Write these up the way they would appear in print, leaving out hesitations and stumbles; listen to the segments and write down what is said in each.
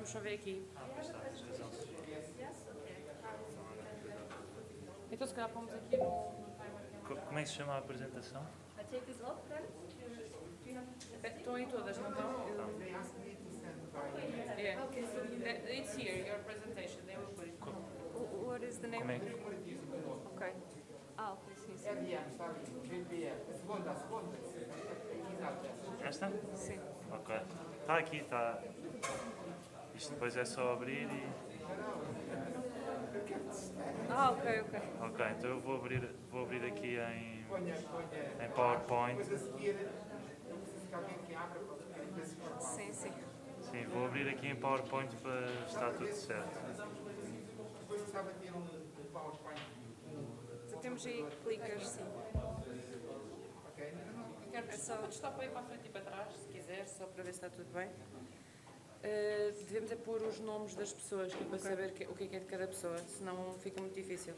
vamos só ver aqui. Então se calhar pomos aqui no timer. Como é que se chama a apresentação? Estão aí todas, não estão? Yeah. It's here, your presentation. They will put it. What is the name? Como é que... Ok. Ok, sim, sim. Esta? Sim. Ok. Está aqui, está. Isto depois é só abrir e... Ok, ok. Ok, então eu vou abrir aqui em PowerPoint. Sim, sim. Sim, vou abrir aqui em PowerPoint para estar tudo certo. Temos aí clickers, sim. É só... Podes estar para ir para a frente e para trás, se quiser, só para ver se está tudo bem. Devemos é pôr os nomes das pessoas, que é para saber o que é de cada pessoa, senão fica muito difícil.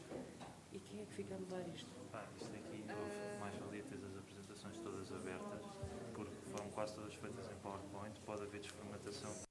E quem é que fica a mudar isto? Isto aqui, houve mais valia ter as apresentações todas abertas, porque foram quase todas feitas em PowerPoint, pode haver desformatação.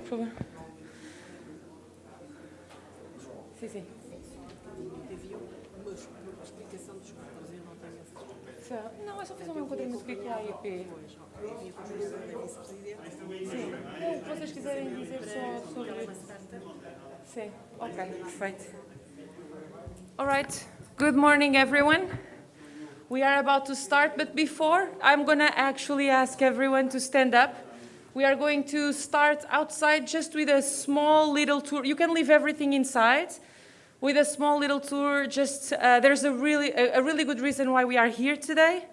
por favor. Sim, sim. Havia uma explicação dos cotores, eu não tenho essa explicação. Não, é só fazer um enquadramento do que é a AIP. Havia conversa da vice-presidente. Sim. Ou o que vocês quiserem dizer só sobre... Sim, ok, perfeito. All right, good morning everyone. We are about to start, but before, I'm going to actually ask everyone to stand up. We are going to start outside just with a small little tour. You can leave everything inside. With a small little tour, just there's a really good reason why we are here today.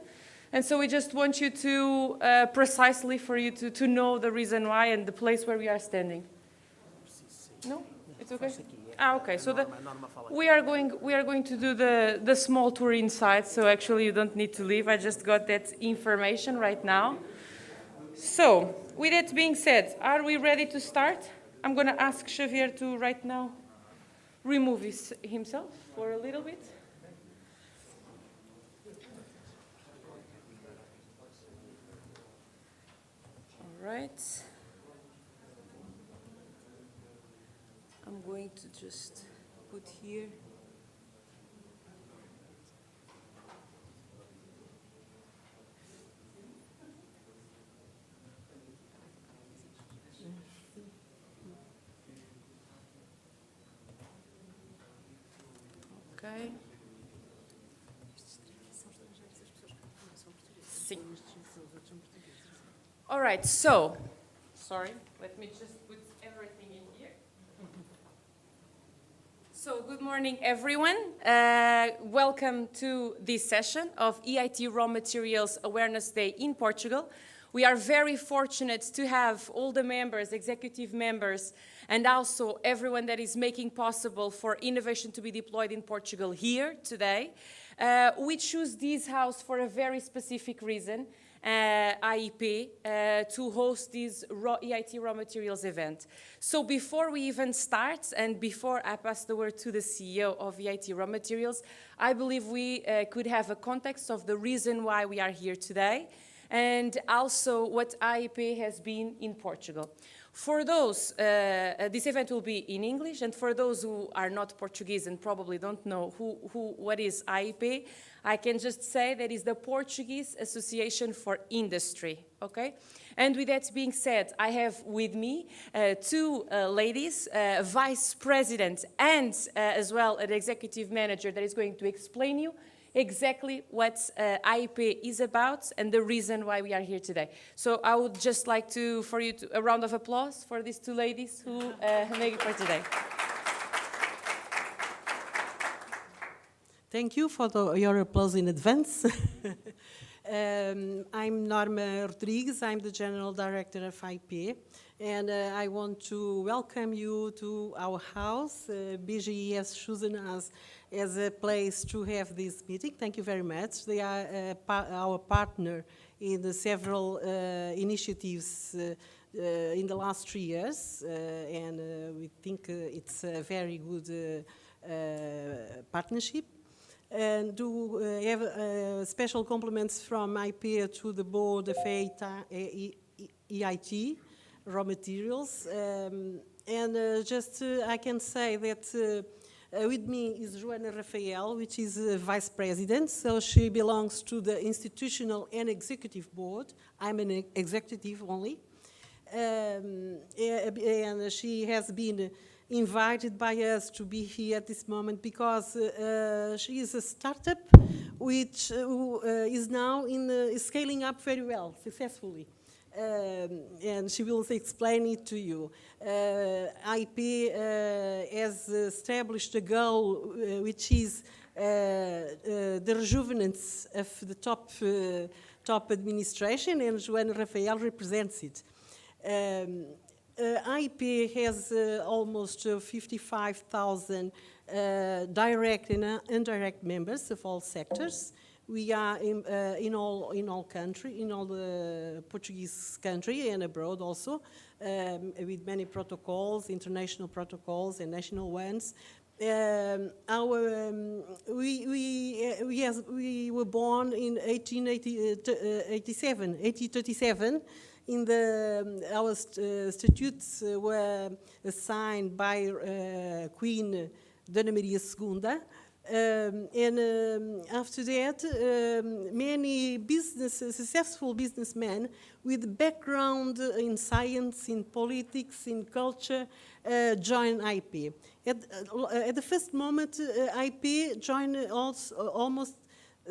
And so we just want you to, precisely for you to know the reason why and the place where we are standing. No? It's okay? Okay. So we are going to do the small tour inside, so actually you don't need to leave. I just got that information right now. So, with that being said, are we ready to start? I'm going to ask Xavier to right now remove himself for a little bit. All right. I'm going to just put here. Okay. Sim. All right, so, sorry, let me just put everything in here. So, good morning, everyone. Welcome to this session of EIT RawMaterials Awareness Day in Portugal. We are very fortunate to have all the members, executive members, and also everyone that is making possible for innovation to be deployed in Portugal here today. We choose this house for a very specific reason, IEP, to host this EIT RawMaterials event. So before we even start, and before I pass the word to the CEO of EIT RawMaterials, I believe we could have a context of the reason why we are here today, and also what IEP has been in Portugal. For those, this event will be in English, and for those who are not Portuguese and probably don't know what is IEP, I can just say that is the Portuguese Association for Industry, okay? And with that being said, I have with me two ladies, Vice President and as well an Executive Manager that is going to explain you exactly what IEP is about and the reason why we are here today. So I would just like for you a round of applause for these two ladies who make it for today. Thank you for your applause in advance. I'm Norma Rodrigues, I'm the General Director of IEP, and I want to welcome you to our house. BGE has chosen us as a place to have this meeting. Thank you very much. They are our partner in the several initiatives in the last 3 years, and we think it's a very good partnership. And to have special compliments from IEP to the board of EIT RawMaterials. I can say that with me is Joana Rafael, which is Vice President, so she belongs to the institutional and executive board. I'm an executive only. And she has been invited by us to be here at this moment because she is a startup which is now scaling up very well, successfully. And she will explain it to you. IEP has established a goal which is the rejuvenance of the top administration, and Joana Rafael represents it. IEP has almost 55,000 direct and indirect members of all sectors. We are in all the Portuguese country and abroad also, with many protocols, international protocols and national ones. We were born in 1837. Our statutes were signed by Queen Dona Maria II. After that, many successful businessmen with background in science, in politics, in culture, joined IP. At the first moment, IP joined almost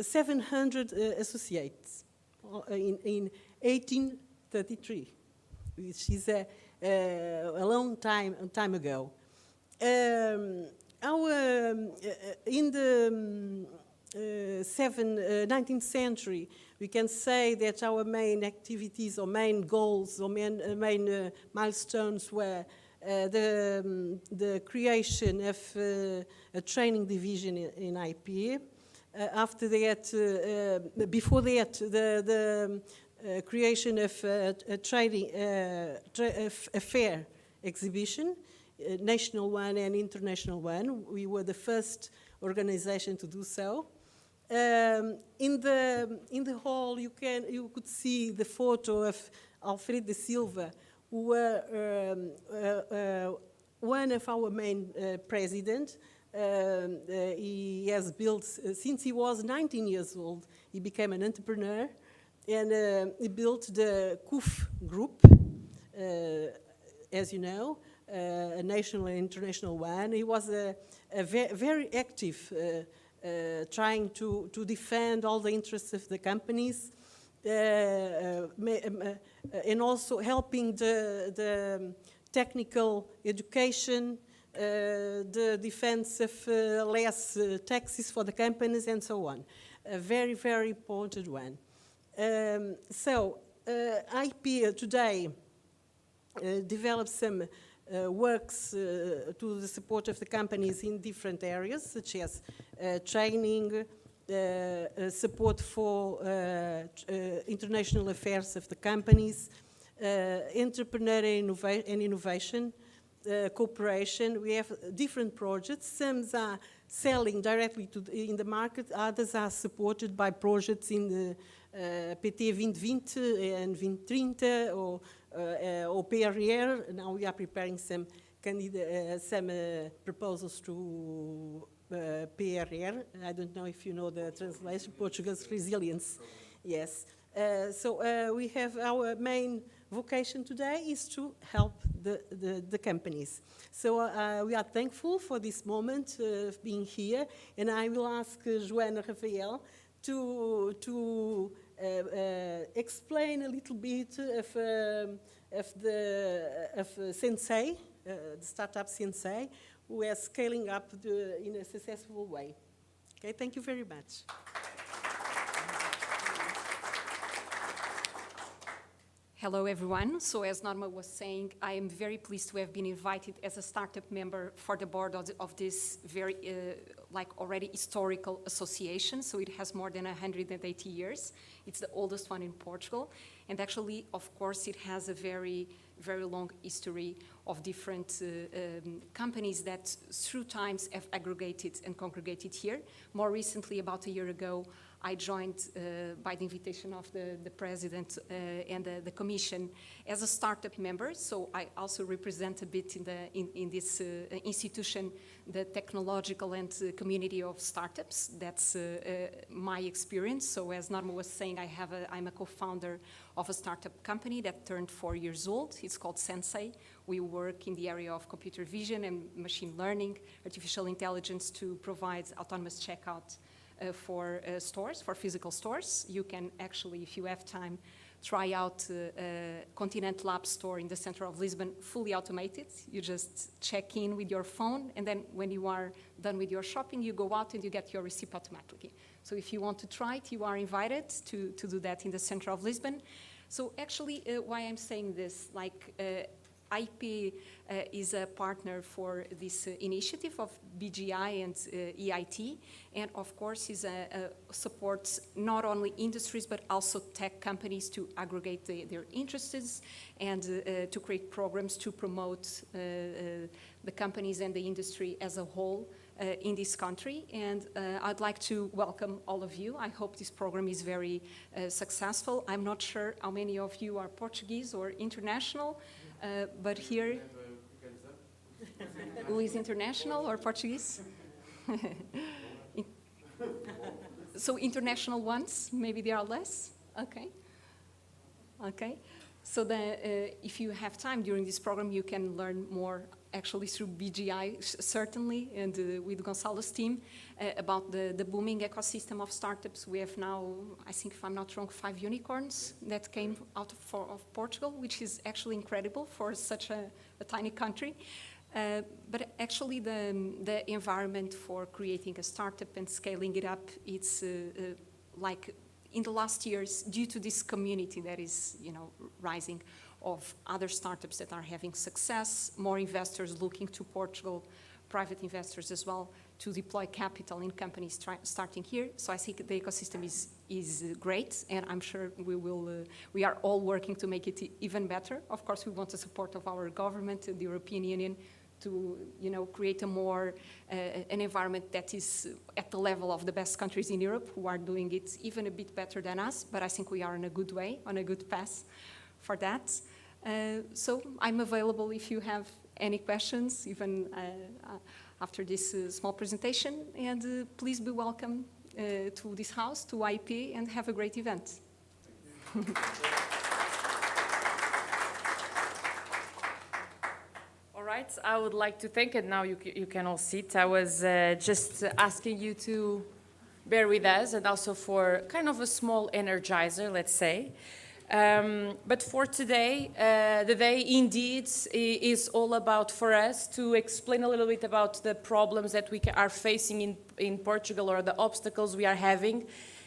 700 associates in 1833, which is a long time ago. In the 19th century, we can say that our main activities or main goals or main milestones were the creation of a training division in IP. After that, before that, the creation of a fair exhibition, national one and international one. We were the first organization to do so. In the hall, you could see the photo of Alfredo da Silva, who were one of our main presidents. He has built, since he was 19 years old, he became an entrepreneur, and he built the KUF group, as you know, a national and international one. He was very active, trying to defend all the interests of the companies, and also helping the technical education, the defense of less taxes for the companies, and so on. A very, very important one. IP today develops some works to the support of the companies in different areas, such as training, support for international affairs of the companies, entrepreneurial and innovation, cooperation. We have different projects. Some are selling directly in the market, others are supported by projects in the PT 2020 and 2030 or PRR. Now we are preparing some proposals to PRR. I don't know if you know the translation, Portuguese resilience. Yes. We have our main vocation today is to help the companies. We are thankful for this moment of being here, and I will ask Joana and Rafael to explain a little bit of Sensei, the startup Sensei, who is scaling up in a successful way. Okay, thank you very much. Hello, everyone. So as Norma was saying, I am very pleased to have been invited as a startup member for the board of this very, already historical association. So it has more than 180 years. It's the oldest one in Portugal. And actually, of course, it has a very, very long history of different companies that through times have aggregated and congregated here. More recently, about a year ago, I joined by the invitation of the president and the commission as a startup member. So I also represent a bit in this institution, the technological and community of startups. That's my experience. So as Norma was saying, I'm a co-founder of a startup company that turned 4 years old. It's called Sensei. We work in the area of computer vision and machine learning, artificial intelligence to provide autonomous checkout for stores, for physical stores. You can actually, if you have time, try out Continental Lab store in the center of Lisbon, fully automated. You just check in with your phone, and then when you are done with your shopping, you go out and you get your receipt automatically. So if you want to try it, you are invited to do that in the center of Lisbon. So actually, why I'm saying this, IP is a partner for this initiative of BGI and EIT, and of course supports not only industries but also tech companies to aggregate their interests and to create programs to promote the companies and the industry as a whole in this country. And I'd like to welcome all of you. I hope this program is very successful. I'm not sure how many of you are Portuguese or international, but here, who is international or Portuguese? So international ones, maybe there are less? Okay. Okay. So if you have time during this program, you can learn more actually through BGI, certainly, and with Gonçalo's team, about the booming ecosystem of startups. We have now, I think if I'm not wrong, 5 unicorns that came out of Portugal, which is actually incredible for such a tiny country. But actually the environment for creating a startup and scaling it up, it's like in the last years, due to this community that is, rising, of other startups that are having success, more investors looking to Portugal, private investors as well, to deploy capital in companies starting here. So I think the ecosystem is great, and I'm sure we are all working to make it even better. Of course, we want the support of our government, the European Union, to create a more an environment that is at the level of the best countries in Europe, who are doing it even a bit better than us. But I think we are in a good way, on a good path for that. So I'm available if you have any questions, even after this small presentation. And please be welcome to this house, to IP, and have a great event. All right, I would like to thank, and now you can all sit. I was just asking you to bear with us, and also for kind of a small energizer, let's say. But for today, the day indeed is all about for us to explain a little bit about the problems that we are facing in Portugal, or the obstacles we are having.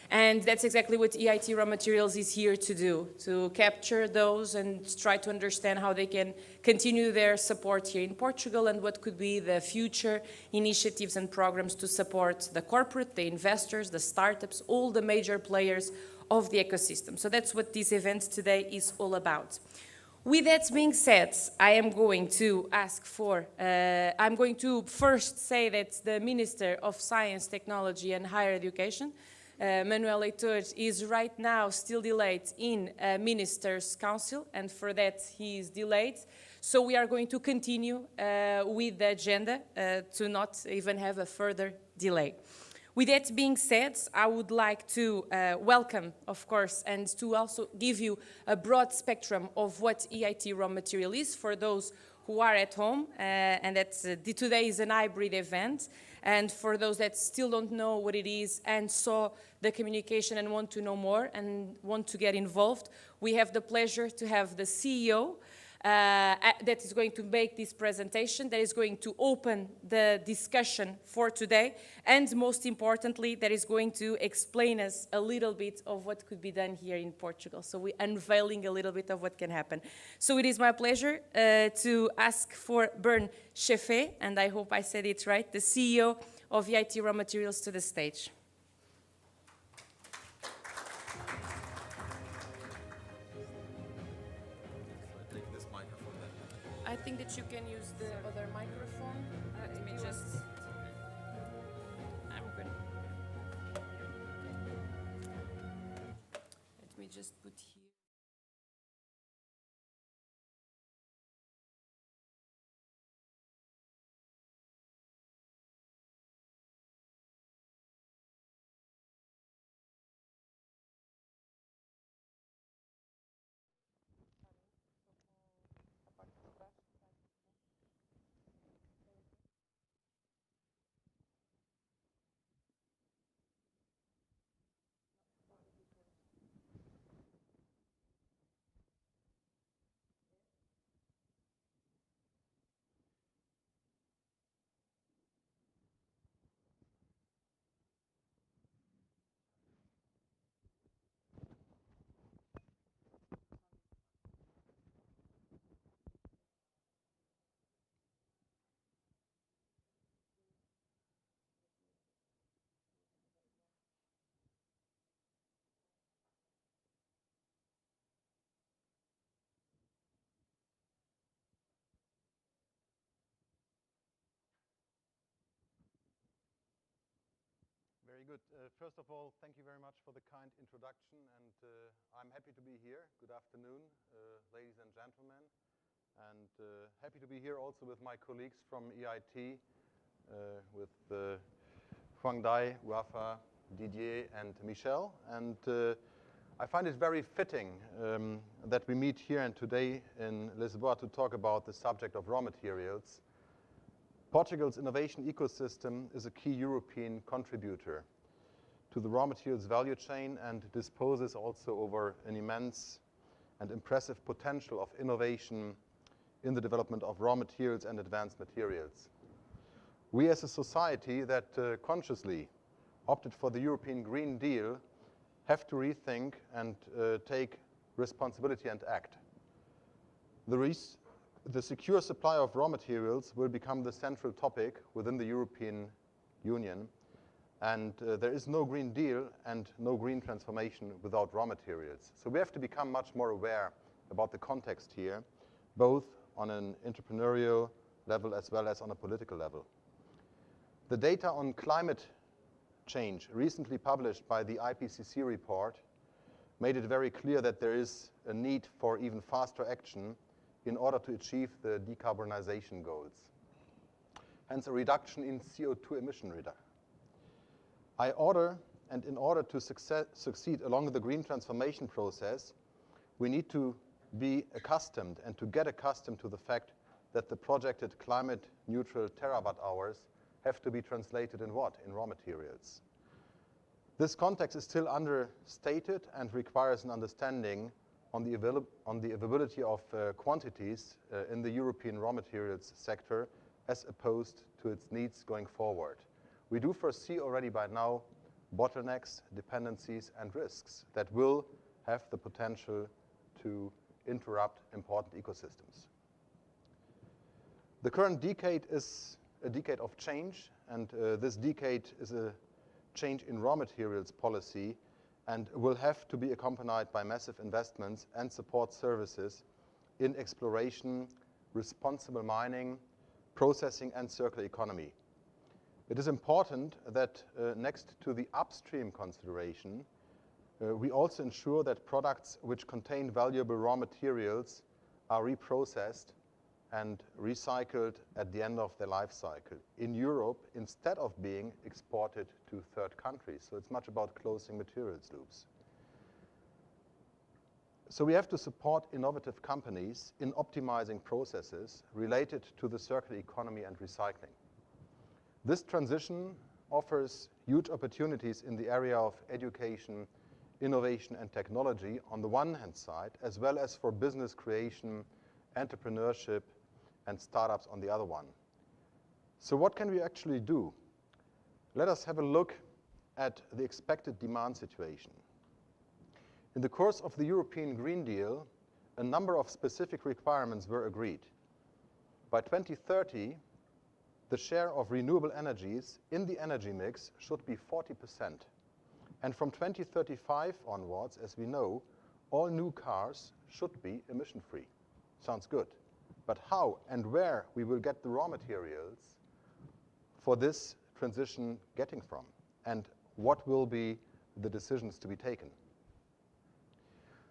And that's exactly what EIT RawMaterials is here to do, to capture those and try to understand how they can continue their support here in Portugal, and what could be the future initiatives and programs to support the corporate, the investors, the startups, all the major players of the ecosystem. So that's what this event today is all about. With that being said, I am going to ask for, I'm going to first say that the Minister of Science, Technology and Higher Education, Manuel Leitor, is right now still delayed in Ministers' Council, and for that he is delayed. So we are going to continue with the agenda to not even have a further delay. With that being said, I would like to welcome, of course, and to also give you a broad spectrum of what EIT RawMaterial is for those who are at home, and that today is an hybrid event. And for those that still don't know what it is and saw the communication and want to know more and want to get involved, we have the pleasure to have the CEO that is going to make this presentation, that is going to open the discussion for today, and most importantly, that is going to explain us a little bit of what could be done here in Portugal. So we're unveiling a little bit of what can happen. So it is my pleasure to ask for Bernd Schäfer, and I hope I said it right, the CEO of EIT RawMaterials, to the stage. I think that you can use the other microphone. Let me just... I'm good. Let me just put here. good. First of all, thank you very much for the kind introduction, and I'm happy to be here. Good afternoon, ladies and gentlemen, and happy to be here also with my colleagues from EIT, with Phuong, Ouafae, Didier, and Michel. And I find it very fitting that we meet here and today in Lisbon to talk about the subject of raw materials. Portugal's innovation ecosystem is a key European contributor to the raw materials value chain and disposes also over an immense and impressive potential of innovation in the development of raw materials and advanced materials. We as a society that consciously opted for the European Green Deal have to rethink and take responsibility and act. The secure supply of raw materials will become the central topic within the European Union, and there is no Green Deal and no green transformation without raw materials. So we have to become much more aware about the context here, both on an entrepreneurial level as well as on a political level. The data on climate change recently published by the IPCC report made it very clear that there is a need for even faster action in order to achieve the decarbonization goals, hence a reduction in CO2 emission reduction. In order to succeed along the green transformation process, we need to be accustomed and to get accustomed to the fact that the projected climate neutral terawatt hours have to be translated in what? In raw materials. This context is still understated and requires an understanding on the availability of quantities in the European raw materials sector as opposed to its needs going forward. We do foresee already by now bottlenecks, dependencies, and risks that will have the potential to interrupt important ecosystems. The current decade is a decade of change, and this decade is a change in raw materials policy and will have to be accompanied by massive investments and support services in exploration, responsible mining, processing, and circular economy. It is important that next to the upstream consideration, we also ensure that products which contain valuable raw materials are reprocessed and recycled at the end of their life cycle in Europe instead of being exported to third countries. So it's much about closing materials loops. So we have to support innovative companies in optimizing processes related to the circular economy and recycling. This transition offers huge opportunities in the area of education, innovation, and technology on the one hand side, as well as for business creation, entrepreneurship, and startups on the other one. So what can we actually do? Let us have a look at the expected demand situation. In the course of the European Green Deal, a number of specific requirements were agreed. By 2030, the share of renewable energies in the energy mix should be 40%. And from 2035 onwards, as we know, all new cars should be emission-free. Sounds good. But how and where we will get the raw materials for this transition getting from, and what will be the decisions to be taken.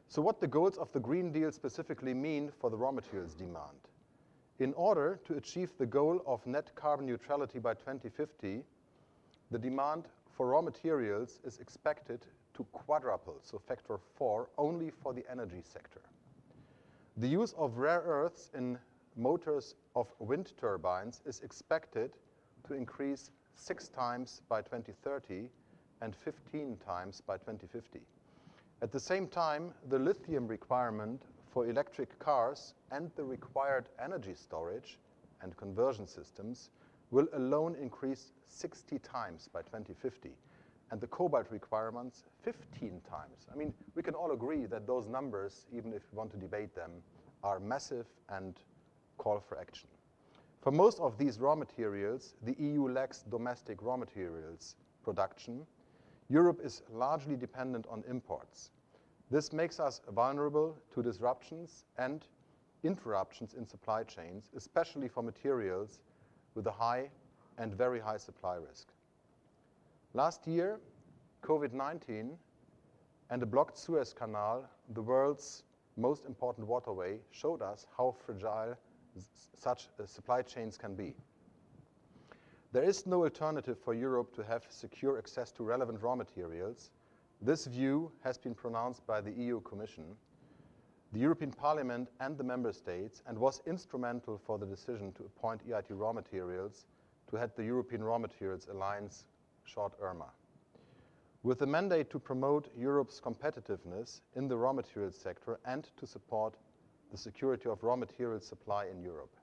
So what the goals of the Green Deal specifically mean for the raw materials demand. In order to achieve the goal of net carbon neutrality by 2050, the demand for raw materials is expected to quadruple, so factor 4, only for the energy sector. The use of rare earths in motors of wind turbines is expected to increase 6 times by 2030 and 15 times by 2050. At the same time, the lithium requirement for electric cars and the required energy storage and conversion systems will alone increase 60 times by 2050, and the cobalt requirements 15 times. I mean, we can all agree that those numbers, even if we want to debate them, are massive and call for action. For most of these raw materials, the EU lacks domestic raw materials production. Europe is largely dependent on imports. This makes us vulnerable to disruptions and interruptions in supply chains, especially for materials with a high and very high supply risk. Last year, COVID-19 and the blocked Suez Canal, the world's most important waterway, showed us how fragile such supply chains can be. There is no alternative for Europe to have secure access to relevant raw materials. This view has been pronounced by the EU Commission, the European Parliament and the Member States, and was instrumental for the decision to appoint EIT RawMaterials to head the European Raw Materials Alliance, short ERMA. With the mandate to promote Europe's competitiveness in the raw materials sector and to support the security of raw materials supply in Europe.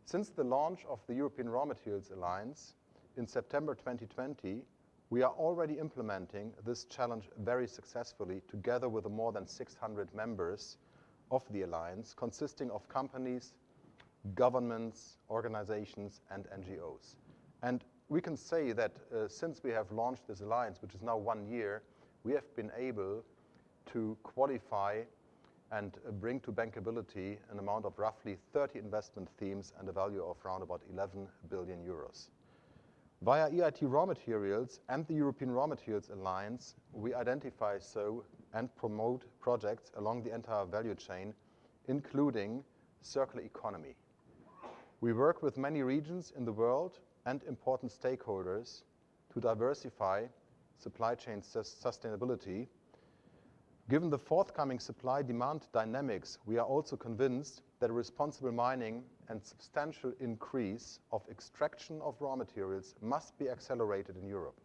Since the launch of the European Raw Materials Alliance in September 2020, we are already implementing this challenge very successfully together with the more than 600 members of the Alliance, consisting of companies, governments, organizations, and NGOs. And we can say that since we have launched this alliance, which is now 1 year, we have been able to qualify and bring to bankability an amount of roughly 30 investment themes and a value of around about 11 billion euros. Via EIT RawMaterials and the European Raw Materials Alliance, we identify and promote projects along the entire value chain, including circular economy. We work with many regions in the world and important stakeholders to diversify supply chain sustainability. Given the forthcoming supply-demand dynamics, we are also convinced that responsible mining and substantial increase of extraction of raw materials must be accelerated in Europe.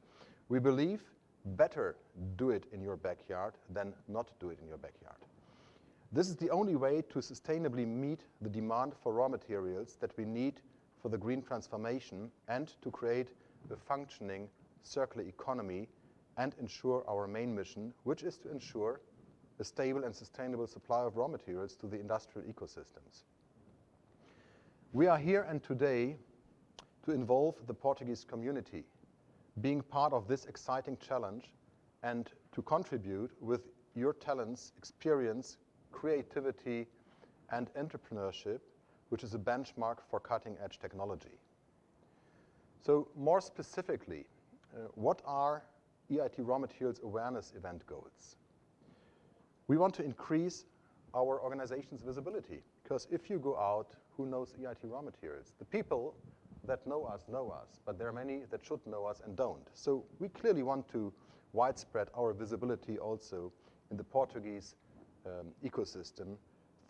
We believe better do it in your backyard than not do it in your backyard. This is the only way to sustainably meet the demand for raw materials that we need for the green transformation and to create a functioning circular economy and ensure our main mission, which is to ensure a stable and sustainable supply of raw materials to the industrial ecosystems. We are here and today to involve the Portuguese community, being part of this exciting challenge and to contribute with your talents, experience, creativity, and entrepreneurship, which is a benchmark for cutting-edge technology. So more specifically, what are EIT RawMaterials awareness event goals? We want to increase our organization's visibility, because if you go out, who knows EIT RawMaterials? The people that know us, but there are many that should know us and don't. So we clearly want to widespread our visibility also in the Portuguese ecosystem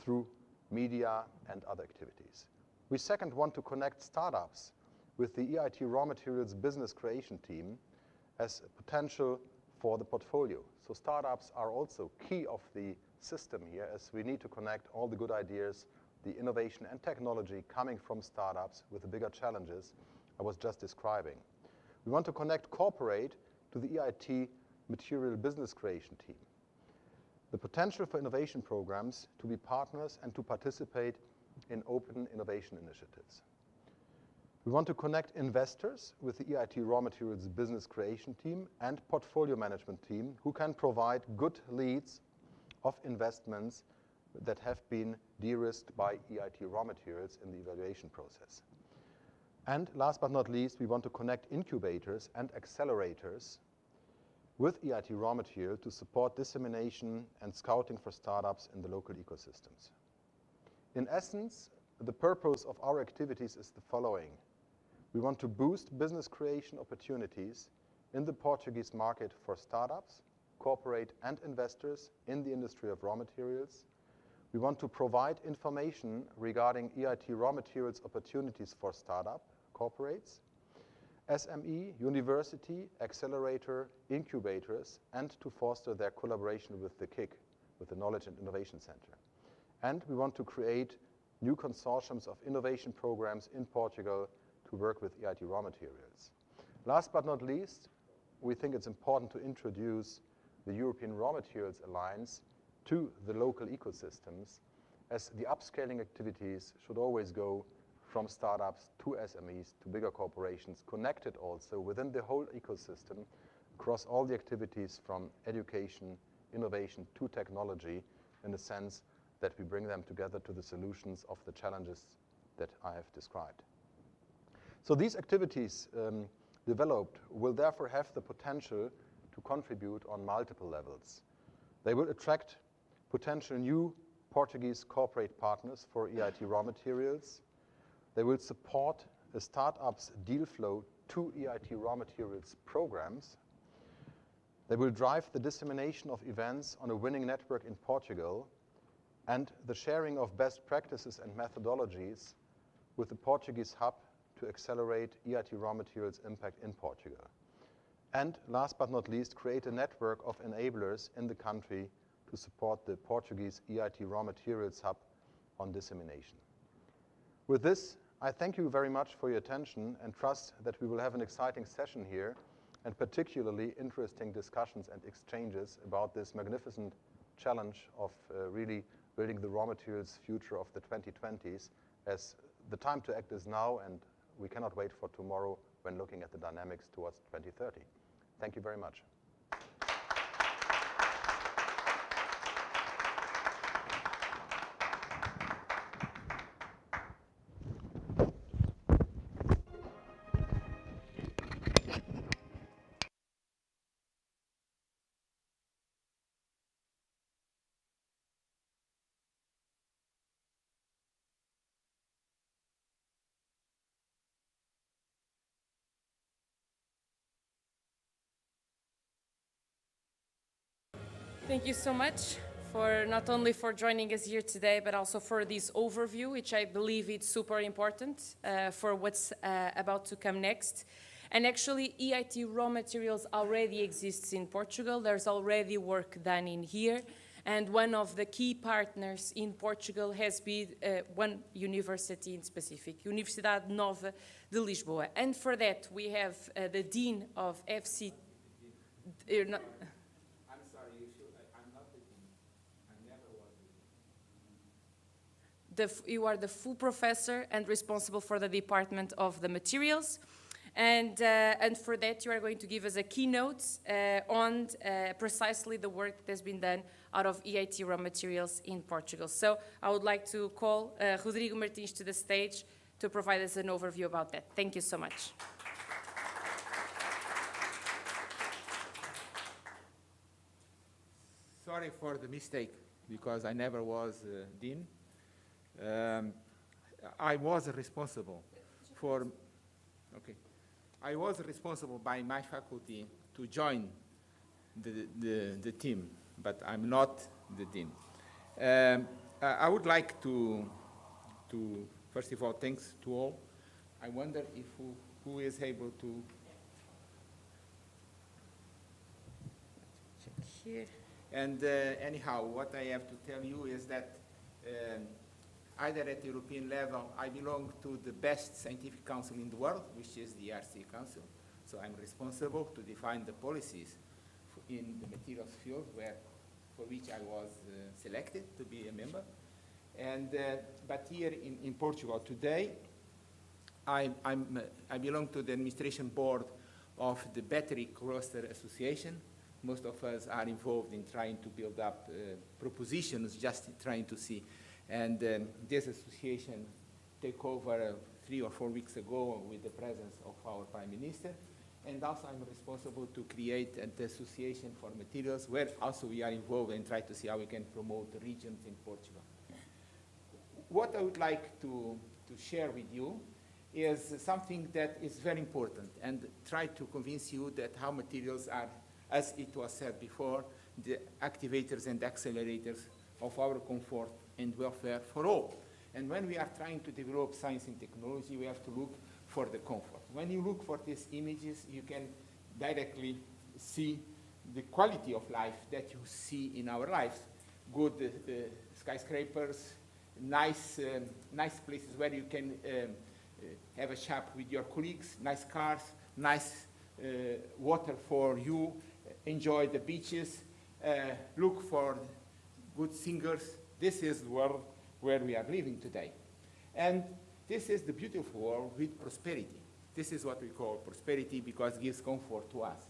through media and other activities. We second want to connect startups with the EIT RawMaterials business creation team as a potential for the portfolio. So startups are also key of the system here, as we need to connect all the good ideas, the innovation and technology coming from startups with the bigger challenges I was just describing. We want to connect corporate to the EIT material business creation team. The potential for innovation programs to be partners and to participate in open innovation initiatives. We want to connect investors with the EIT RawMaterials business creation team and portfolio management team who can provide good leads of investments that have been de-risked by EIT RawMaterials in the evaluation process. And last but not least, we want to connect incubators and accelerators with EIT RawMaterials to support dissemination and scouting for startups in the local ecosystems. In essence, the purpose of our activities is the following. We want to boost business creation opportunities in the Portuguese market for startups, corporate and investors in the industry of raw materials. We want to provide information regarding EIT RawMaterials opportunities for startup, corporates, SME, university, accelerator, incubators, and to foster their collaboration with the KIC, with the Knowledge and Innovation Center. And we want to create new consortiums of innovation programs in Portugal to work with EIT RawMaterials. Last but not least, we think it's important to introduce the European Raw Materials Alliance to the local ecosystems, as the upscaling activities should always go from startups to SMEs to bigger corporations, connected also within the whole ecosystem across all the activities from education, innovation to technology, in the sense that we bring them together to the solutions of the challenges that I have described. So these activities developed will therefore have the potential to contribute on multiple levels. They will attract potential new Portuguese corporate partners for EIT RawMaterials. They will support a startup's deal flow to EIT RawMaterials programs. They will drive the dissemination of events on a winning network in Portugal and the sharing of best practices and methodologies with the Portuguese hub to accelerate EIT RawMaterials impact in Portugal. And last but not least, create a network of enablers in the country to support the Portuguese EIT RawMaterials hub on dissemination. With this, I thank you very much for your attention and trust that we will have an exciting session here and particularly interesting discussions and exchanges about this magnificent challenge of really building the raw materials future of the 2020s, as the time to act is now, and we cannot wait for tomorrow when looking at the dynamics towards 2030. Thank you very much. Thank you so much for not only for joining us here today, but also for this overview, which I believe is super important for what's about to come next. And actually, EIT RawMaterials already exists in Portugal. There's already work done in here. And one of the key partners in Portugal has been one university in specific, Universidade Nova de Lisboa. And for that, we have the Dean of FC. You are the full professor and responsible for the Department of the Materials. And for that, you are going to give us a keynote on precisely the work that has been done out of EIT RawMaterials in Portugal. So I would like to call Rodrigo Martins to the stage to provide us an overview about that. Thank you so much. Sorry for the mistake, because I never was dean. I was responsible for, I was responsible by my faculty to join the team, but I'm not the dean. I would like to first of all, thanks to all. I wonder if who is able to check here. And anyhow, what I have to tell you is that either at the European level, I belong to the best scientific council in the world, which is the RC Council. So I'm responsible to define the policies in the materials field for which I was selected to be a member. And, but here in Portugal today, I belong to the administration board of the Battery Cluster Association. Most of us are involved in trying to build up propositions, just trying to see. And this association took over 3 or 4 weeks ago with the presence of our Prime Minister. And also I'm responsible to create an association for materials where also we are involved and try to see how we can promote the regions in Portugal. What I would like to share with you is something that is very important and try to convince you that how materials are, as it was said before, the activators and accelerators of our comfort and welfare for all. And when we are trying to develop science and technology, we have to look for the comfort. When you look for these images, you can directly see the quality of life that you see in our lives. Good skyscrapers, nice places where you can have a chat with your colleagues, nice cars, nice water for you, enjoy the beaches, look for good singers. This is the world where we are living today. And this is the beautiful world with prosperity. This is what we call prosperity because it gives comfort to us.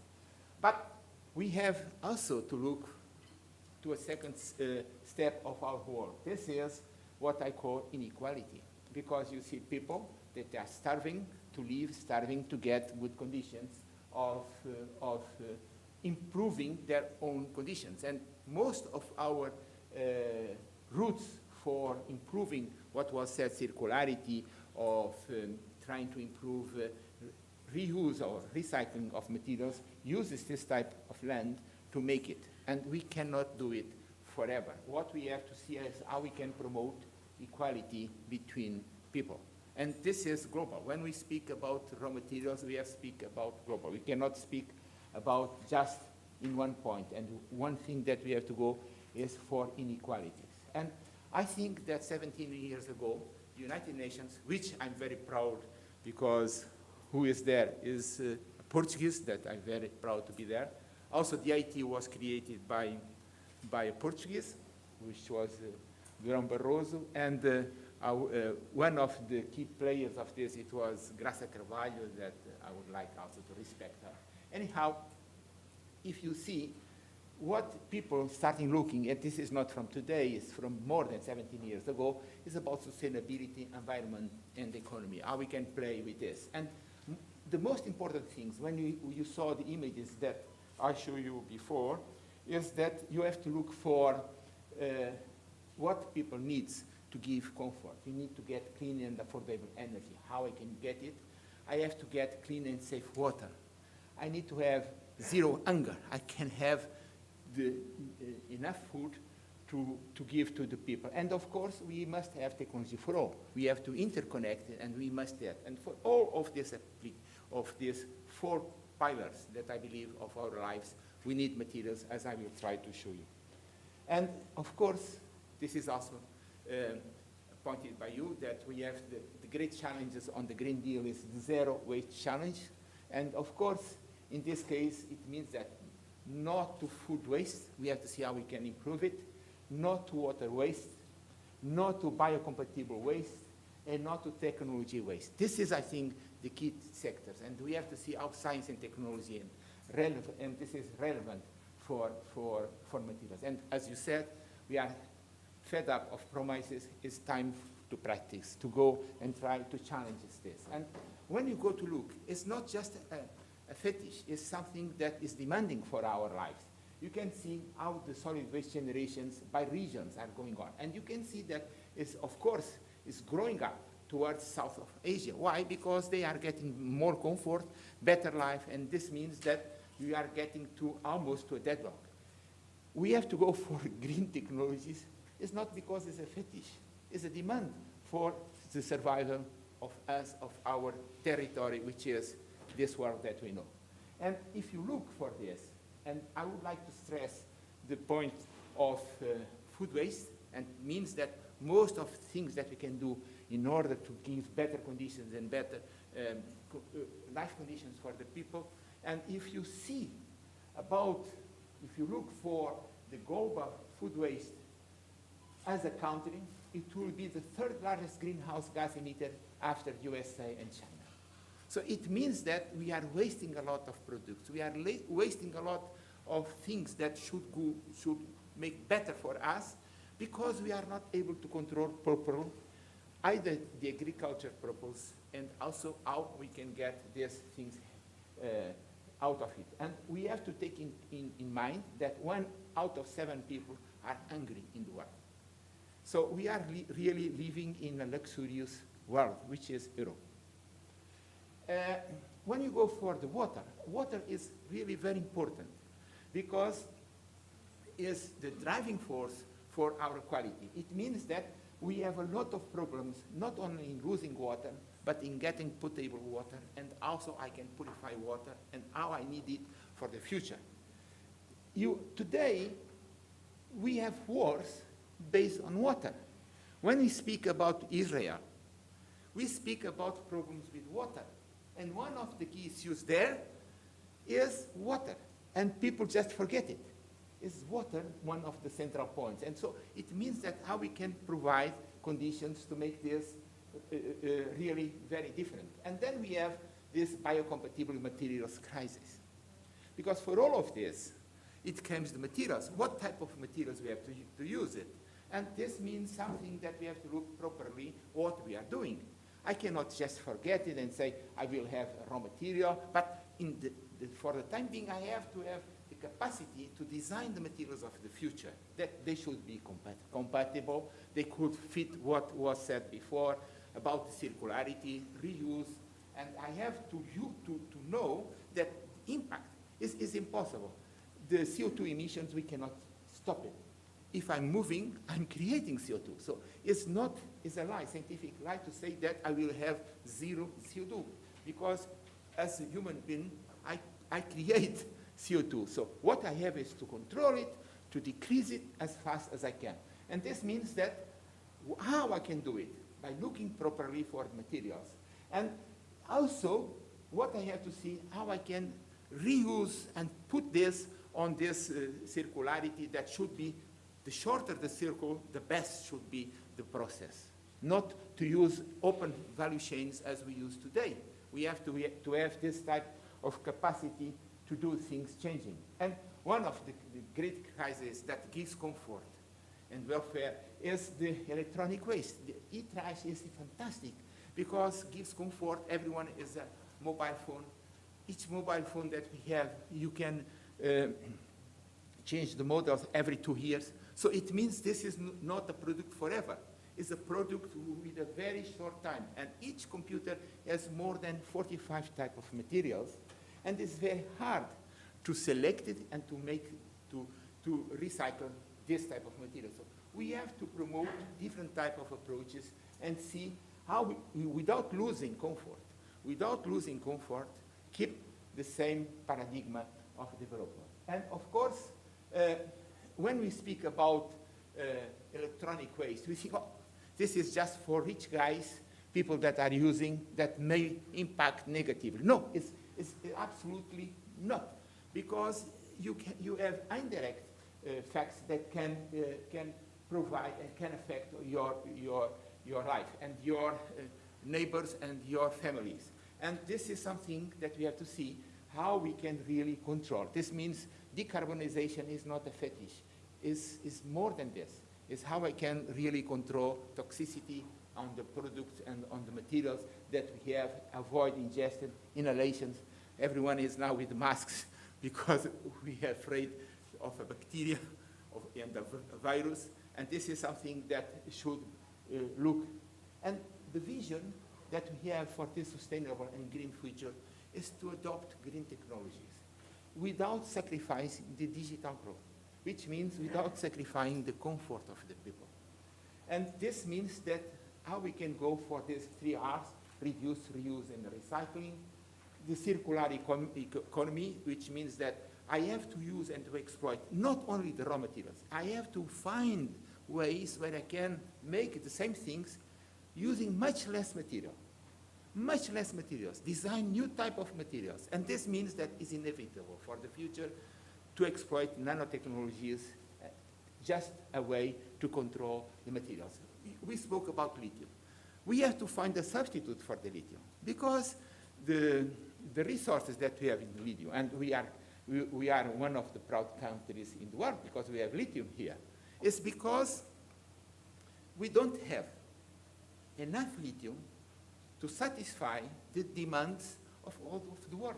But we have also to look to a second step of our world. This is what I call inequality, because you see people that are starving, to live starving to get good conditions of improving their own conditions. And most of our routes for improving what was said, circularity, of trying to improve reuse or recycling of materials, uses this type of land to make it. And we cannot do it forever. What we have to see is how we can promote equality between people. And this is global. When we speak about raw materials, we have to speak about global. We cannot speak about just in one point. And one thing that we have to go is for inequalities. And I think that 17 years ago, the United Nations, which I'm very proud because who is there is a Portuguese, that I'm very proud to be there. Also, the EIT was created by a Portuguese, which was Durão Barroso, and one of the key players of this, it was Graça Carvalho, that I would like also to respect her. Anyhow, if you see what people starting looking at, this is not from today, it's from more than 17 years ago, is about sustainability, environment, and economy, how we can play with this. And the most important things, when you saw the images that I showed you before, is that you have to look for what people need to give comfort. You need to get clean and affordable energy. How I can get it? I have to get clean and safe water. I need to have zero hunger. I can have enough food to give to the people. And of course, we must have technology for all. We have to interconnect it, and we must have. And for all of these 4 pillars that I believe of our lives, we need materials, as I will try to show you. And of course, this is also pointed by you, that we have the great challenges on the Green Deal is the zero waste challenge. And of course, in this case, it means that not to food waste, we have to see how we can improve it, not to water waste, not to biocompatible waste, and not to technology waste. This is, I think, the key sectors, and we have to see how science and technology and this is relevant for materials. And as you said, we are fed up of promises. It's time to practice, to go and try to challenge this. And when you go to look, it's not just a fetish, it's something that is demanding for our lives. You can see how the solid waste generations by regions are going on. And you can see that it's, of course, it's growing up towards South of Asia. Why? Because they are getting more comfort, better life, and this means that we are getting to almost to a deadlock. We have to go for green technologies. It's not because it's a fetish. It's a demand for the survival of us, of our territory, which is this world that we know. And if you look for this, and I would like to stress the point of food waste, and it means that most of things that we can do in order to give better conditions and better life conditions for the people. And if you see about, if you look for the global food waste as a country, it will be the 3rd largest greenhouse gas emitter after USA and China. So it means that we are wasting a lot of products. We are wasting a lot of things that should make better for us, because we are not able to control properly either the agriculture purpose and also how we can get these things out of it. And we have to take in mind that 1 out of 7 people are hungry in the world. So we are really living in a luxurious world, which is Europe. When you go for the water, water is really very important, because it's the driving force for our quality. It means that we have a lot of problems, not only in losing water, but in getting potable water, and also I can purify water, and how I need it for the future. Today, we have wars based on water. When we speak about Israel, we speak about problems with water. And one of the key issues there is water. And people just forget it. Is water one of the central points? And so it means that how we can provide conditions to make this really very different. And then we have this biocompatible materials crisis. Because for all of this, it comes to materials. What type of materials we have to use it? And this means something that we have to look properly what we are doing. I cannot just forget it and say, I will have a raw material, but for the time being, I have to have the capacity to design the materials of the future, that they should be compatible, they could fit what was said before about circularity, reuse, and I have to know that impact is impossible. The CO2 emissions, we cannot stop it. If I'm moving, I'm creating CO2. So it's a lie, scientific lie to say that I will have zero CO2, because as a human being, I create CO2. So what I have is to control it, to decrease it as fast as I can. And this means that how I can do it? By looking properly for materials. And also, what I have to see, how I can reuse and put this on this circularity that should be, the shorter the circle, the best should be the process. Not to use open value chains as we use today. We have to have this type of capacity to do things changing. And one of the great crises that gives comfort and welfare is the electronic waste. The e-trash is fantastic because it gives comfort. Everyone is a mobile phone. Each mobile phone that we have, you can change the models every 2 years. So it means this is not a product forever. It's a product with a very short time. And each computer has more than 45 types of materials. And it's very hard to select it and to recycle this type of material. So we have to promote different type of approaches and see how we without losing comfort, keep the same paradigm of development. And of course, when we speak about electronic waste, we think, oh, this is just for rich guys, people that are using, that may impact negatively. No, it's absolutely not, because you have indirect facts that can provide and can affect your life and your neighbors and your families. And this is something that we have to see how we can really control. This means decarbonization is not a fetish. It's more than this. It's how I can really control toxicity on the products and on the materials that we have, avoid ingestion, inhalations. Everyone is now with masks because we are afraid of a bacteria and a virus. And this is something that should look. And the vision that we have for this sustainable and green future is to adopt green technologies without sacrificing the digital growth, which means without sacrificing the comfort of the people. And this means that how we can go for these 3 R's, reduce, reuse, and recycling, the circular economy, which means that I have to use and to exploit not only the raw materials, I have to find ways where I can make the same things using much less materials, design new type of materials. And this means that it's inevitable for the future to exploit nanotechnologies, just a way to control the materials. We spoke about lithium. We have to find a substitute for the lithium because the resources that we have in lithium, and we are one of the proud countries in the world because we have lithium here, is because we don't have enough lithium to satisfy the demands of all of the world.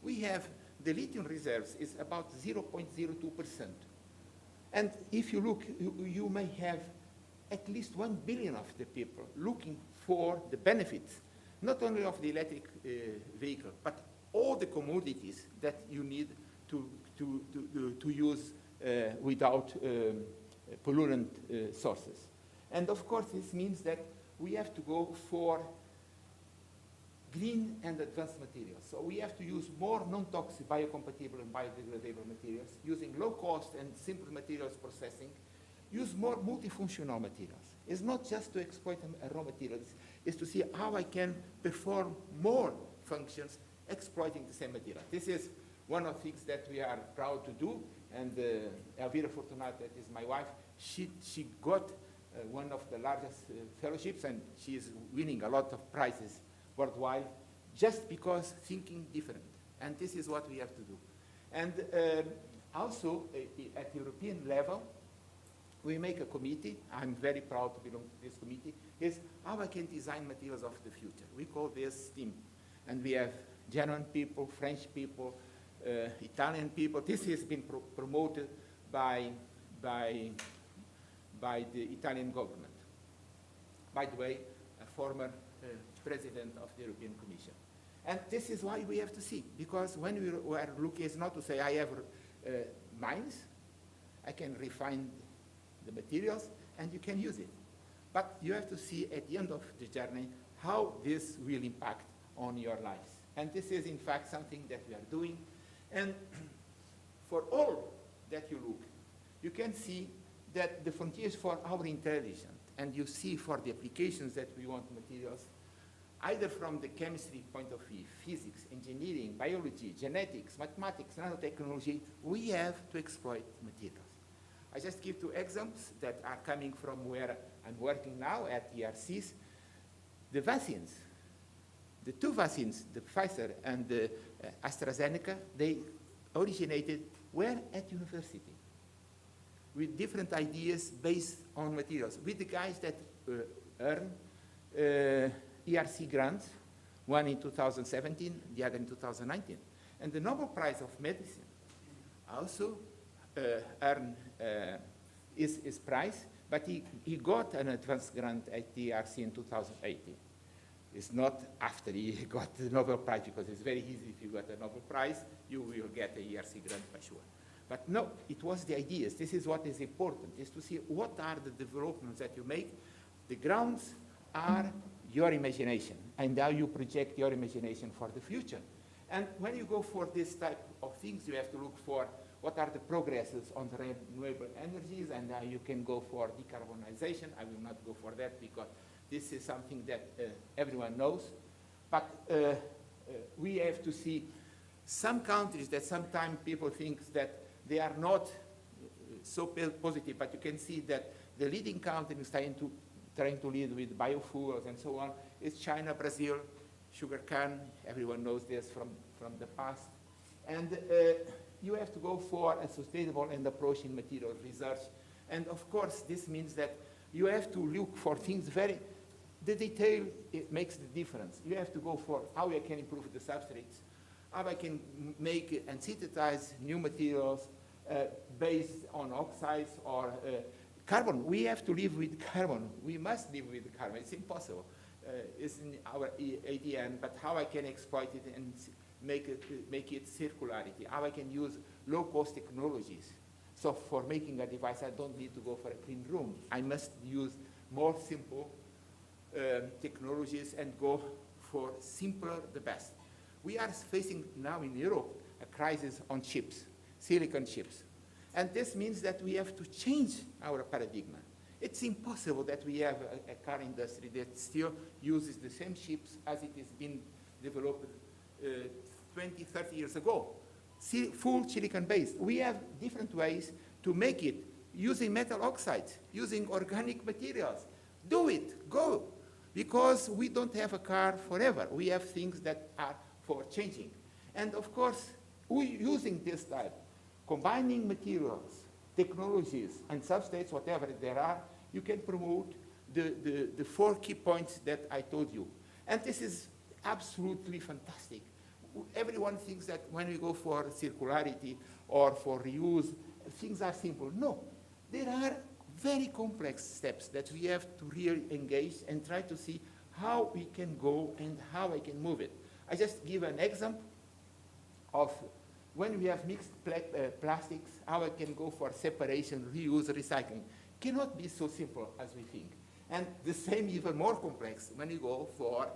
We have the lithium reserves is about 0.02%. And if you look, you may have at least 1 billion of the people looking for the benefits, not only of the electric vehicle, but all the commodities that you need to use without pollutant sources. And of course, this means that we have to go for green and advanced materials. So we have to use more non-toxic, biocompatible, and biodegradable materials, using low-cost and simple materials processing, use more multifunctional materials. It's not just to exploit a raw material, it's to see how I can perform more functions exploiting the same material. This is one of the things that we are proud to do, and Elvira Fortunato, that is my wife, she got one of the largest fellowships, and she is winning a lot of prizes worldwide just because thinking different. And this is what we have to do. And also at European level, we make a committee. I'm very proud to belong to this committee. Is how I can design materials of the future. We call this team. And we have German people, French people, Italian people. This has been promoted by the Italian government. By the way, a former president of the European Commission. And this is why we have to see, because when we are looking, it's not to say I have mines, I can refine the materials, and you can use it. But you have to see at the end of the journey how this will impact on your lives. And this is, in fact, something that we are doing. And for all that you look, you can see that the frontiers for our intelligence, and you see for the applications that we want materials, either from the chemistry point of view, physics, engineering, biology, genetics, mathematics, nanotechnology, we have to exploit materials. I just give 2 examples that are coming from where I'm working now at ERCs. The vaccines, the 2 vaccines, the Pfizer and the AstraZeneca, they originated where? At university, with different ideas based on materials, with the guys that earn ERC grants, one in 2017, the other in 2019. And the Nobel Prize of Medicine also earned his prize, but he got an advanced grant at the ERC in 2018. It's not after he got the Nobel Prize, because it's very easy if you got a Nobel Prize, you will get a ERC grant for sure. But no, it was the ideas. This is what is important, is to see what are the developments that you make. The grounds are your imagination, and how you project your imagination for the future. And when you go for this type of things, you have to look for what are the progresses on the renewable energies, and how you can go for decarbonization. I will not go for that because this is something that everyone knows. But we have to see some countries that sometimes people think that they are not so positive, but you can see that the leading countries trying to lead with biofuels and so on is China, Brazil, sugarcane. Everyone knows this from the past. And you have to go for a sustainable and approaching material research. And of course, this means that you have to look for things the detail, it makes the difference. You have to go for how I can improve the substrates, how I can make and synthesize new materials based on oxides or carbon. We have to live with carbon. We must live with carbon. It's impossible. It's in our ADN, but how I can exploit it and make it circularity, how I can use low-cost technologies. So for making a device, I don't need to go for a clean room. I must use more simple technologies and go for simpler the best. We are facing now in Europe a crisis on chips, silicon chips. And this means that we have to change our paradigm. It's impossible that we have a car industry that still uses the same chips as it has been developed 20, 30 years ago. Full silicon-based. We have different ways to make it using metal oxides, using organic materials. Do it, go. Because we don't have a car forever. We have things that are for changing. And of course, using this type, combining materials, technologies, and substrates, whatever there are, you can promote the 4 key points that I told you. And this is absolutely fantastic. Everyone thinks that when we go for circularity or for reuse, things are simple. No, there are very complex steps that we have to really engage and try to see how we can go and how I can move it. I just give an example of when we have mixed plastics, how I can go for separation, reuse, recycling. Cannot be so simple as we think. And the same, even more complex, when you go for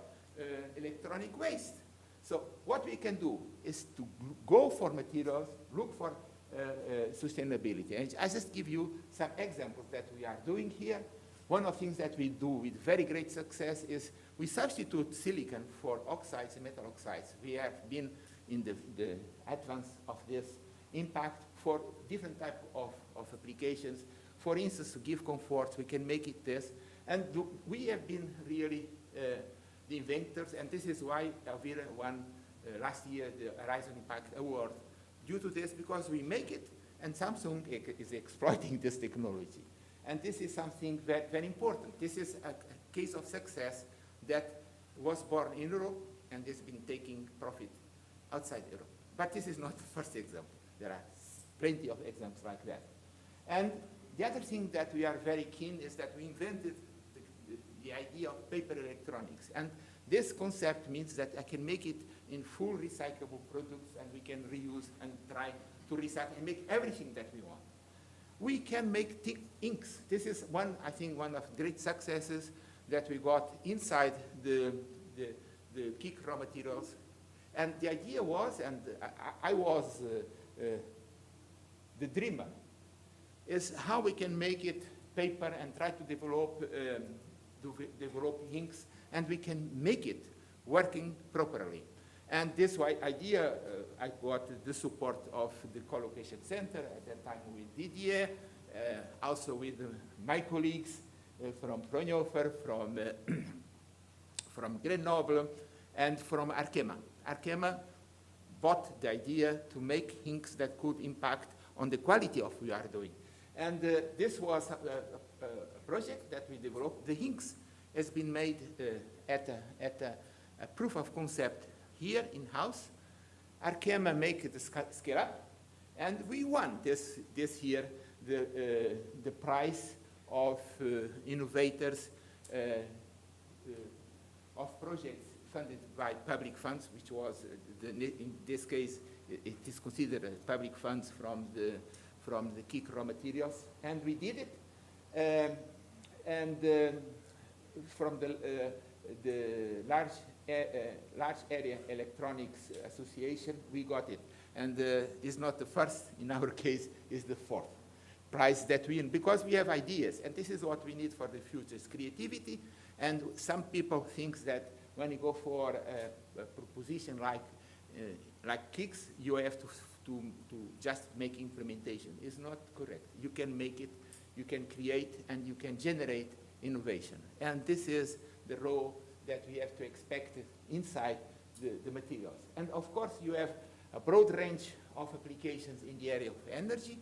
electronic waste. So what we can do is to go for materials, look for sustainability. And I just give you some examples that we are doing here. One of the things that we do with very great success is we substitute silicon for oxides and metal oxides. We have been in the advance of this impact for different type of applications. For instance, to give comfort, we can make it this. And we have been really the inventors, and this is why Elvira won last year the Horizon Impact Award due to this, because we make it, and Samsung is exploiting this technology. And this is something very, very important. This is a case of success that was born in Europe and has been taking profit outside Europe. But this is not the first example. There are plenty of examples like that. And the other thing that we are very keen is that we invented the idea of paper electronics. And this concept means that I can make it in full recyclable products, and we can reuse and try to recycle and make everything that we want. We can make thick inks. This is one, I think, one of great successes that we got inside the KEYNOte RawMaterials. And the idea was, and I was the dreamer, is how we can make it paper and try to develop inks, and we can make it working properly. And this idea, I got the support of the co-location center at that time with Didier, also with my colleagues from Fraunhofer, from Grenoble, and from Arkema. Arkema bought the idea to make inks that could impact on the quality of what we are doing. And this was a project that we developed. The inks has been made at a proof of concept here in-house. Arkema make the scale up, and we won this year the prize of innovators of projects funded by public funds, which was, in this case, it is considered public funds from the KEYNOte RawMaterials, and we did it. From the large area electronics association, we got it. And it's not the first, in our case, it's the fourth prize that we win, because we have ideas, and this is what we need for the future, is creativity. And some people think that when you go for a proposition like KICS, you have to just make implementation. It's not correct. You can make it, you can create, and you can generate innovation. And this is the role that we have to expect inside the materials. And of course, you have a broad range of applications in the area of energy.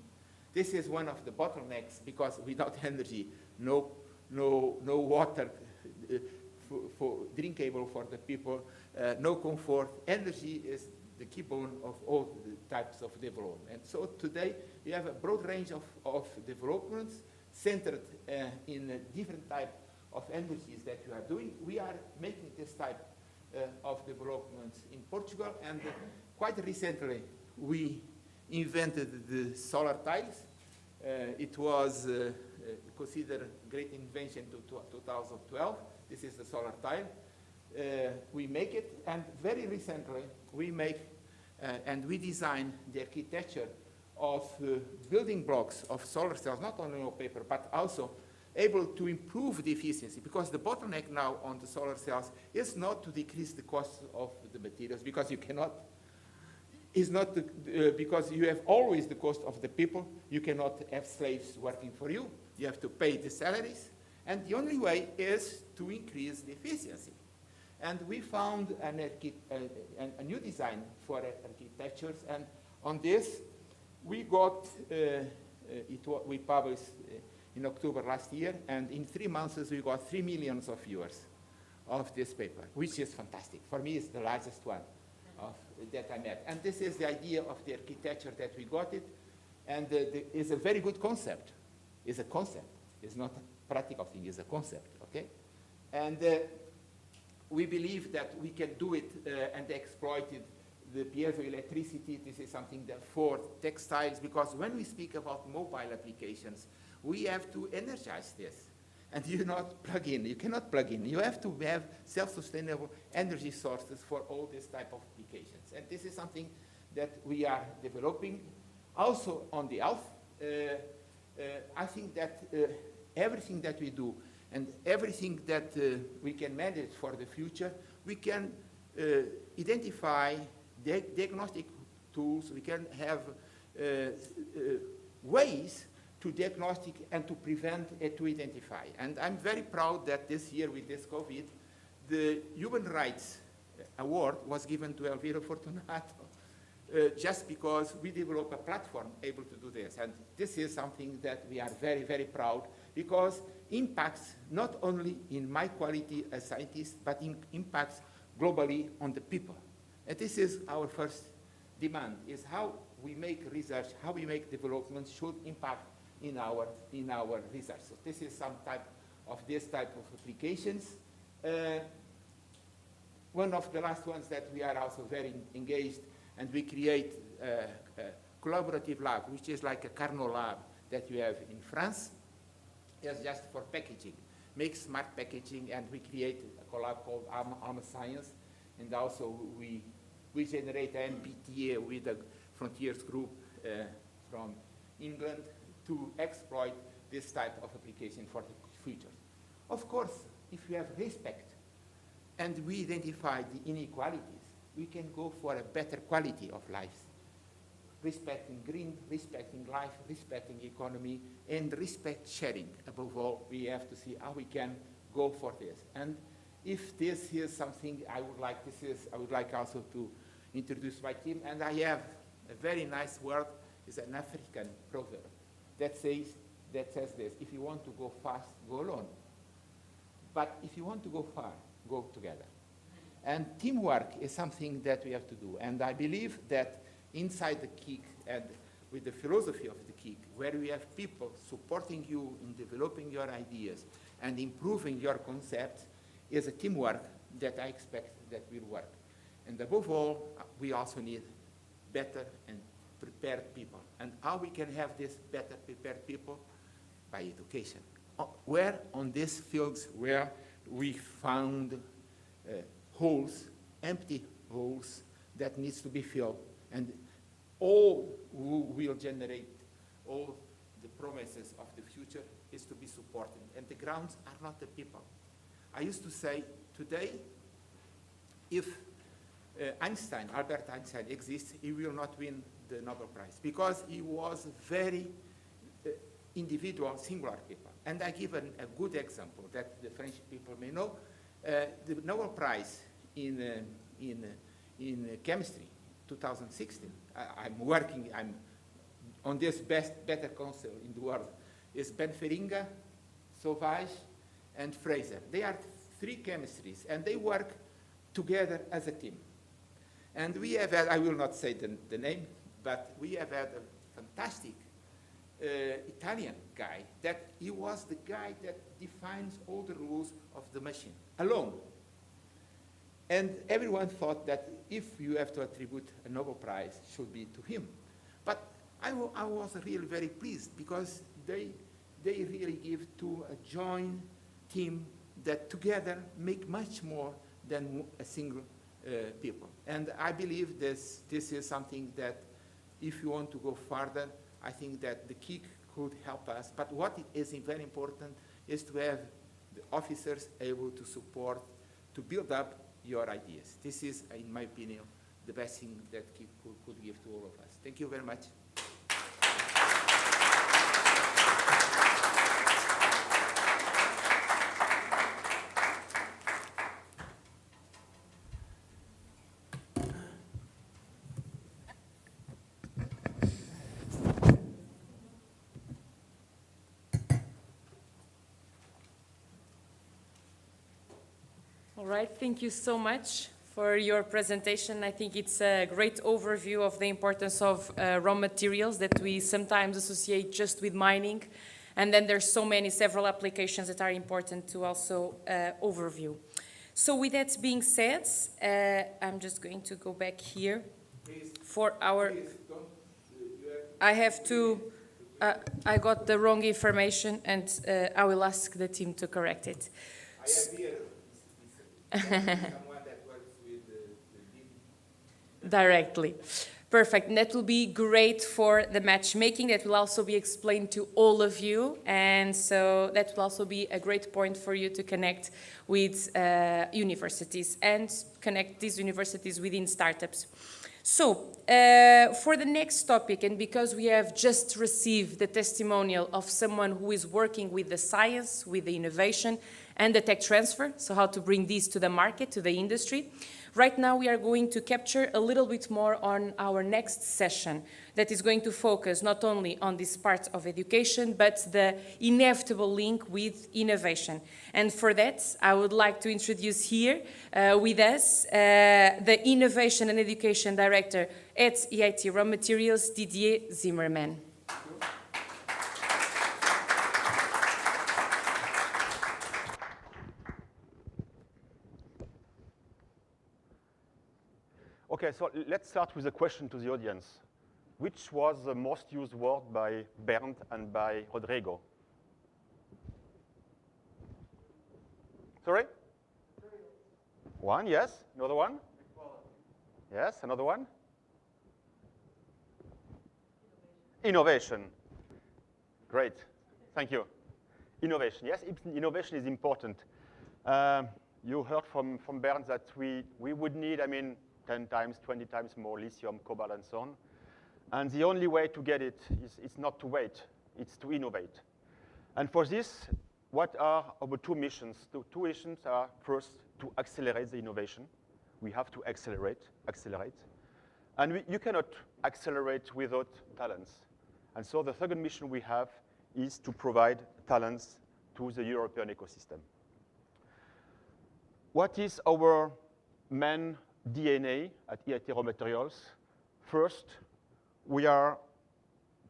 This is one of the bottlenecks, because without energy, no water for drinkable for the people, no comfort. Energy is the key bone of all the types of development. And so today, we have a broad range of developments centered in different types of energies that we are doing. We are making this type of developments in Portugal, and quite recently, we invented the solar tiles. It was considered a great invention to 2012. This is the solar tile. We make it, and very recently, we make and we design the architecture of building blocks of solar cells, not only on paper, but also able to improve the efficiency, because the bottleneck now on the solar cells is not to decrease the cost of the materials, because you cannot, is not because you have always the cost of the people. You cannot have slaves working for you. You have to pay the salaries, and the only way is to increase the efficiency. And we found a new design for architectures, and on this, we got, we published in October last year, and in 3 months we got 3 million viewers of this paper, which is fantastic. For me, it's the largest one that I met. And this is the idea of the architecture that we got it, and it's a very good concept. It's a concept. It's not a practical thing, it's a concept, okay? And we believe that we can do it and exploit it. The piezoelectricity, this is something that for textiles, because when we speak about mobile applications, we have to energize this. And you not plug in, you cannot plug in. You have to have self-sustainable energy sources for all this type of applications. And this is something that we are developing. Also on the health, I think that everything that we do and everything that we can manage for the future, we can identify diagnostic tools, we can have ways to diagnostic and to prevent and to identify. And I'm very proud that this year with this COVID, the Human Rights Award was given to Elvira Fortunato just because we develop a platform able to do this. And this is something that we are very, very proud, because impacts not only in my quality as scientist, but impacts globally on the people. And this is our first demand, is how we make research, how we make development should impact in our research. So this is some type of applications. One of the last ones that we are also very engaged, and we create a collaborative lab, which is like a Carnot lab that you have in France. It's just for packaging, make smart packaging, and we create a collab called ALMA Science, and also we generate an MBTA with the Frontiers group from England to exploit this type of application for the future. Of course, if you have respect and we identify the inequalities, we can go for a better quality of life. Respecting green, respecting life, respecting economy, and respect sharing. Above all, we have to see how we can go for this. And if this is something I would like also to introduce my team, and I have a very nice word, is an African proverb that says this: if you want to go fast, go alone. But if you want to go far, go together. And teamwork is something that we have to do. And I believe that inside the KIC, and with the philosophy of the KIC, where we have people supporting you in developing your ideas and improving your concepts, is a teamwork that I expect that will work. And above all, we also need better and prepared people. And how we can have this better prepared people? By education. Where on these fields where we found holes, empty holes that needs to be filled, and all who will generate all the promises of the future is to be supported. And the grounds are not the people. I used to say, today, if Albert Einstein exists, he will not win the Nobel Prize, because he was very individual, singular people. And I give a good example that the French people may know. The Nobel Prize in chemistry, 2016, I'm on this better council in the world, is Ben Feringa, Sauvage, and Fraser. They are three chemistries, and they work together as a team. And we have had, I will not say the name, but we have had a fantastic Italian guy, that he was the guy that defines all the rules of the machine, alone. And everyone thought that if you have to attribute a Nobel Prize, it should be to him. But I was really very pleased, because they really give to a joint team that together make much more than a single people. And I believe this is something that, if you want to go further, I think that the KIC could help us. But what is very important is to have the officers able to support, to build up your ideas. This is, in my opinion, the best thing that KIC could give to all of us. Thank you very much. All right, thank you so much for your presentation. I think it's a great overview of the importance of raw materials that we sometimes associate just with mining. And then there's several applications that are important to also overview. So with that being said, I'm just going to go back here for our... I have to... I got the wrong information, and I will ask the team to correct it. I have here someone that works with the directly. Perfect. And that will be great for the matchmaking. That will also be explained to all of you. And so that will also be a great point for you to connect with universities and connect these universities within startups. So for the next topic, and because we have just received the testimonial of someone who is working with the science, with the innovation, and the tech transfer, so how to bring these to the market, to the industry, Right now we are going to capture a little bit more on our next session that is going to focus not only on this part of education, but the inevitable link with innovation. And for that, I would like to introduce here with us the Innovation and Education Director at EIT RawMaterials, Didier Zimmermann. Okay, so let's start with a question to the audience. Which was the most used word by Bernd and by Rodrigo? Sorry? One, yes. Another one? Equality. Yes, another one? Innovation. Great, thank you. Innovation, yes, innovation is important. You heard from Bernd that we would need, 10 times, 20 times more lithium, cobalt, and so on. And the only way to get it is not to wait, it's to innovate. And for this, what are our two missions? The two missions are first to accelerate the innovation. We have to accelerate. And you cannot accelerate without talents. And so the second mission we have is to provide talents to the European ecosystem. What is our main DNA at EIT RawMaterials? First, we are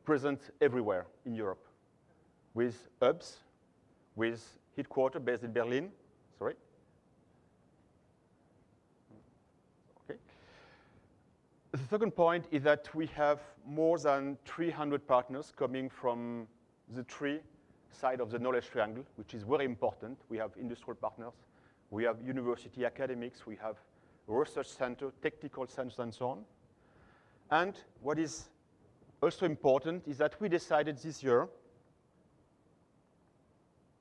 present everywhere in Europe with hubs, with headquarters based in Berlin. Sorry. Okay. The second point is that we have more than 300 partners coming from the three sides of the knowledge triangle, which is very important. We have industrial partners, we have university academics, we have research center, technical centers, and so on. And what is also important is that we decided this year,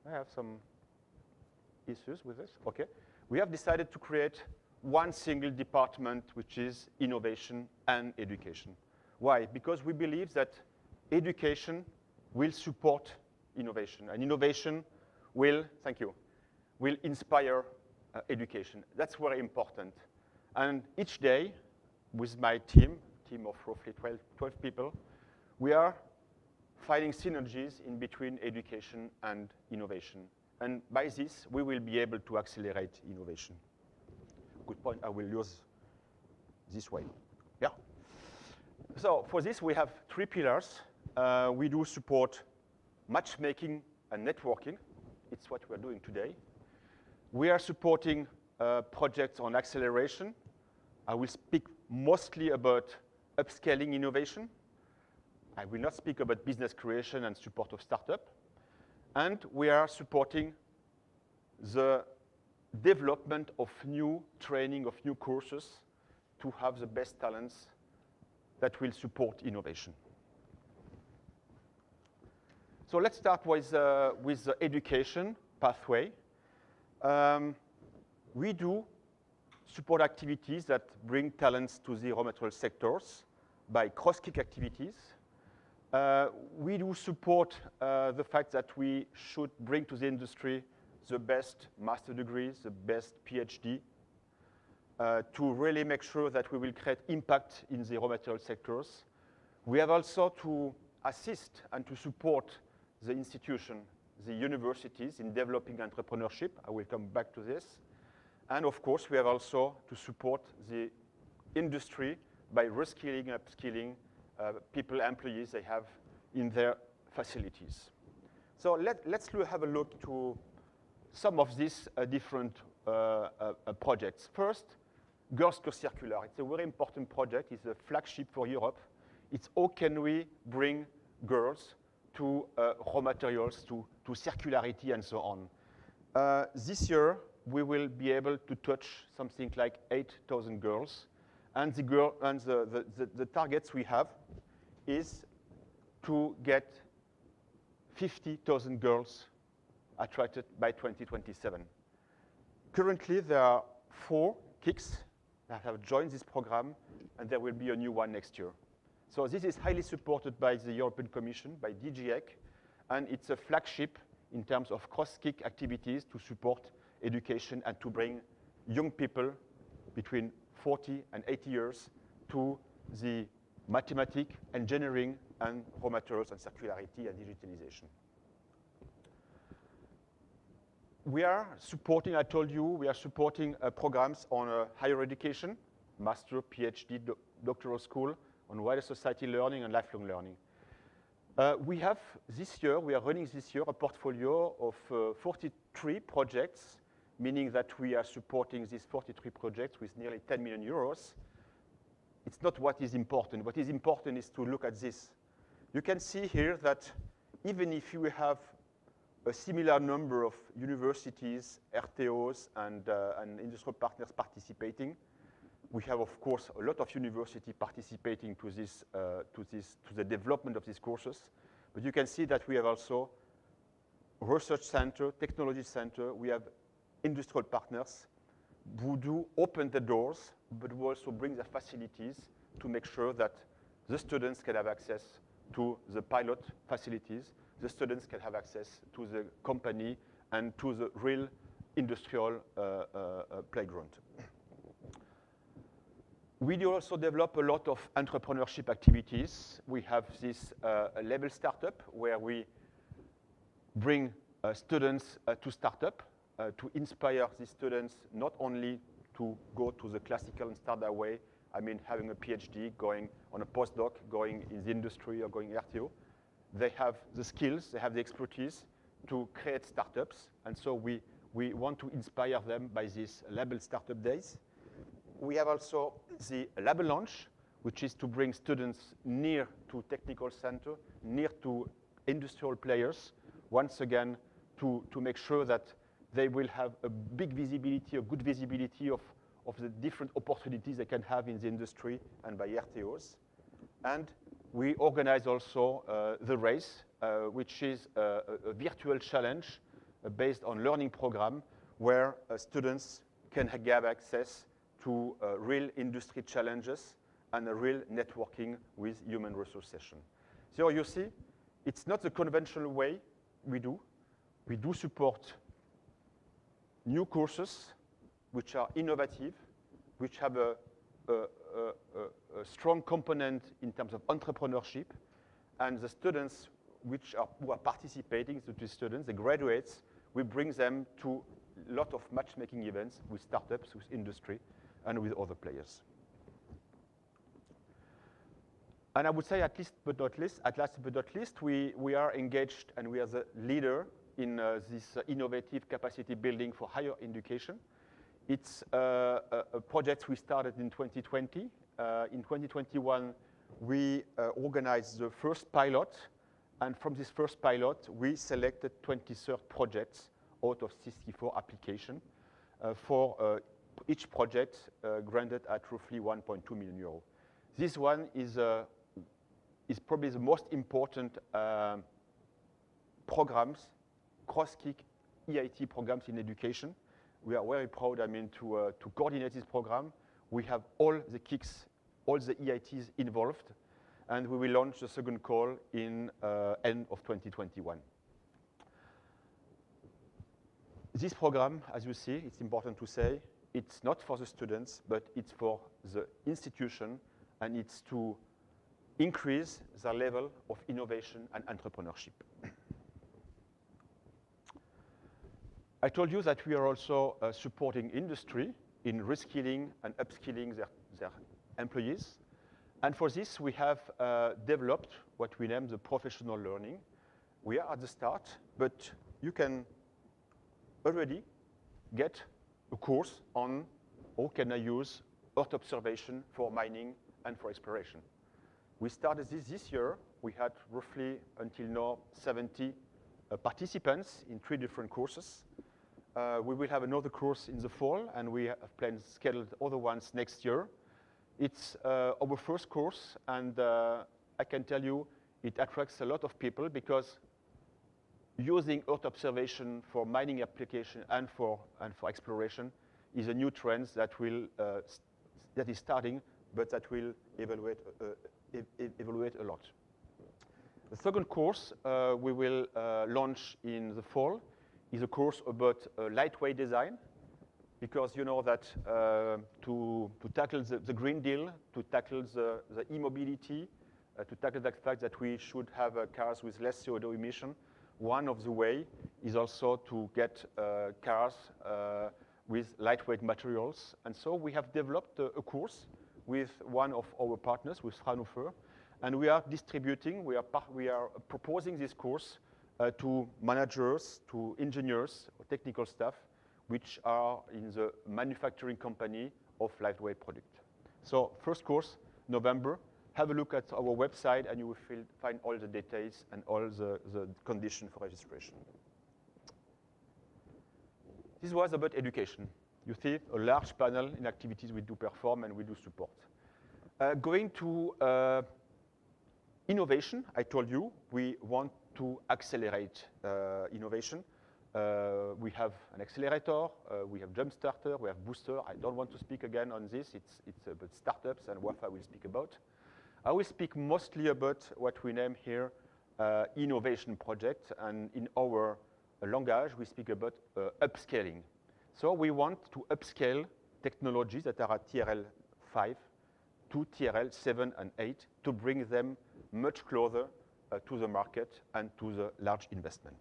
I have some issues with this, okay. We have decided to create one single department, which is innovation and education. Why? Because we believe that education will support innovation, and innovation will, thank you, will inspire education. That's very important. And each day, with my team of roughly 12 people, we are finding synergies in between education and innovation. And by this, we will be able to accelerate innovation. Good point, I will use this way. Yeah. So for this, we have three pillars. We do support matchmaking and networking. It's what we're doing today. We are supporting projects on acceleration. I will speak mostly about upscaling innovation. I will not speak about business creation and support of startup. And we are supporting the development of new training, of new courses to have the best talents that will support innovation. So let's start with the education pathway. We do support activities that bring talents to the raw material sectors by cross-kick activities. We do support the fact that we should bring to the industry the best master degrees, the best PhD, to really make sure that we will create impact in the raw material sectors. We have also to assist and to support the institution, the universities in developing entrepreneurship. I will come back to this. And of course, we have also to support the industry by reskilling, upskilling people, employees they have in their facilities. So let's have a look to some of these different projects. First, Girls Go Circular. It's a very important project. It's a flagship for Europe. It's how can we bring girls to raw materials, to circularity, and so on. This year, we will be able to touch something like 8,000 girls. And the targets we have is to get 50,000 girls attracted by 2027. Currently, there are 4 KICs that have joined this program, and there will be a new one next year. So this is highly supported by the European Commission, by DG, and it's a flagship in terms of cross-kick activities to support education and to bring young people between 40 and 80 years to the mathematics, engineering, and raw materials and circularity and digitalization. We are supporting, I told you, we are supporting programs on higher education, master, PhD, doctoral school, on wider society learning and lifelong learning. We have this year, we are running this year a portfolio of 43 projects, meaning that we are supporting these 43 projects with nearly 10 million euros. It's not what is important. What is important is to look at this. You can see here that even if you have a similar number of universities, RTOs, and industrial partners participating, we have, of course, a lot of university participating to the development of these courses. But you can see that we have also research center, technology center. We have industrial partners who do open the doors, but who also bring the facilities to make sure that the students can have access to the pilot facilities. The students can have access to the company and to the real industrial playground. We do also develop a lot of entrepreneurship activities. We have this label startup where we bring students to startup to inspire these students not only to go to the classical and start their way, I mean having a PhD, going on a postdoc, going in the industry or going RTO. They have the skills, they have the expertise to create startups, and so we want to inspire them by these label startup days. We have also the label launch, which is to bring students near to technical center, near to industrial players, once again to make sure that they will have a big visibility, a good visibility of the different opportunities they can have in the industry and by RTOs. And we organize also the race, which is a virtual challenge based on learning program where students can have access to real industry challenges and a real networking with human resource session. So you see, it's not the conventional way we do. We do support new courses which are innovative, which have a strong component in terms of entrepreneurship, and the students who are participating, the students, the graduates, we bring them to a lot of matchmaking events with startups, with industry, and with other players. And I would say at last but not least, we are engaged and we are the leader in this innovative capacity building for higher education. It's a project we started in 2020. In 2021, we organized the first pilot, and from this first pilot, we selected 23 projects out of 64 applications for each project granted at roughly 1.2 million euros. This one is probably the most important programs, cross-kick EIT programs in education. We are very proud, to coordinate this program. We have all the kicks, all the EITs involved, and we will launch the second call in end of 2021. This program, as you see, it's important to say, it's not for the students, but it's for the institution, and it's to increase the level of innovation and entrepreneurship. I told you that we are also supporting industry in reskilling and upskilling their employees. And for this, we have developed what we name the professional learning. We are at the start, but you can already get a course on how can I use Earth observation for mining and for exploration. We started this year. We had roughly, until now, 70 participants in 3 different courses. We will have another course in the fall, and we have planned scheduled other ones next year. It's our first course, and I can tell you it attracts a lot of people because using Earth observation for mining application and for exploration is a new trend that is starting, but that will evaluate a lot. The second course we will launch in the fall is a course about lightweight design. because you know that to tackle the Green Deal, to tackle the e-mobility, to tackle the fact that we should have cars with less CO2 emission, one of the way is also to get cars with lightweight materials. And so we have developed a course with one of our partners, with Fraunhofer, and we are distributing, we are proposing this course to managers, to engineers, or technical staff, which are in the manufacturing company of lightweight product. So first course, November. Have a look at our website and you will find all the details and all the conditions for registration. This was about education. You see a large panel in activities we do perform and we do support. Going to innovation, I told you, we want to accelerate innovation. We have an accelerator, we have jump starter, we have booster. I don't want to speak again on this. It's about startups and Ouafae will speak about. I will speak mostly about what we name here innovation project, and in our language we speak about upscaling. So we want to upscale technologies that are at TRL 5 to TRL 7 and 8 to bring them much closer to the market and to the large investment.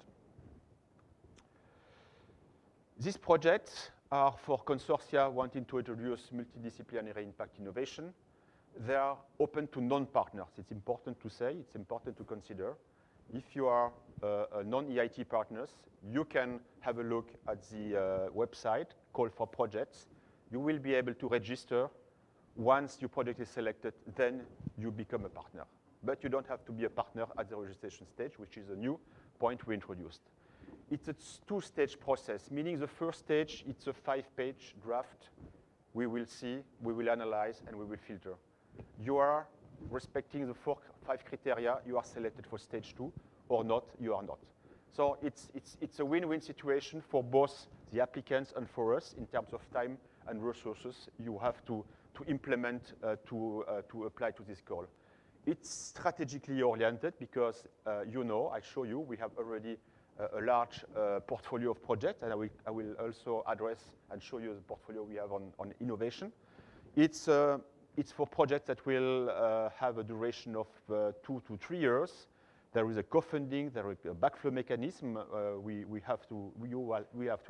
These projects are for consortia wanting to introduce multidisciplinary impact innovation. They are open to non-partners. It's important to say, it's important to consider. If you are a non-EIT partners, you can have a look at the website, call for projects. You will be able to register. Once your project is selected, then you become a partner. But you don't have to be a partner at the registration stage, which is a new point we introduced. It's a two-stage process, meaning the first stage, it's a 5-page draft. We will see, we will analyze, and we will filter. You are respecting the 5 criteria, you are selected for stage 2, or not, you are not. So it's a win-win situation for both the applicants and for us in terms of time and resources you have to implement to apply to this goal. It's strategically oriented because, you know, I show you, we have already a large portfolio of projects, and I will also address and show you the portfolio we have on innovation. It's for projects that will have a duration of 2 to 3 years. There is a co-funding, there is a backflow mechanism we have to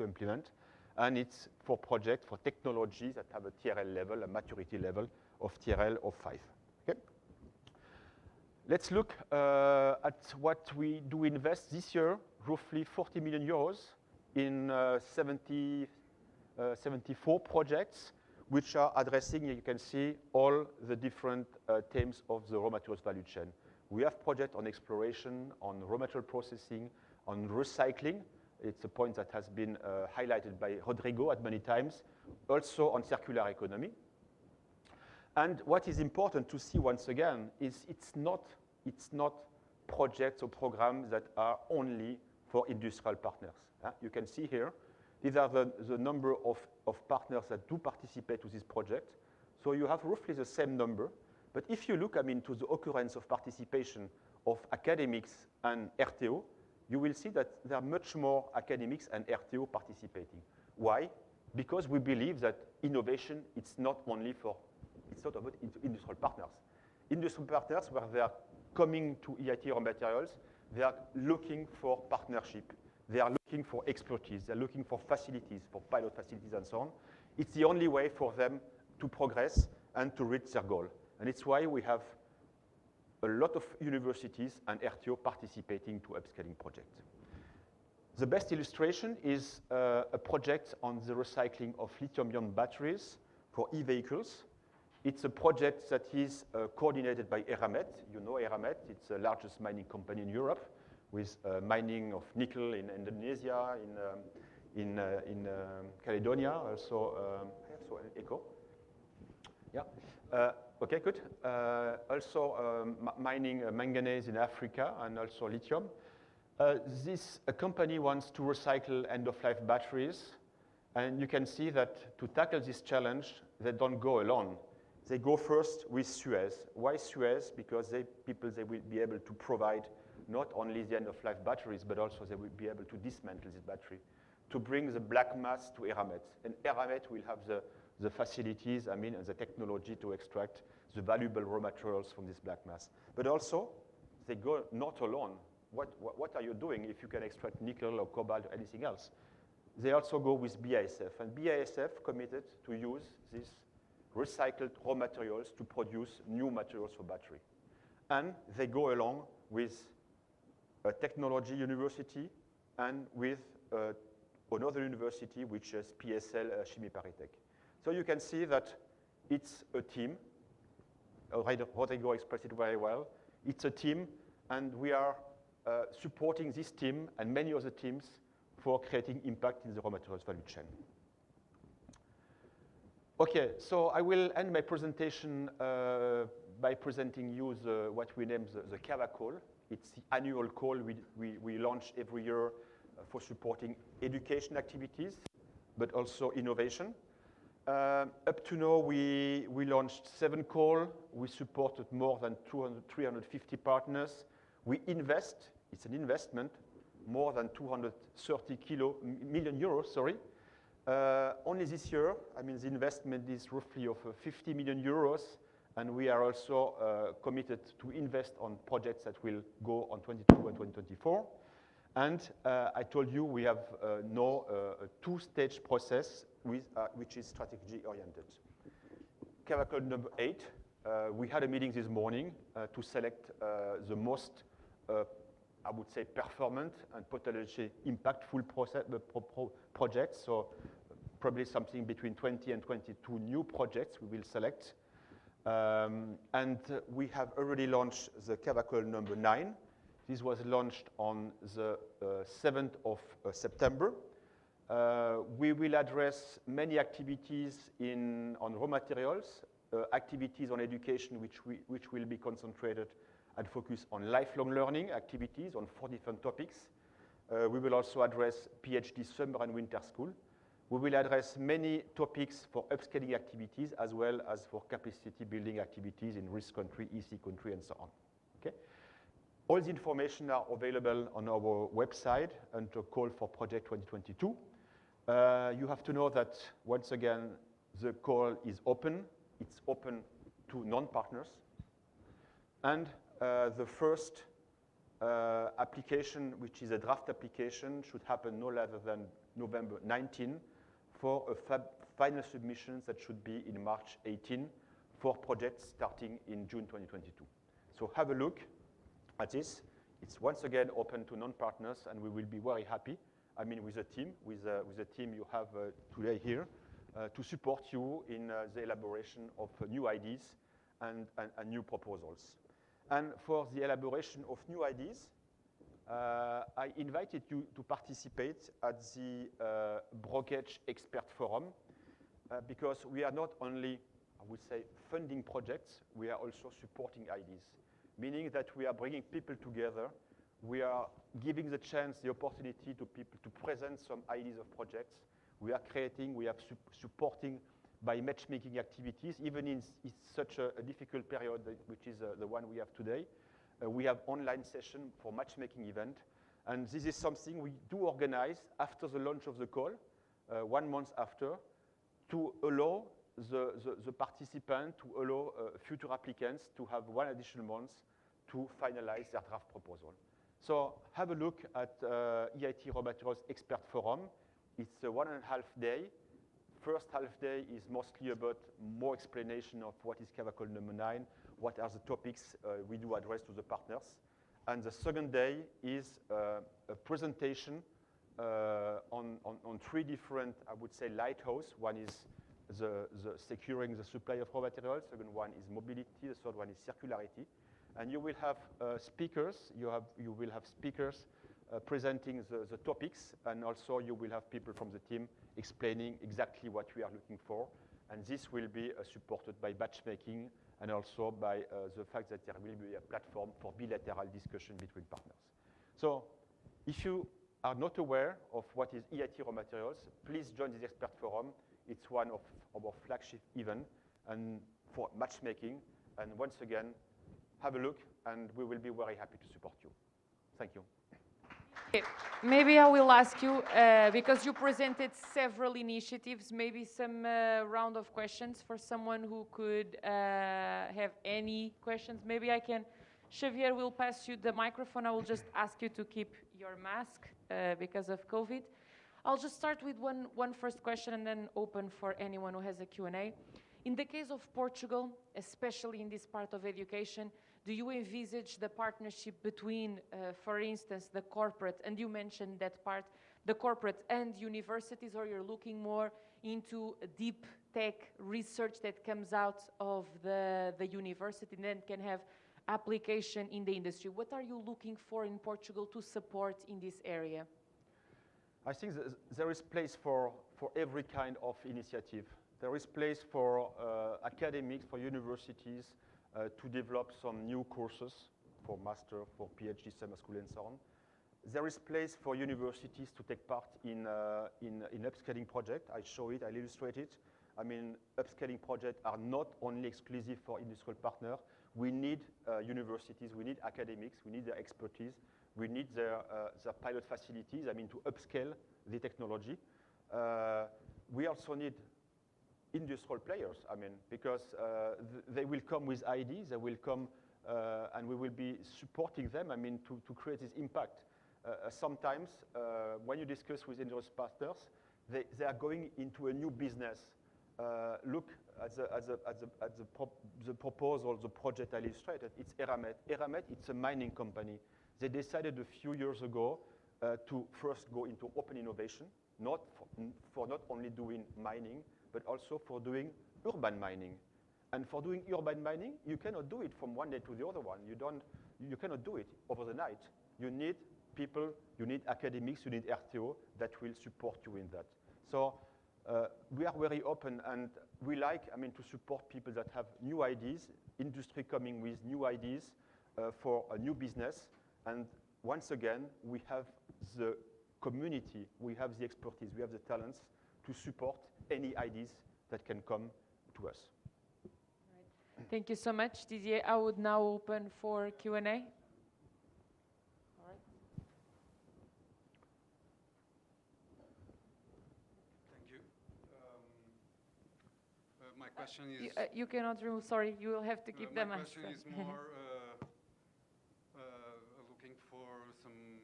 implement, and it's for projects, for technologies that have a TRL level, a maturity level of TRL of 5. Okay? Let's look at what we do invest this year, roughly 40 million euros in 74 projects, which are addressing, you can see, all the different themes of the raw materials value chain. We have projects on exploration, on raw material processing, on recycling. It's a point that has been highlighted by Rodrigo at many times, also on circular economy. And what is important to see once again is it's not projects or programs that are only for industrial partners. You can see here, these are the number of partners that do participate to this project. So you have roughly the same number. But if you look, to the occurrence of participation of academics and RTO, you will see that there are much more academics and RTO participating. Why? Because we believe that innovation, it's not about industrial partners. Industrial partners, where they are coming to EIT RawMaterials, they are looking for partnership. They are looking for expertise. They're looking for facilities, for pilot facilities and so on. It's the only way for them to progress and to reach their goal. And it's why we have a lot of universities and RTO participating to upscaling projects. The best illustration is a project on the recycling of lithium-ion batteries for e-vehicles. It's a project that is coordinated by Eramet. You know Eramet, it's the largest mining company in Europe, with mining of nickel in Indonesia, in Caledonia, also echo. Yeah. Okay, good. Also mining manganese in Africa and also lithium. This company wants to recycle end-of-life batteries, and you can see that to tackle this challenge, they don't go alone. They go first with Suez. Why Suez? Because they will be able to provide not only the end-of-life batteries, but also they will be able to dismantle this battery. to bring the black mass to Eramet. And Eramet will have the facilities, and the technology to extract the valuable raw materials from this black mass. But also, they go not alone. What are you doing if you can extract nickel or cobalt or anything else? They also go with BASF, and BASF committed to use these recycled raw materials to produce new materials for battery. And they go along with a technology university and with another university, which is PSL Chimie Paritech. So you can see that it's a team. Rodrigo expressed it very well. It's a team, and we are supporting this team and many other teams for creating impact in the raw materials value chain. Okay, so I will end my presentation by presenting you what we name the CAVA call. It's the annual call we launch every year for supporting education activities, but also innovation. Up to now, we launched 7 calls. We supported more than 350 partners. We invest, it's an investment, more than 230 million euros, sorry. Only this year, the investment is roughly of 50 million euros, and we are also committed to invest on projects that will go on 22 and 2024. And I told you we have now a 2-stage process which is strategy-oriented. CAVA call number 8, we had a meeting this morning to select the most I would say performant and potentially impactful projects. So probably something between 20 and 22 new projects we will select. And we have already launched the CAVA call number 9. This was launched on the 7th of September. We will address many activities on raw materials, activities on education, which will be concentrated and focus on lifelong learning activities on 4 different topics. We will also address PhD summer and winter school. We will address many topics for upscaling activities as well as for capacity building activities in risk country, EC country, and so on. Okay? All the information are available on our website under call for project 2022. You have to know that, once again, the call is open. It's open to non-partners. And the first application, which is a draft application, should happen no later than November 19 for a final submission that should be in March 18 for projects starting in June 2022. So have a look at this. It's once again open to non-partners, and we will be very happy, with the team, with the team you have today here, to support you in the elaboration of new ideas and new proposals. And for the elaboration of new ideas, I invited you to participate at the Brokerage Expert Forum because we are not only, I would say, funding projects, we are also supporting ideas, meaning that we are bringing people together. We are giving the chance, the opportunity to people to present some ideas of projects. We are creating, we are supporting by matchmaking activities, even in such a difficult period, which is the one we have today. We have online session for matchmaking event. And this is something we do organize after the launch of the call, 1 month after, to allow the participant, to allow future applicants to have 1 additional month to finalize their draft proposal. So have a look at EIT RawMaterials Expert Forum. It's a 1.5 day. First half day is mostly about more explanation of what is CAVA call number 9, what are the topics we do address to the partners. And the second day is a presentation on 3 different, I would say, lighthouse. One is the securing the supply of raw materials. Second one is mobility. The third one is circularity. And you will have speakers. You will have speakers presenting the topics, and also you will have people from the team explaining exactly what we are looking for. And this will be supported by matchmaking and also by the fact that there will be a platform for bilateral discussion between partners. So if you are not aware of what is EIT RawMaterials, please join this expert forum. It's one of our flagship events and for matchmaking. And once again, have a look, and we will be very happy to support you. Thank you. Maybe I will ask you, because you presented several initiatives, maybe some round of questions for someone who could have any questions. Maybe I can, Xavier will pass you the microphone. I will just ask you to keep your mask because of COVID. I'll just start with one first question and then open for anyone who has a Q&A. In the case of Portugal, especially in this part of education, do you envisage the partnership between, for instance, the corporate, and you mentioned that part, the corporate and universities, or you're looking more into deep tech research that comes out of the university and then can have application in the industry? What are you looking for in Portugal to support in this area? I think there is place for every kind of initiative. There is place for academics, for universities, to develop some new courses for master, for PhD, summer school, and so on. There is place for universities to take part in upscaling project. I show it, I illustrate it. I mean, upscaling projects are not only exclusive for industrial partners. We need universities, we need academics, we need their expertise, we need their pilot facilities, I mean, to upscale the technology. We also need industrial players, I mean, because they will come with ideas, they will come and we will be supporting them, I mean, to create this impact. Sometimes when you discuss with industrial partners, they are going into a new business. Look at the proposal, the project I illustrated. It's Eramet. Eramet, it's a mining company. They decided a few years ago to first go into open innovation, not only doing mining, but also for doing urban mining. And for doing urban mining, you cannot do it from one day to the other one. You cannot do it over the night. You need people, you need academics, you need RTO that will support you in that. So we are very open, and we like, I mean, to support people that have new ideas, industry coming with new ideas for a new business. And once again, we have the community, we have the expertise, we have the talents to support any ideas that can come to us. Right. Thank you so much, Didier. I would now open for Q&A. All right. Thank you. My question is... you cannot remove, sorry, you will have to keep the mask. My question is more looking for some,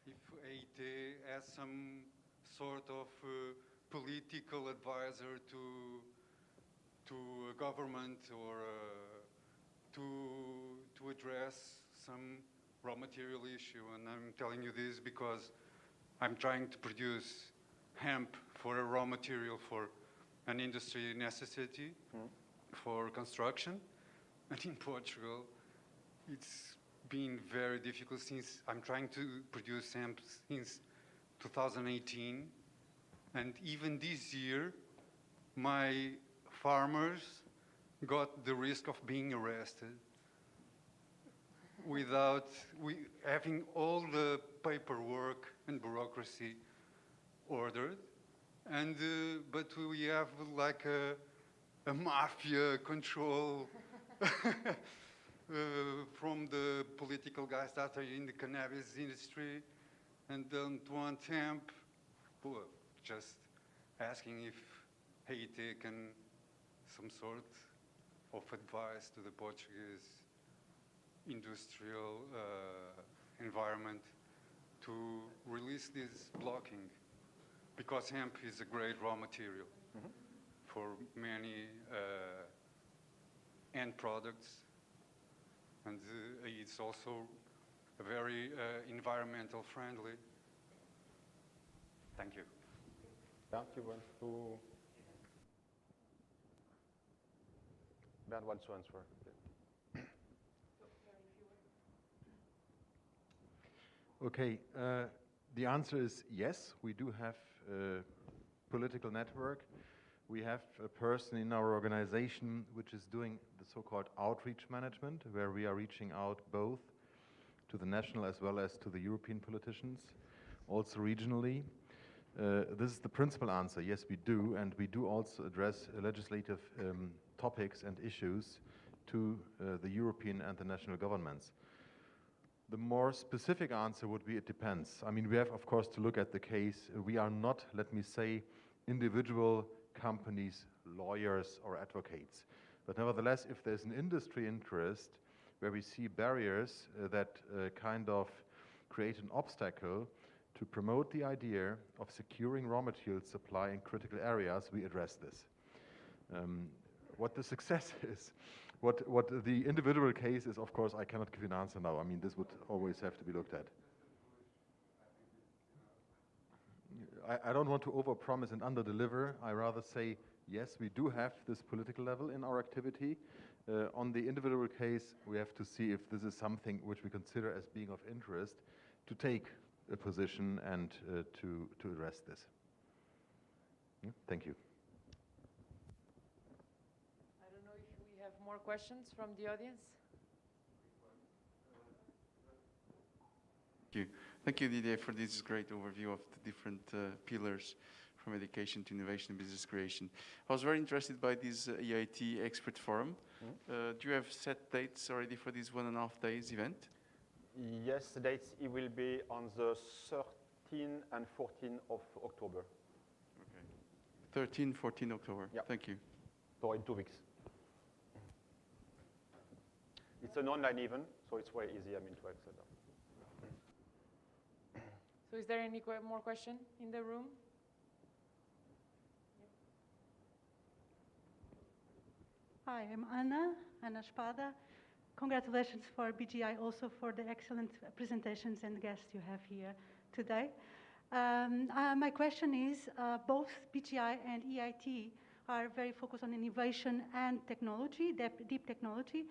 if EIT has some sort of political advisor to a government or to address some raw material issue. And I'm telling you this because I'm trying to produce hemp for a raw material for an industry necessity for construction. And in Portugal, it's been very difficult since I'm trying to produce hemp since 2018. And even this year, my farmers got the risk of being arrested without having all the paperwork and bureaucracy ordered. And, but we have like a mafia control from the political guys that are in the cannabis industry and don't want hemp. Just asking if EIT can some sort of advice to the Portuguese industrial environment to release this blocking, because hemp is a great raw material for many end products, and it's also very environmental friendly. Thank you. Bernd, you want to? Bernd wants to answer. Okay, the answer is yes, we do have a political network. We have a person in our organization which is doing the so-called outreach management, where we are reaching out both to the national as well as to the European politicians, also regionally. This is the principal answer. Yes, we do, and we do also address legislative topics and issues to the European and the national governments. The more specific answer would be it depends. I mean, we have, of course, to look at the case. We are not, let me say, individual companies, lawyers, or advocates. But nevertheless, if there's an industry interest where we see barriers that kind of create an obstacle to promote the idea of securing raw material supply in critical areas, we address this. What the success is, what the individual case is, of course, I cannot give you an answer now. I mean, this would always have to be looked at. I don't want to overpromise and underdeliver. I rather say, yes, we do have this political level in our activity. On the individual case, we have to see if this is something which we consider as being of interest to take a position and to address this. Thank you. I don't know if we have more questions from the audience. Thank you. Thank you, Didier, for this great overview of the different pillars from education to innovation and business creation. I was very interested by this EIT Expert Forum. Do you have set dates already for this 1.5 days event? Yes, the dates, it will be on the 13th and 14th of October. Okay. 13, 14 October. Yeah. Thank you. So in 2 weeks. It's an online event, so it's very easy, I mean, to access. So is there any more question in the room? Hi, I'm Ana Espada. Congratulations for BGI, also for the excellent presentations and guests you have here today. My question is, both BGI and EIT are very focused on innovation and technology, deep technology,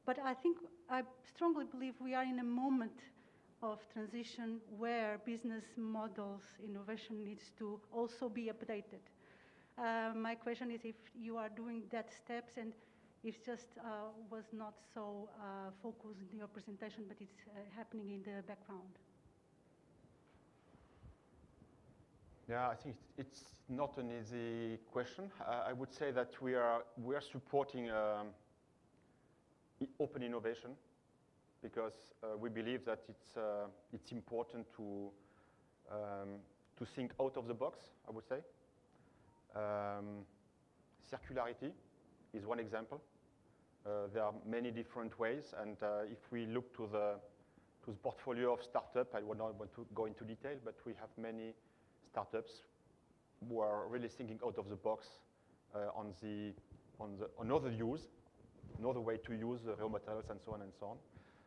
but I strongly believe we are in a moment of transition where business models, innovation needs to also be updated. My question is if you are doing that steps and it just was not so focused in your presentation, but it's happening in the background. Yeah, I think it's not an easy question. I would say that we are supporting open innovation because we believe that it's important to think out of the box, I would say. Circularity is one example. There are many different ways, and if we look to the portfolio of startups, I would not want to go into detail, but we have many startups who are really thinking out of the box on another way to use the raw materials and so on and so on.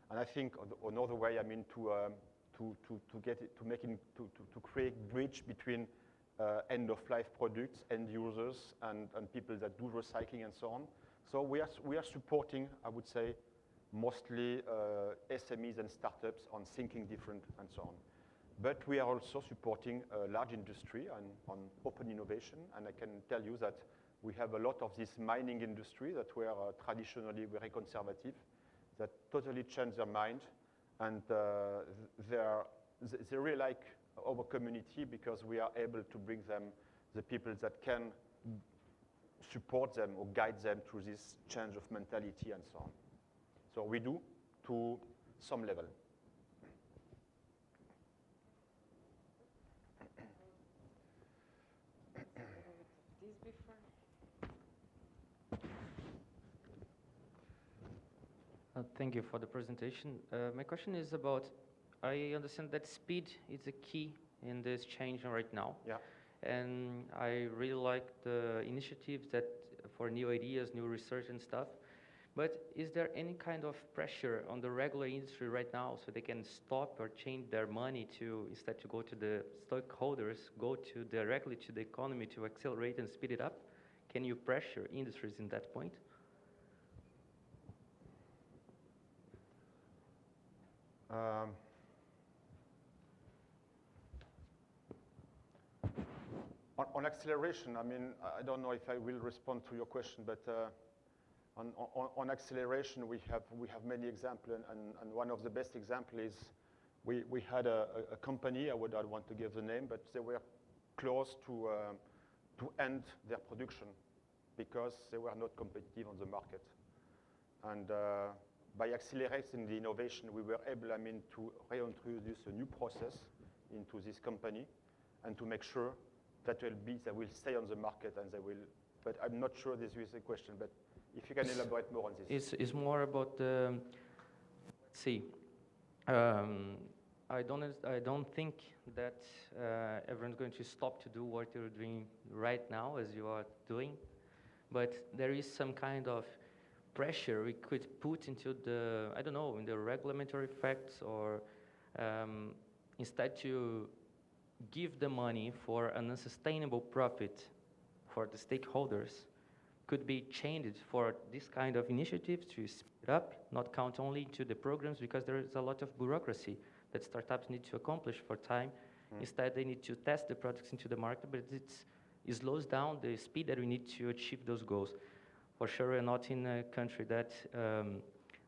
And I think another way, I mean, to create bridge between end-of-life products, end users, and people that do recycling and so on. So we are supporting, I would say, mostly SMEs and startups on thinking different and so on. But we are also supporting large industry on open innovation, and I can tell you that we have a lot of this mining industry that were traditionally very conservative, that totally changed their mind, and they really like our community because we are able to bring them the people that can support them or guide them through this change of mentality and so on. So we do to some level. Thank you for the presentation. My question is about, I understand that speed is a key in this change right now. Yeah. And I really like the initiatives that for new ideas, new research and stuff. But is there any kind of pressure on the regular industry right now so they can stop or change their money to, instead to go to the stakeholders, go to directly to the economy to accelerate and speed it up? Can you pressure industries in that point? On acceleration, I mean, I don't know if I will respond to your question, but on acceleration, we have many examples, and one of the best examples is we had a company, I would not want to give the name, but they were close to end their production because they were not competitive on the market. And by accelerating the innovation, we were able, to reintroduce a new process into this company and to make sure that they will stay on the market and they will, but I'm not sure this is a question, but if you can elaborate more on this. It's more about the, I don't think that everyone's going to stop to do what you're doing right now as you are doing, but there is some kind of pressure we could put into the, I don't know, in the regulatory facts, or instead to give the money for an unsustainable profit for the stakeholders could be changed for this kind of initiatives to speed up, not count only to the programs, because there is a lot of bureaucracy that startups need to accomplish for time. Instead, they need to test the products into the market, but it slows down the speed that we need to achieve those goals. For sure, we're not in a country that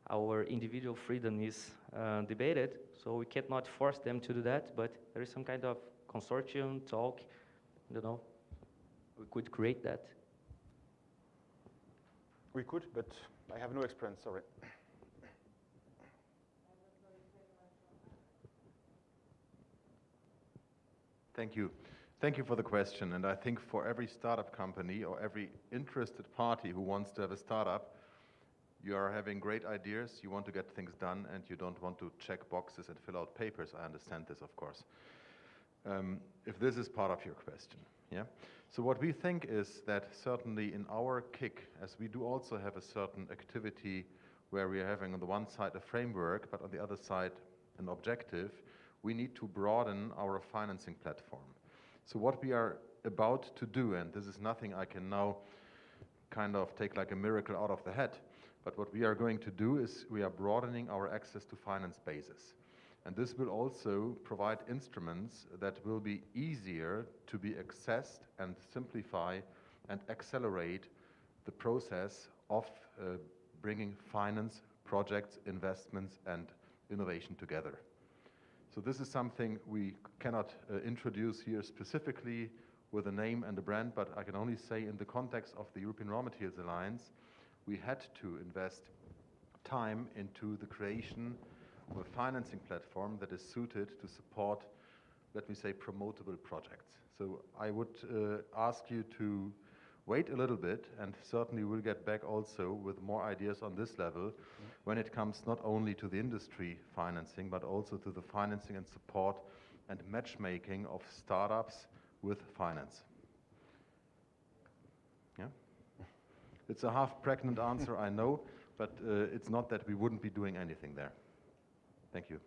our individual freedom is debated, so we cannot force them to do that, but there is some kind of consortium, talk, I don't know, we could create that. We could, but I have no experience, sorry. Thank you. Thank you for the question. And I think for every startup company or every interested party who wants to have a startup, you are having great ideas, you want to get things done, and you don't want to check boxes and fill out papers. I understand this, of course. If this is part of your question, yeah? So what we think is that certainly in our kick, as we do also have a certain activity where we are having on the one side a framework, but on the other side an objective, we need to broaden our financing platform. So what we are about to do, and this is nothing I can now kind of take like a miracle out of the hat, but what we are going to do is we are broadening our access to finance bases. And this will also provide instruments that will be easier to be accessed and simplify and accelerate the process of bringing finance, projects, investments, and innovation together. So this is something we cannot introduce here specifically with a name and a brand, but I can only say in the context of the European Raw Materials Alliance, we had to invest time into the creation of a financing platform that is suited to support, let me say, promotable projects. So I would ask you to wait a little bit, and certainly we'll get back also with more ideas on this level when it comes not only to the industry financing, but also to the financing and support and matchmaking of startups with finance. Yeah? It's a half-pregnant answer, I know, but it's not that we wouldn't be doing anything there. Thank you.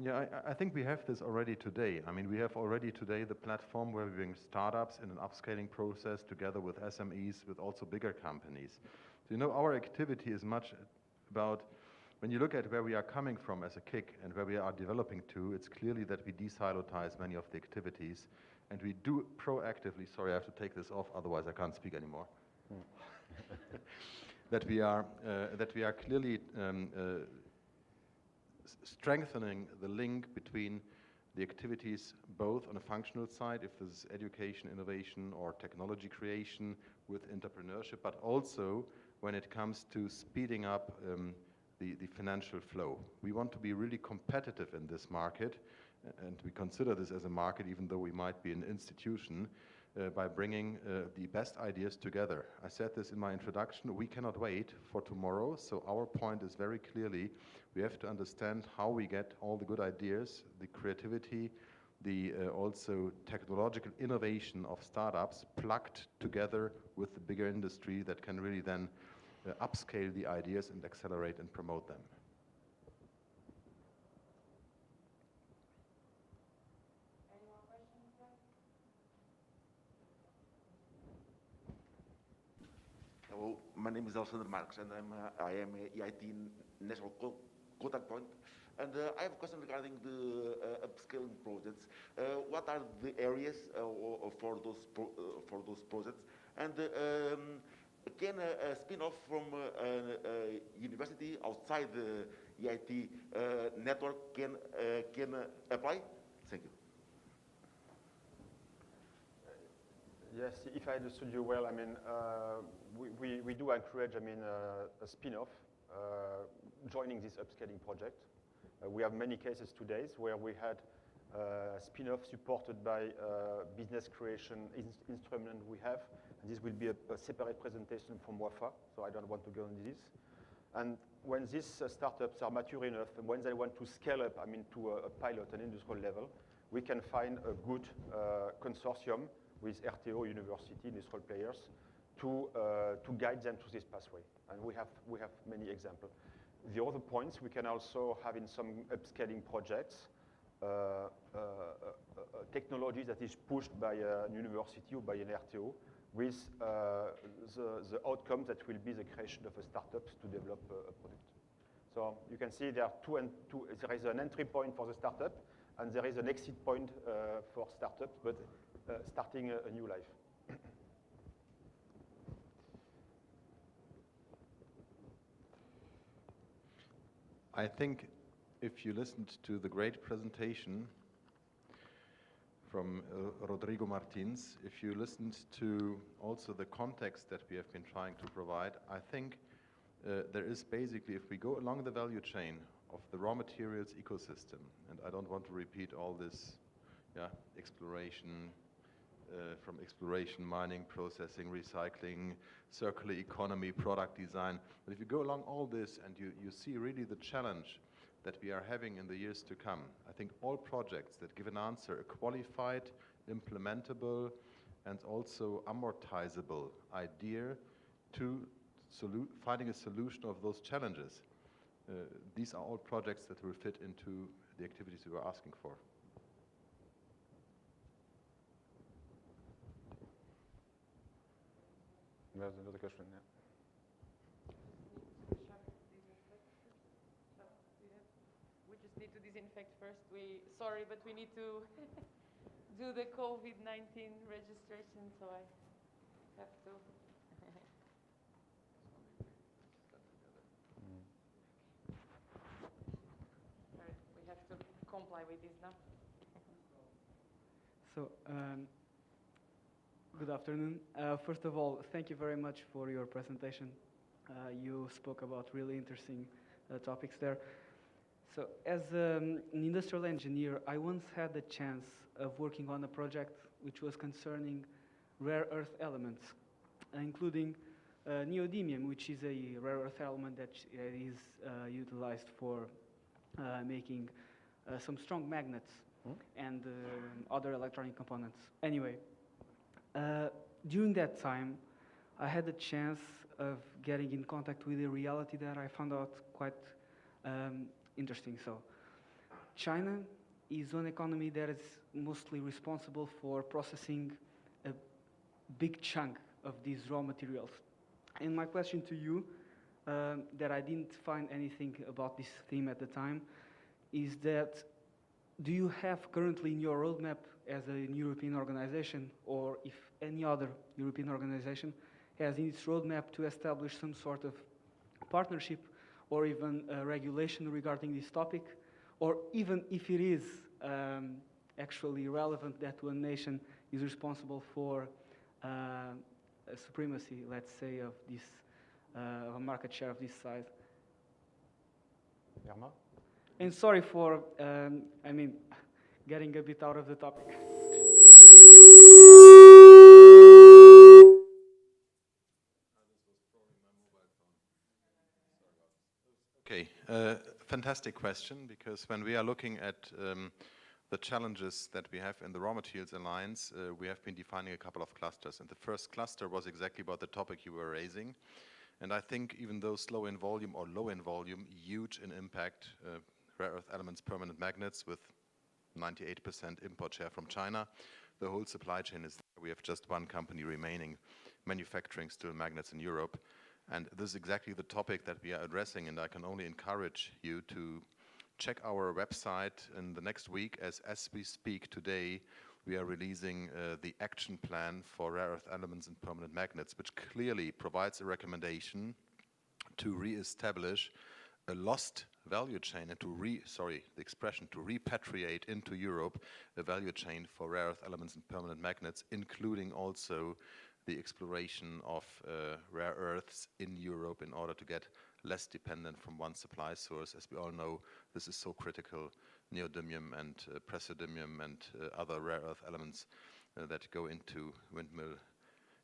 Yeah, I think we have this already today. I mean, we have already today the platform where we bring startups in an upscaling process together with SMEs, with also bigger companies. So, you know, our activity is much about, when you look at where we are coming from as a kick and where we are developing to, it's clearly that we desilotize many of the activities, and we do proactively, sorry, I have to take this off, otherwise I can't speak anymore. that we are clearly strengthening the link between the activities both on a functional side, if this is education, innovation, or technology creation with entrepreneurship, but also when it comes to speeding up the financial flow. We want to be really competitive in this market, and we consider this as a market, even though we might be an institution, by bringing the best ideas together. I said this in my introduction, we cannot wait for tomorrow, so our point is very clearly, we have to understand how we get all the good ideas, the creativity, the also technological innovation of startups plugged together with the bigger industry that can really then upscale the ideas and accelerate and promote them. Any more questions? Hello, my name is Alexander Marx, and I am a EIT National Contact Point. And I have a question regarding the upscaling projects. What are the areas for those projects? And can a spin-off from a university outside the EIT network can apply? Thank you. Yes, if I understood you well, I mean, we do encourage, I mean, a spin-off joining this upscaling project. We have many cases today where we had spin-off supported by business creation instrument we have. And this will be a separate presentation from Ouafae, so I don't want to go into this. And when these startups are mature enough, and when they want to scale up, I mean, to a pilot and industrial level, we can find a good consortium with RTO, university, industrial players, to guide them to this pathway. And we have many examples. The other points we can also have in some upscaling projects, technology that is pushed by a university or by an RTO with the outcome that will be the creation of a startup to develop a product. So you can see there are there is an entry point for the startup, and there is an exit point for startups, but starting a new life. I think if you listened to the great presentation from Rodrigo Martins, if you listened to also the context that we have been trying to provide, I think there is basically, if we go along the value chain of the raw materials ecosystem, and I don't want to repeat all this exploration, from exploration, mining, processing, recycling, circular economy, product design. But if you go along all this and you see really the challenge that we are having in the years to come, I think all projects that give an answer, a qualified, implementable, and also amortizable idea to finding a solution of those challenges, these are all projects that will fit into the activities we were asking for. There's another question, yeah. We just need to disinfect first. Sorry, but we need to do the COVID-19 registration, so I have to. Right, we have to comply with this now. So, good afternoon. First of all, thank you very much for your presentation. You spoke about really interesting topics there. So, as an industrial engineer, I once had the chance of working on a project which was concerning rare earth elements, including neodymium, which is a rare earth element that is utilized for making some strong magnets and other electronic components. Anyway, during that time, I had the chance of getting in contact with a reality that I found out quite interesting. So, China is one economy that is mostly responsible for processing a big chunk of these raw materials. And my question to you, that I didn't find anything about this theme at the time, is that do you have currently in your roadmap as a European organization, or if any other European organization has in its roadmap to establish some sort of partnership or even regulation regarding this topic, or even if it is actually relevant that one nation is responsible for a supremacy, let's say, of this a market share of this size. Norma? And sorry for, I mean, getting a bit out of the topic. Okay, fantastic question, because when we are looking at the challenges that we have in the Raw Materials Alliance, we have been defining a couple of clusters. And the first cluster was exactly about the topic you were raising. And I think even though slow in volume or low in volume, huge in impact, rare earth elements, permanent magnets with 98% import share from China, the whole supply chain is there. We have just one company remaining manufacturing still magnets in Europe. And this is exactly the topic that we are addressing, and I can only encourage you to check our website in the next week. As we speak today, we are releasing the action plan for rare earth elements and permanent magnets, which clearly provides a recommendation to re-establish a lost value chain and to repatriate into Europe a value chain for rare earth elements and permanent magnets, including also the exploration of rare earths in Europe in order to get less dependent from one supply source. As we all know, this is so critical, neodymium and praseodymium and other rare earth elements that go into windmill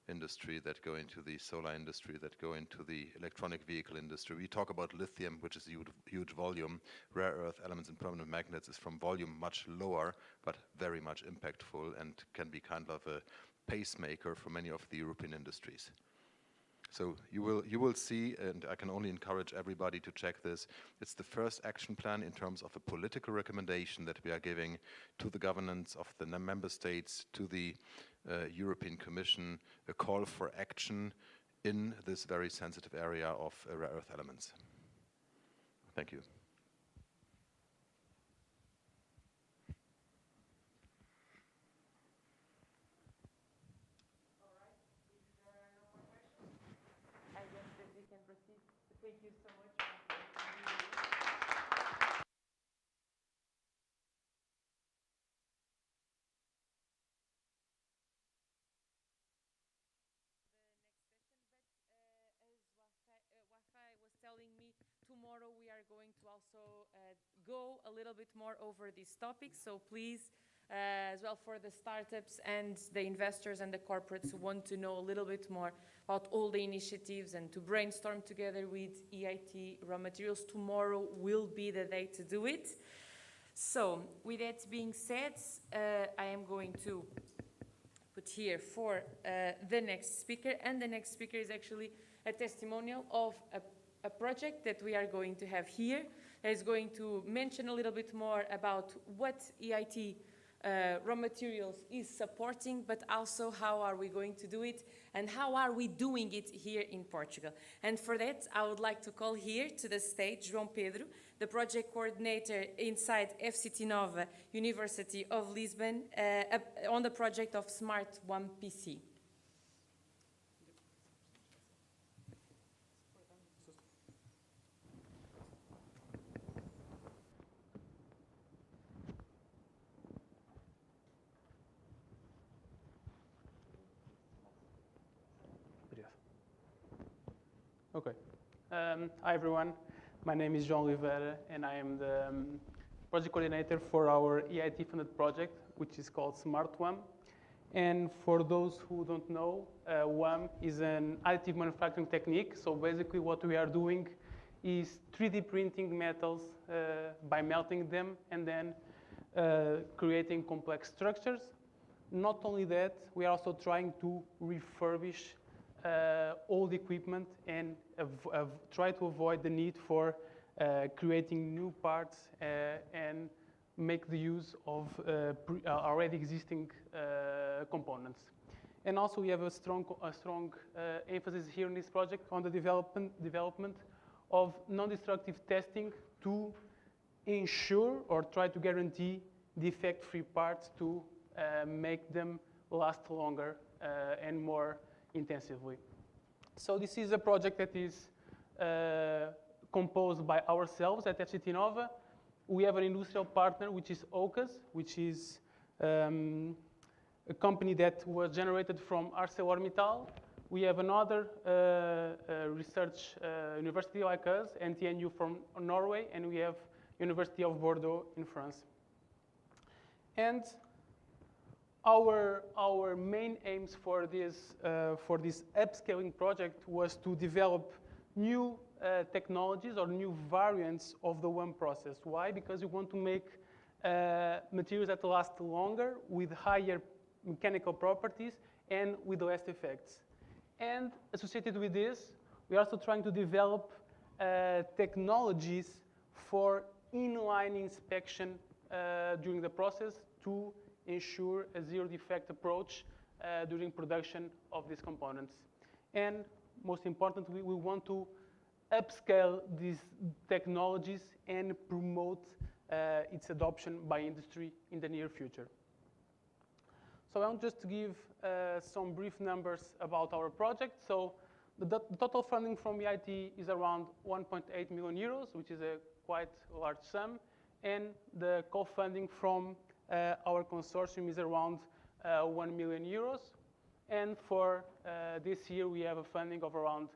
industry, that go into the solar industry, that go into the electronic vehicle industry. We talk about lithium, which is huge volume. Rare earth elements and permanent magnets is from volume much lower, but very much impactful and can be kind of a pacemaker for many of the European industries. So you will see, and I can only encourage everybody to check this, it's the first action plan in terms of a political recommendation that we are giving to the governments of the member states, to the European Commission, a call for action in this very sensitive area of rare earth elements. Thank you. Thank you so much. Ouafae was telling me, tomorrow we are going to also go a little bit more over these topics. So please, as well for the startups and the investors and the corporates who want to know a little bit more about all the initiatives and to brainstorm together with EIT RawMaterials, tomorrow will be the day to do it. So with that being said, I am going to put here for the next speaker, and the next speaker is actually a testimonial of a project that we are going to have here. That is going to mention a little bit more about what EIT RawMaterials is supporting, but also how are we going to do it and how are we doing it here in Portugal. And for that, I would like to call here to the stage João Pedro, the project coordinator inside FCT Nova University of Lisbon on the project of Smart WAAM PC. Okay. Hi, everyone. My name is João Oliveira, and I am the project coordinator for our EIT-funded project, which is called Smart WAAM. And for those who don't know, WAAM is an additive manufacturing technique. So basically what we are doing is 3D printing metals by melting them and then creating complex structures. Not only that, we are also trying to refurbish old equipment and try to avoid the need for creating new parts and make the use of already existing components. And also we have a strong emphasis here in this project on the development of non-destructive testing to ensure or try to guarantee defect-free parts to make them last longer and more intensively. So this is a project that is composed by ourselves at FCT Nova. We have an industrial partner, which is OCAS, which is a company that was generated from ArcelorMittal. We have another research university like us, NTNU from Norway, and we have University of Bordeaux in France. And our main aims for this upscaling project was to develop new technologies or new variants of the WAAM process. Why? Because we want to make materials that last longer with higher mechanical properties and with less effects. And associated with this, we're also trying to develop technologies for inline inspection during the process to ensure a zero defect approach during production of these components. And most importantly, we want to upscale these technologies and promote its adoption by industry in the near future. So I want just to give some brief numbers about our project. So the total funding from EIT is around 1.8 million euros, which is a quite large sum. And the co-funding from our consortium is around 1 million euros. And for this year, we have a funding of around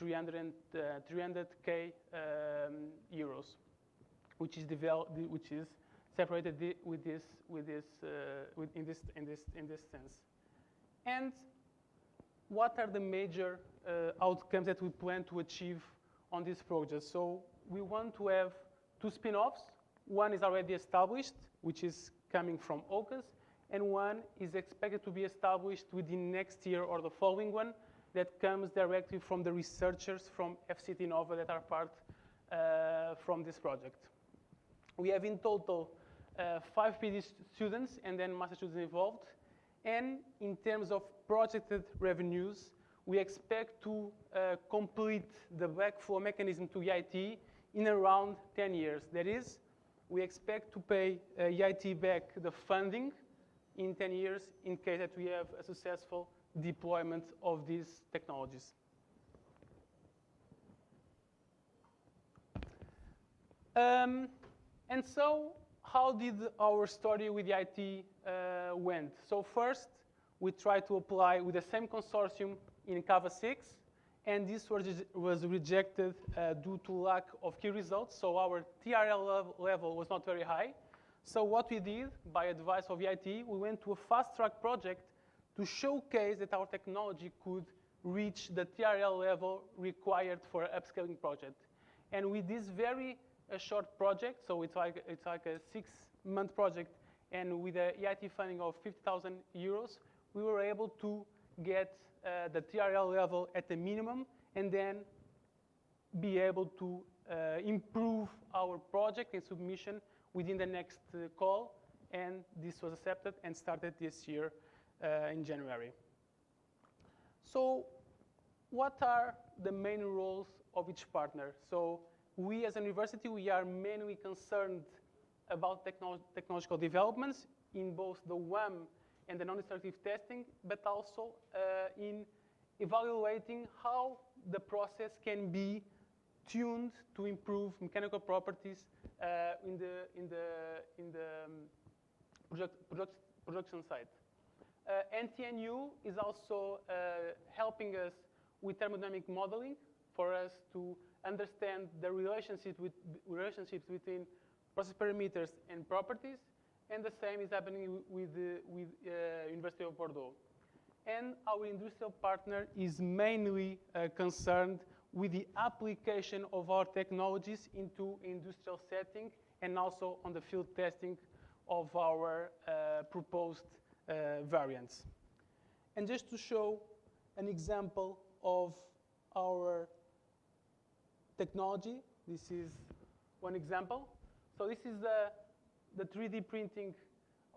300K euros, which is separated in this sense. And what are the major outcomes that we plan to achieve on this project? So we want to have 2 spin-offs. One is already established, which is coming from AUKUS, and one is expected to be established within next year or the following one that comes directly from the researchers from FCT Nova that are part from this project. We have in total 5 PhD students and then master students involved. And in terms of projected revenues, we expect to complete the backflow mechanism to EIT in around 10 years. That is, we expect to pay EIT back the funding in 10 years in case that we have a successful deployment of these technologies. And so, how did our story with EIT went? So first, we tried to apply with the same consortium in Cava 6, and this was rejected due to lack of key results. So our TRL level was not very high. So what we did, by advice of EIT, we went to a fast-track project to showcase that our technology could reach the TRL level required for an upscaling project. And with this very short project, so it's like a 6-month project, and with a EIT funding of 50,000 euros, we were able to get the TRL level at the minimum, and then be able to improve our project and submission within the next call, and this was accepted and started this year in January. So what are the main roles of each partner? So we as a university, we are mainly concerned about technological developments in both the WAAM and the non-destructive testing, but also in evaluating how the process can be tuned to improve mechanical properties in the production site. NTNU is also helping us with thermodynamic modeling for us to understand the relationships between process parameters and properties, and the same is happening with University of Bordeaux. And our industrial partner is mainly concerned with the application of our technologies into industrial setting and also on the field testing of our proposed variants. And just to show an example of our technology, this is one example. So this is the 3D printing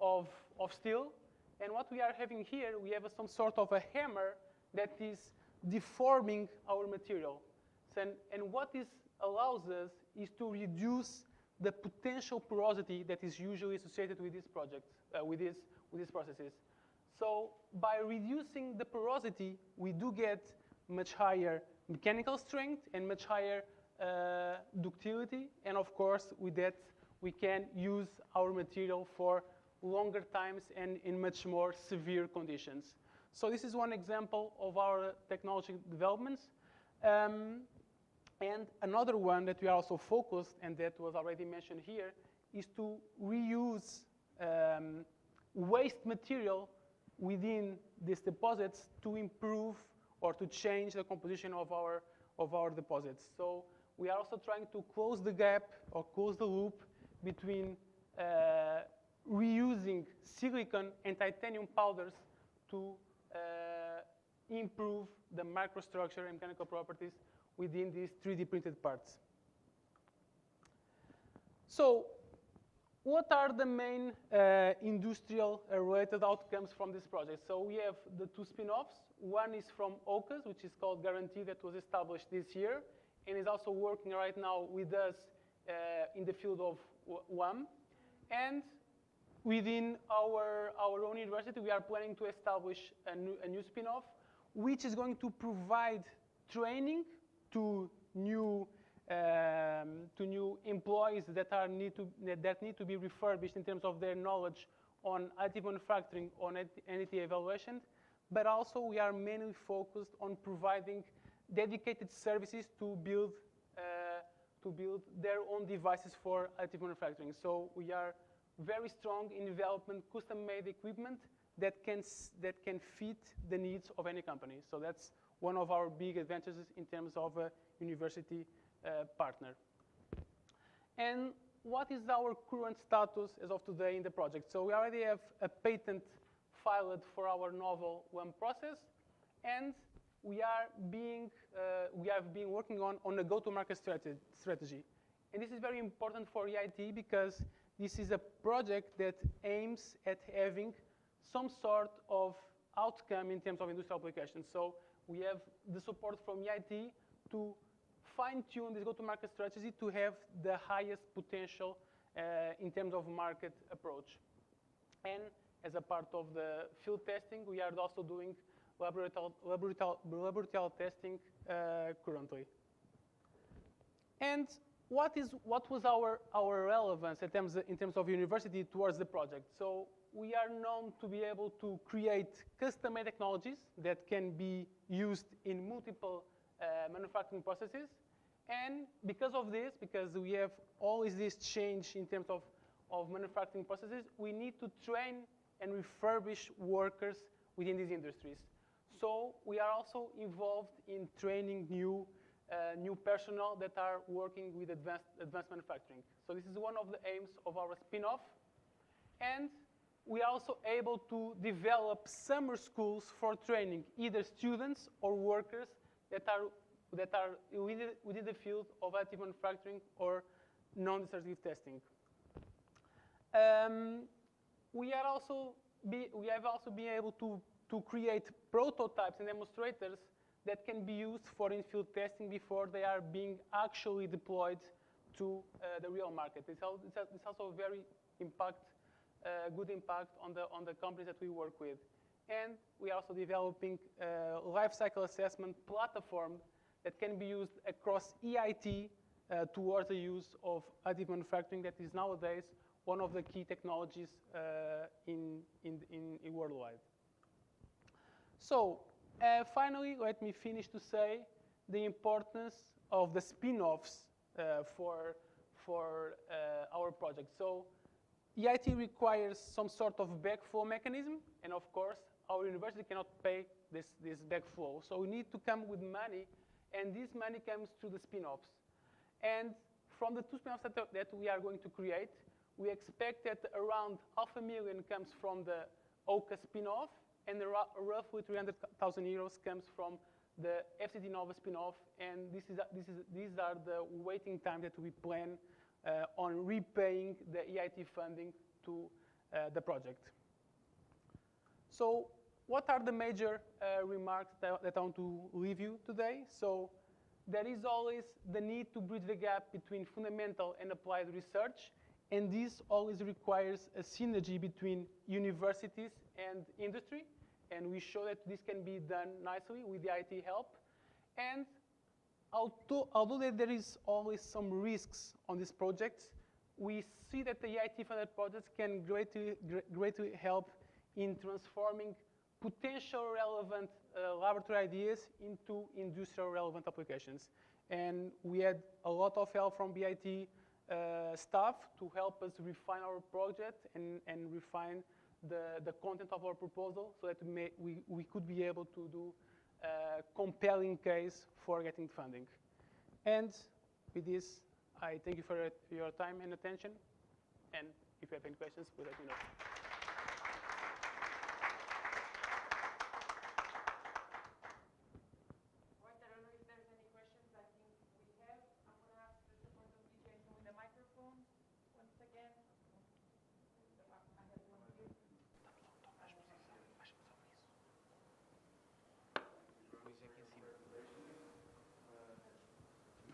of steel. And what we are having here, we have some sort of a hammer that is deforming our material. And what this allows us is to reduce the potential porosity that is usually associated with these projects, with these processes. So by reducing the porosity, we do get much higher mechanical strength and much higher ductility. And of course, with that, we can use our material for longer times and in much more severe conditions. So this is one example of our technology developments. And another one that we are also focused, and that was already mentioned here, is to reuse waste material within these deposits to improve or to change the composition of our deposits. So we are also trying to close the gap or close the loop between reusing silicon and titanium powders to improve the microstructure and mechanical properties within these 3D printed parts. So what are the main industrial related outcomes from this project? So we have the 2 spin-offs. One is from AUKUS, which is called Guarantee, that was established this year and is also working right now with us in the field of WAAM. And within our own university, we are planning to establish a new spin-off, which is going to provide training to new employees that need to be refurbished in terms of their knowledge on additive manufacturing, on NDT evaluation, but also we are mainly focused on providing dedicated services to build their own devices for additive manufacturing. So we are very strong in development custom-made equipment that can fit the needs of any company. So that's one of our big advantages in terms of a university partner. And what is our current status as of today in the project? So we already have a patent filed for our novel WAAM process, and we have been working on a go-to-market strategy. And this is very important for EIT because this is a project that aims at having some sort of outcome in terms of industrial applications. So we have the support from EIT to fine-tune this go-to-market strategy to have the highest potential in terms of market approach. And as a part of the field testing, we are also doing laboratorial testing currently. And what was our relevance in terms of university towards the project? So we are known to be able to create custom-made technologies that can be used in multiple manufacturing processes. And because of this, because we have always this change in terms of manufacturing processes, we need to train and refurbish workers within these industries. So we are also involved in training new personnel that are working with advanced manufacturing. So this is one of the aims of our spin-off. And we are also able to develop summer schools for training either students or workers that are within the field of additive manufacturing or non-destructive testing. We have also been able to create prototypes and demonstrators that can be used for in-field testing before they are being actually deployed to the real market. It's also a very good impact on the companies that we work with. And we are also developing a life cycle assessment platform that can be used across EIT towards the use of additive manufacturing that is nowadays one of the key technologies in worldwide. So finally, let me finish to say the importance of the spin-offs for our project. So EIT requires some sort of backflow mechanism, and of course, our university cannot pay this backflow. So we need to come with money, and this money comes through the spin-offs. And from the two spin-offs that we are going to create, we expect that around $500,000 comes from the OCA spin-off, and roughly 300,000 euros comes from the FCT Nova spin-off, and these are the waiting time that we plan on repaying the EIT funding to the project. So what are the major remarks that I want to leave you today? So there is always the need to bridge the gap between fundamental and applied research, and this always requires a synergy between universities and industry, and we show that this can be done nicely with the EIT help. And although there is always some risks on these projects, we see that the EIT-funded projects can greatly help in transforming potential relevant laboratory ideas into industrial relevant applications. And we had a lot of help from EIT staff to help us refine our project and refine the content of our proposal so that we could be able to do a compelling case for getting funding. And with this, I thank you for your time and attention. And if you have any questions, please let me know.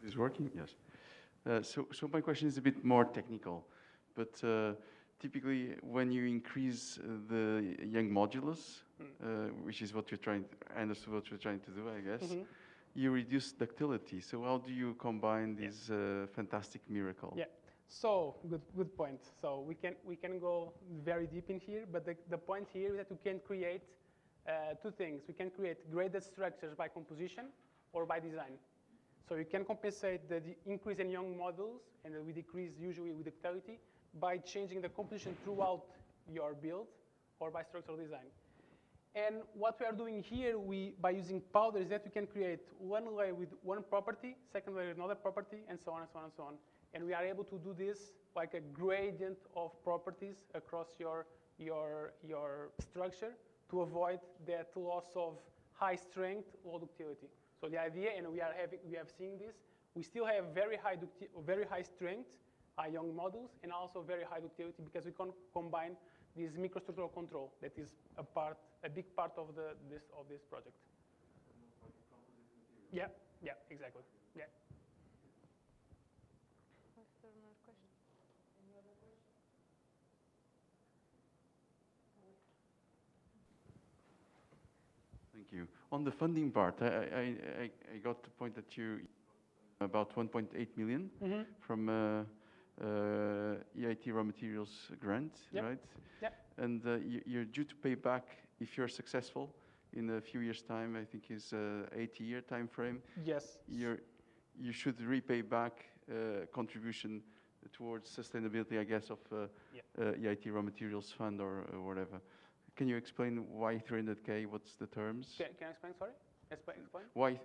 Is working? Yes. So my question is a bit more technical, but typically when you increase the young modulus, which is what you're trying, I understood what you're trying to do, I guess, you reduce ductility. So how do you combine this fantastic miracle? Yeah. So good point. So we can go very deep in here, but the point here is that we can create two things. We can create graded structures by composition or by design. So you can compensate the increase in young modules and we decrease usually with ductility by changing the composition throughout your build or by structural design. And what we are doing here, by using powders, that we can create one layer with one property, second layer with another property, and so on and so on and so on. And we are able to do this like a gradient of properties across your structure to avoid that loss of high strength, low ductility. So the idea, and we have seen this, we still have very high strength, high young modules, and also very high ductility because we can combine this microstructural control that is a big part of this project. Yeah, exactly. Yeah. Thank you. On the funding part, I got the point that you about 1.8 million from EIT RawMaterials grant, right? Yeah. And you're due to pay back if you're successful in a few years' time. I think is 8-year time frame. Yes. You should repay back contribution towards sustainability, I guess, of EIT RawMaterials fund or whatever. Can you explain why 300K? What's the terms? Can I explain? Sorry. Explain. Why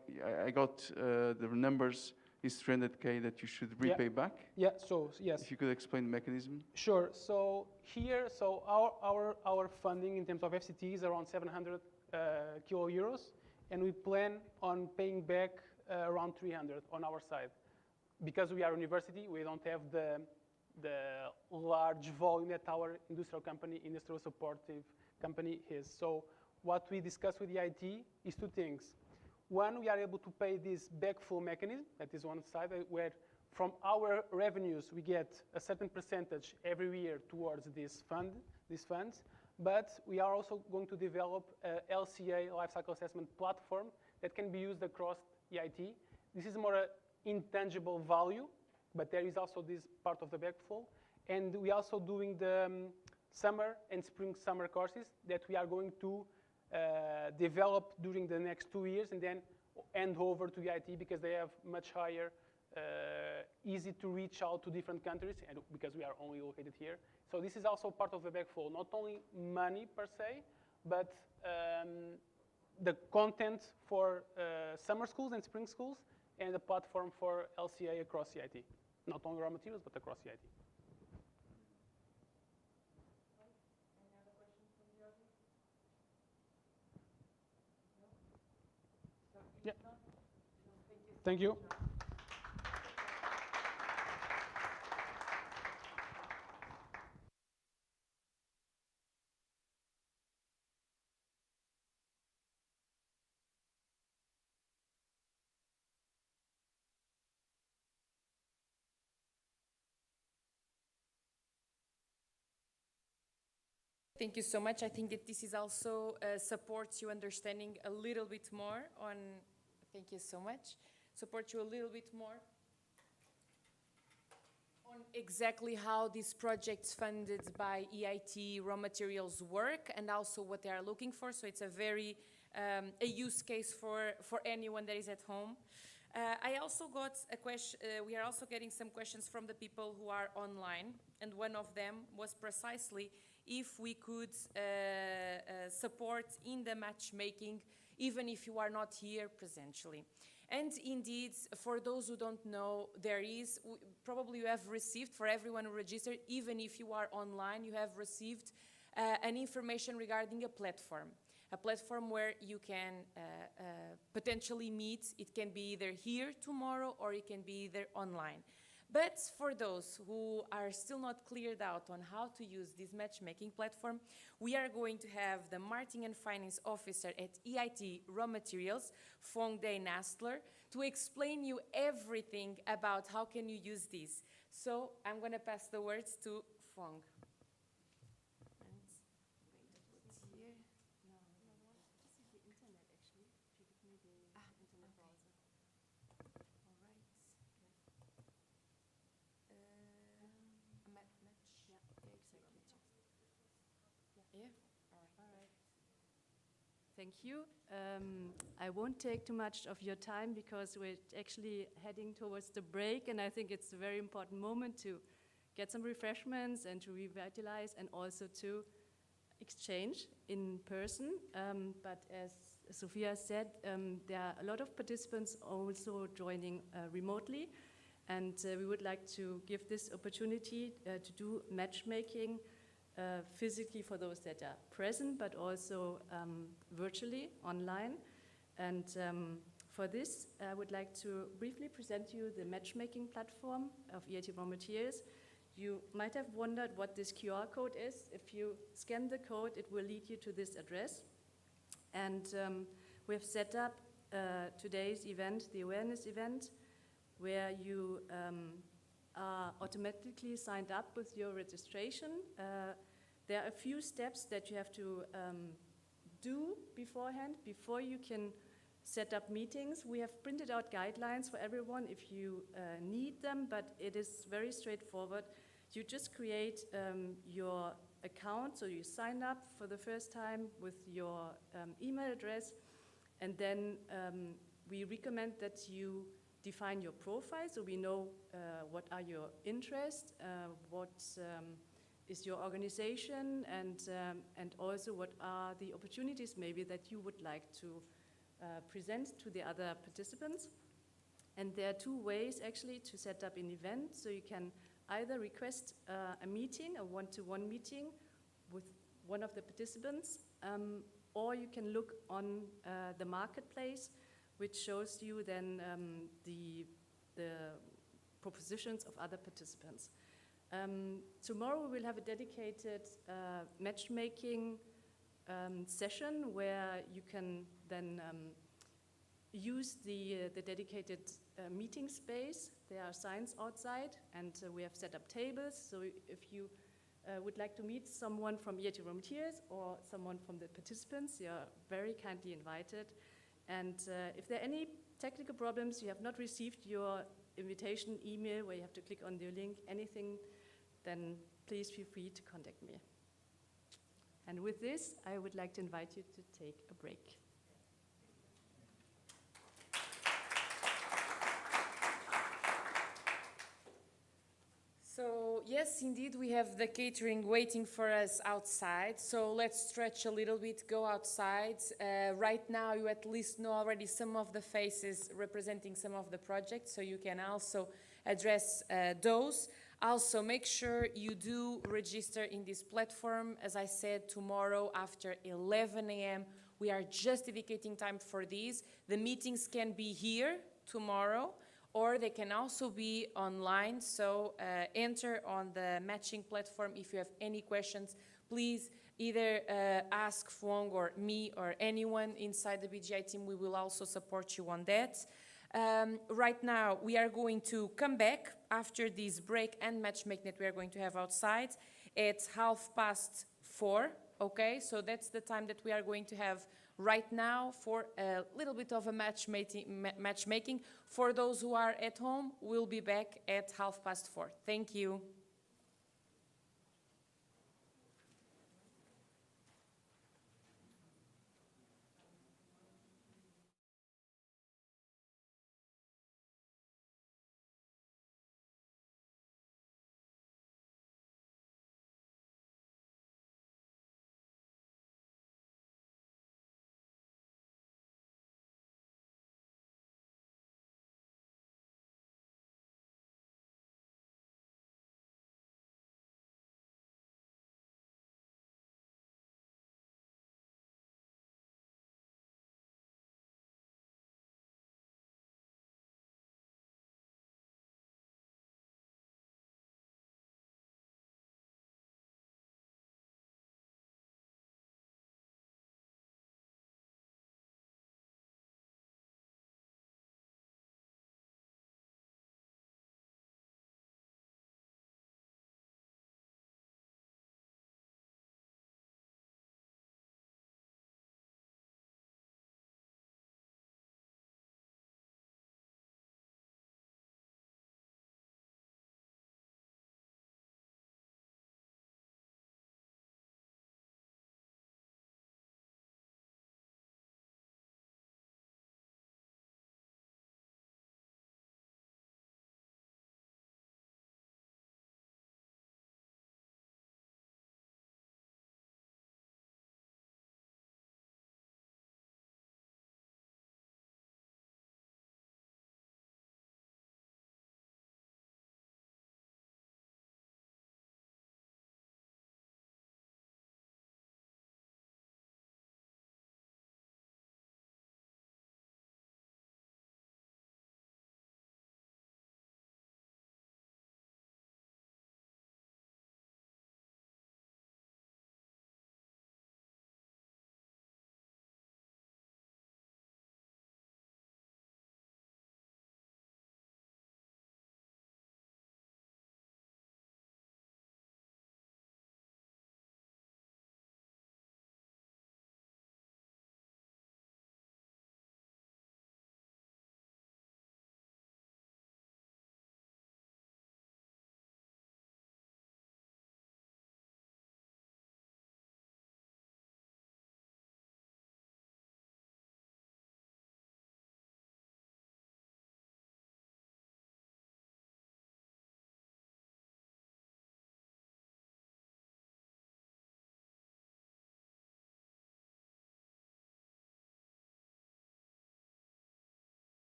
I got the numbers is 300K that you should repay back. Yeah. So yes. If you could explain the mechanism. Sure. So here, our funding in terms of FCT is around 700 kilo euros, and we plan on paying back around 300 on our side, because we are a university. We don't have the large volume that our industrial supportive company is. So what we discussed with the EIT is two things. One, we are able to pay this backfill mechanism, that is one side, where from our revenues we get a certain percentage every year towards these funds, but we are also going to develop a LCA, lifecycle assessment platform, that can be used across EIT. This is more intangible value, but there is also this part of the backflow. And we are also doing the summer and spring-summer courses that we are going to develop during the next 2 years and then hand over to EIT because they have much higher, easy to reach out to different countries, and because we are only located here. So this is also part of the backflow, not only money per se, but the content for summer schools and spring schools, and the platform for LCA across EIT. Not only raw materials, but across EIT. Yeah. Thank you. Thank you so much. I think that this is also supports you understanding a little bit more on, thank you so much, supports you a little bit more on exactly how these projects funded by EIT RawMaterials work and also what they are looking for. So it's a very, a use case for anyone that is at home. I also got a question, we are also getting some questions from the people who are online, and one of them was precisely if we could support in the matchmaking, even if you are not here presentially. And indeed, for those who don't know, there is, probably you have received, for everyone who registered, even if you are online, you have received an information regarding a platform where you can potentially meet. It can be either here tomorrow or it can be either online. But for those who are still not cleared out on how to use this matchmaking platform, we are going to have the Marketing and Finance Officer at EIT RawMaterials, Phuong Nestler, to explain you everything about how can you use this. So I'm going to pass the words to Phuong. Thank you. I won't take too much of your time because we're actually heading towards the break, and I think it's a very important moment to get some refreshments and to revitalize and also to exchange in person. But as Sofia said, there are a lot of participants also joining remotely, and we would like to give this opportunity to do matchmaking physically for those that are present, but also virtually, online. And for this, I would like to briefly present you the matchmaking platform of EIT RawMaterials. You might have wondered what this QR code is. If you scan the code, it will lead you to this address. And we have set up today's event, the awareness event, where you are automatically signed up with your registration. There are a few steps that you have to do beforehand, before you can set up meetings. We have printed out guidelines for everyone if you need them, but it is very straightforward. You just create your account, so you sign up for the first time with your email address, and then we recommend that you define your profile, so we know what are your interests, what is your organization, and also what are the opportunities maybe that you would like to present to the other participants. And there are two ways actually to set up an event. So you can either request a meeting, a one-to-one meeting with one of the participants, or you can look on the marketplace, which shows you then the propositions of other participants. Tomorrow we will have a dedicated matchmaking session where you can then use the dedicated meeting space. There are signs outside, and we have set up tables. So if you would like to meet someone from EIT RawMaterials or someone from the participants, you are very kindly invited. And if there are any technical problems, you have not received your invitation email where you have to click on the link, anything, then please feel free to contact me. And with this, I would like to invite you to take a break. So yes, indeed, we have the catering waiting for us outside. So let's stretch a little bit, go outside. Right now, you at least know already some of the faces representing some of the projects, so you can also address those. Also, make sure you do register in this platform. As I said, tomorrow after 11 a.m., we are just dedicating time for these. The meetings can be here tomorrow, or they can also be online. So enter on the matching platform if you have any questions. Please either ask Phuong or me or anyone inside the BGI team. We will also support you on that. Right now, we are going to come back after this break and matchmaking that we are going to have outside at 4:30, okay? So that's the time that we are going to have right now for a little bit of a matchmaking. For those who are at home, we'll be back at 4:30. Thank you.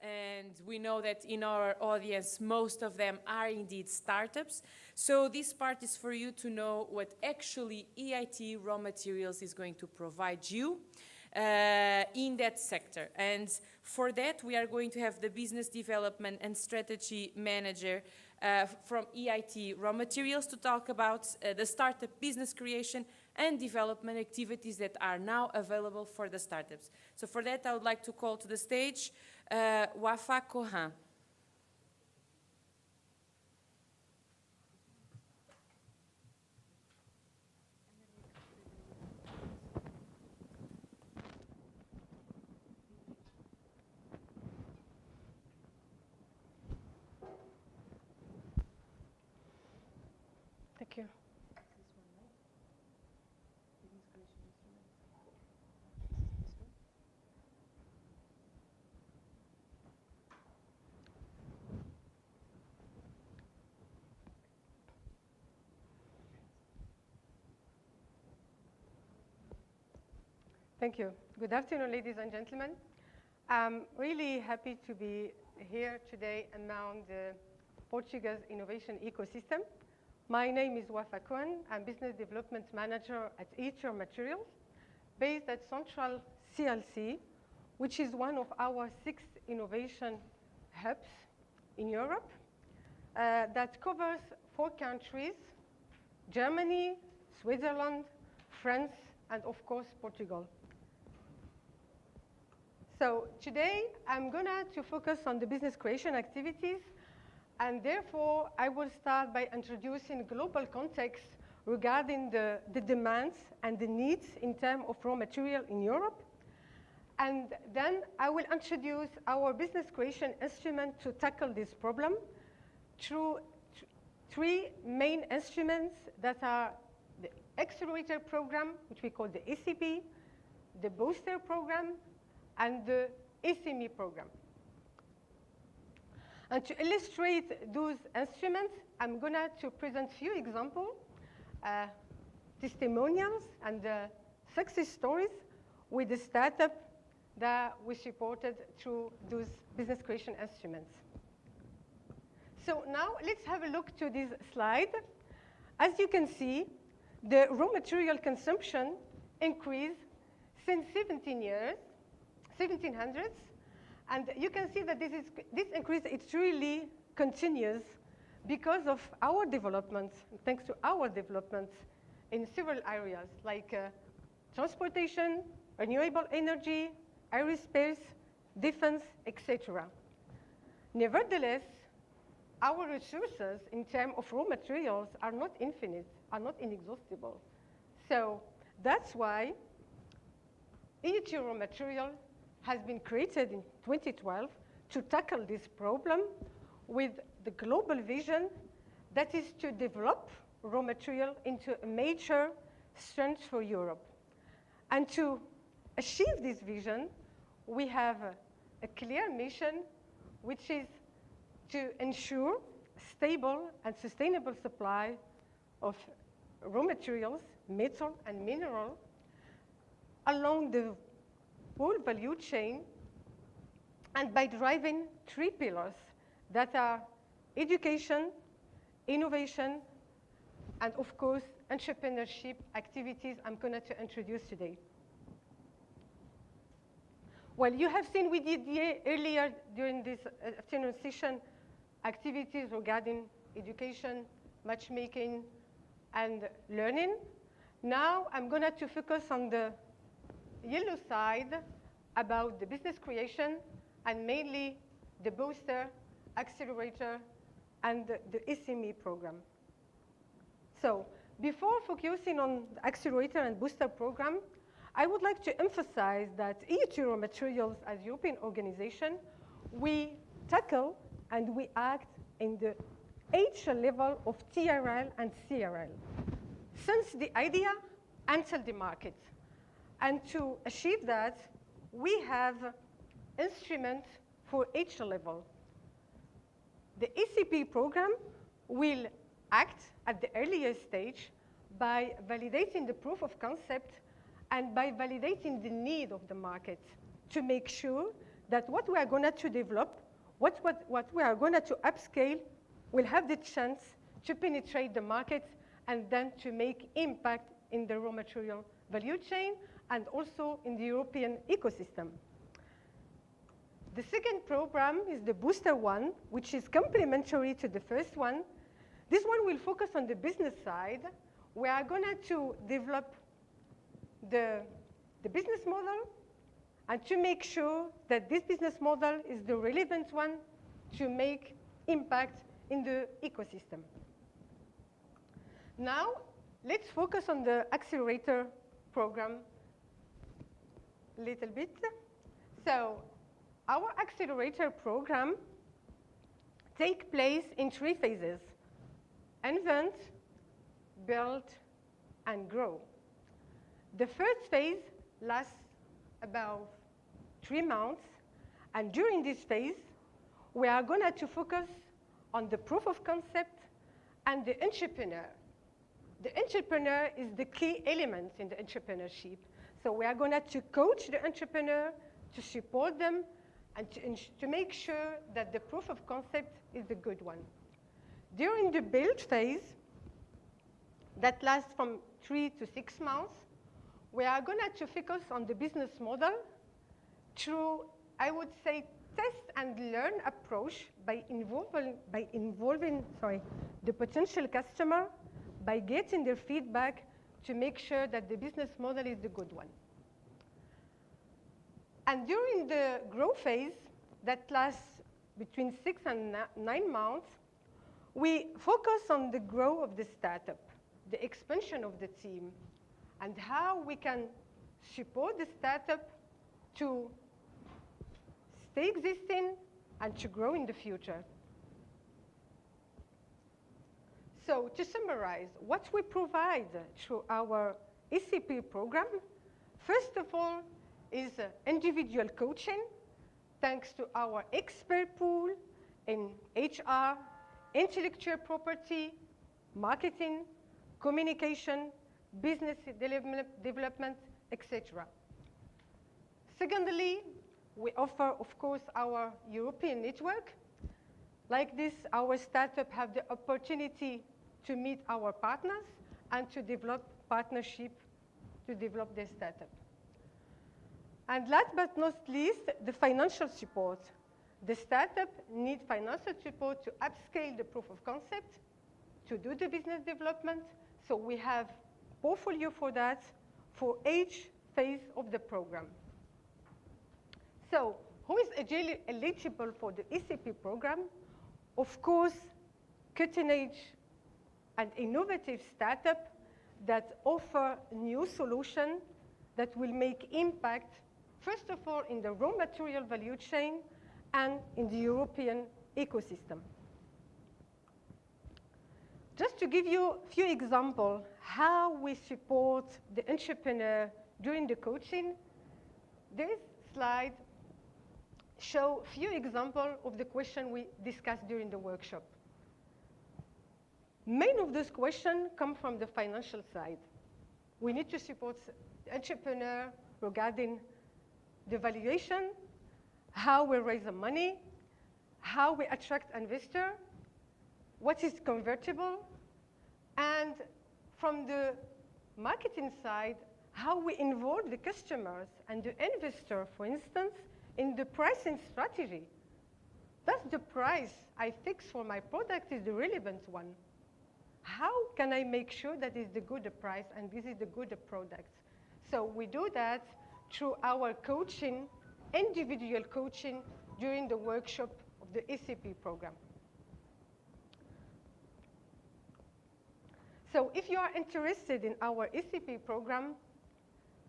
And we know that in our audience, most of them are indeed startups. So this part is for you to know what actually EIT RawMaterials is going to provide you in that sector. And for that, we are going to have the Business Development and Strategy Manager from EIT RawMaterials to talk about the startup business creation and development activities that are now available for the startups. So for that, I would like to call to the stage Ouafae Cohin. Thank you. Thank you. Good afternoon, ladies and gentlemen. I'm really happy to be here today among the Portuguese innovation ecosystem. My name is Ouafae Cohin. I'm Business Development Manager at EIT RawMaterials, based at Central CLC, which is one of our 6 innovation hubs in Europe that covers 4 countries: Germany, Switzerland, France, and of course, Portugal. So today, I'm going to focus on the business creation activities, and therefore, I will start by introducing global context regarding the demands and the needs in terms of raw material in Europe. And then I will introduce our business creation instrument to tackle this problem through 3 main instruments that are the Accelerator Program, which we call the ACP, the Booster Program, and the SME Program. And to illustrate those instruments, I'm going to present a few examples, testimonials, and success stories with the startup that we supported through those business creation instruments. So now let's have a look to this slide. As you can see, the raw material consumption increased since 1700s, and you can see that this increase, it's really continuous because of our developments, thanks to our developments in several areas like transportation, renewable energy, aerospace, defense, etc. Nevertheless, our resources in terms of raw materials are not infinite, are not inexhaustible. So that's why EIT RawMaterials has been created in 2012 to tackle this problem with the global vision that is to develop raw material into a major strength for Europe. And to achieve this vision, we have a clear mission, which is to ensure stable and sustainable supply of raw materials, metal and mineral, along the whole value chain, and by driving 3 pillars that are education, innovation, and of course, entrepreneurship activities I'm going to introduce today. Well, you have seen with Didier earlier during this afternoon session activities regarding education, matchmaking, and learning. Now I'm going to focus on the yellow side about the business creation, and mainly the Booster, Accelerator, and the SME program. So before focusing on the Accelerator and Booster program, I would like to emphasize that EIT RawMaterials, as a European organization, we tackle and we act in the H level of TRL and CRL, since the idea until the market. And to achieve that, we have instruments for H level. The ACP program will act at the earliest stage by validating the proof of concept and by validating the need of the market to make sure that what we are going to develop, what we are going to upscale, will have the chance to penetrate the market and then to make impact in the raw material value chain and also in the European ecosystem. The second program is the Booster one, which is complementary to the first one. This one will focus on the business side. We are going to develop the business model and to make sure that this business model is the relevant one to make impact in the ecosystem. Now, let's focus on the accelerator program a little bit. So, our accelerator program takes place in 3 phases: invent, build, and grow. The first phase lasts about 3 months, and during this phase, we are going to focus on the proof of concept and the entrepreneur. The entrepreneur is the key element in the entrepreneurship. So we are going to coach the entrepreneur, to support them, and to make sure that the proof of concept is the good one. During the build phase, that lasts from 3 to 6 months, we are going to focus on the business model through, I would say, test and learn approach by involving the potential customer, by getting their feedback to make sure that the business model is the good one. And during the growth phase, that lasts between 6 and 9 months, we focus on the growth of the startup, the expansion of the team, and how we can support the startup to stay existing and to grow in the future. So to summarize, what we provide through our ECP program, first of all, is individual coaching, thanks to our expert pool in HR, intellectual property, marketing, communication, business development, etc. Secondly, we offer, of course, our European network. Like this, our startup have the opportunity to meet our partners and to develop partnership to develop their startup. And last but not least, the financial support. The startup needs financial support to upscale the proof of concept, to do the business development. So we have portfolio for that for each phase of the program. So who is eligible for the ECP program? Of course, cutting-edge and innovative startup that offer new solution that will make impact, first of all, in the raw material value chain and in the European ecosystem. Just to give you a few examples how we support the entrepreneur during the coaching, this slide shows a few examples of the questions we discussed during the workshop. Many of those questions come from the financial side. We need to support the entrepreneur regarding the valuation, how we raise the money, how we attract investor, what is convertible, and from the marketing side, how we involve the customers and the investor, for instance, in the pricing strategy. Does the price I fix for my product is the relevant one? How can I make sure that is the good price and this is the good product? So we do that through our coaching, individual coaching during the workshop of the ECP program. So if you are interested in our ECP program,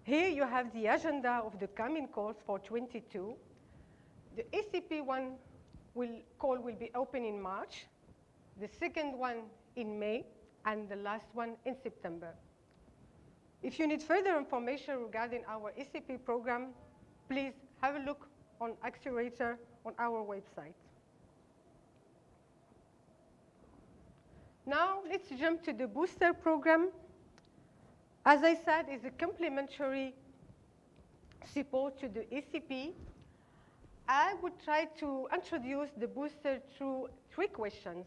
here you have the agenda of the coming calls for 22. The ECP call will be open in March, the second one in May, and the last one in September. If you need further information regarding our ECP program, please have a look on Accelerator on our website. Now let's jump to the booster program. As I said, it's a complementary support to the ECP. I would try to introduce the booster through 3 questions: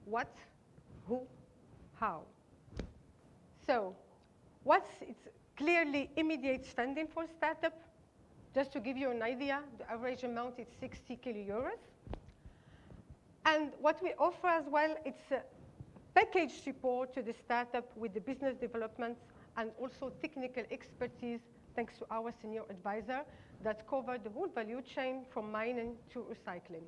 what, who, how. So, it's clearly immediate funding for startup. Just to give you an idea, the average amount is 60 kilo euros. And what we offer as well, it's a package support to the startup with the business development and also technical expertise, thanks to our senior advisor, that cover the whole value chain from mining to recycling.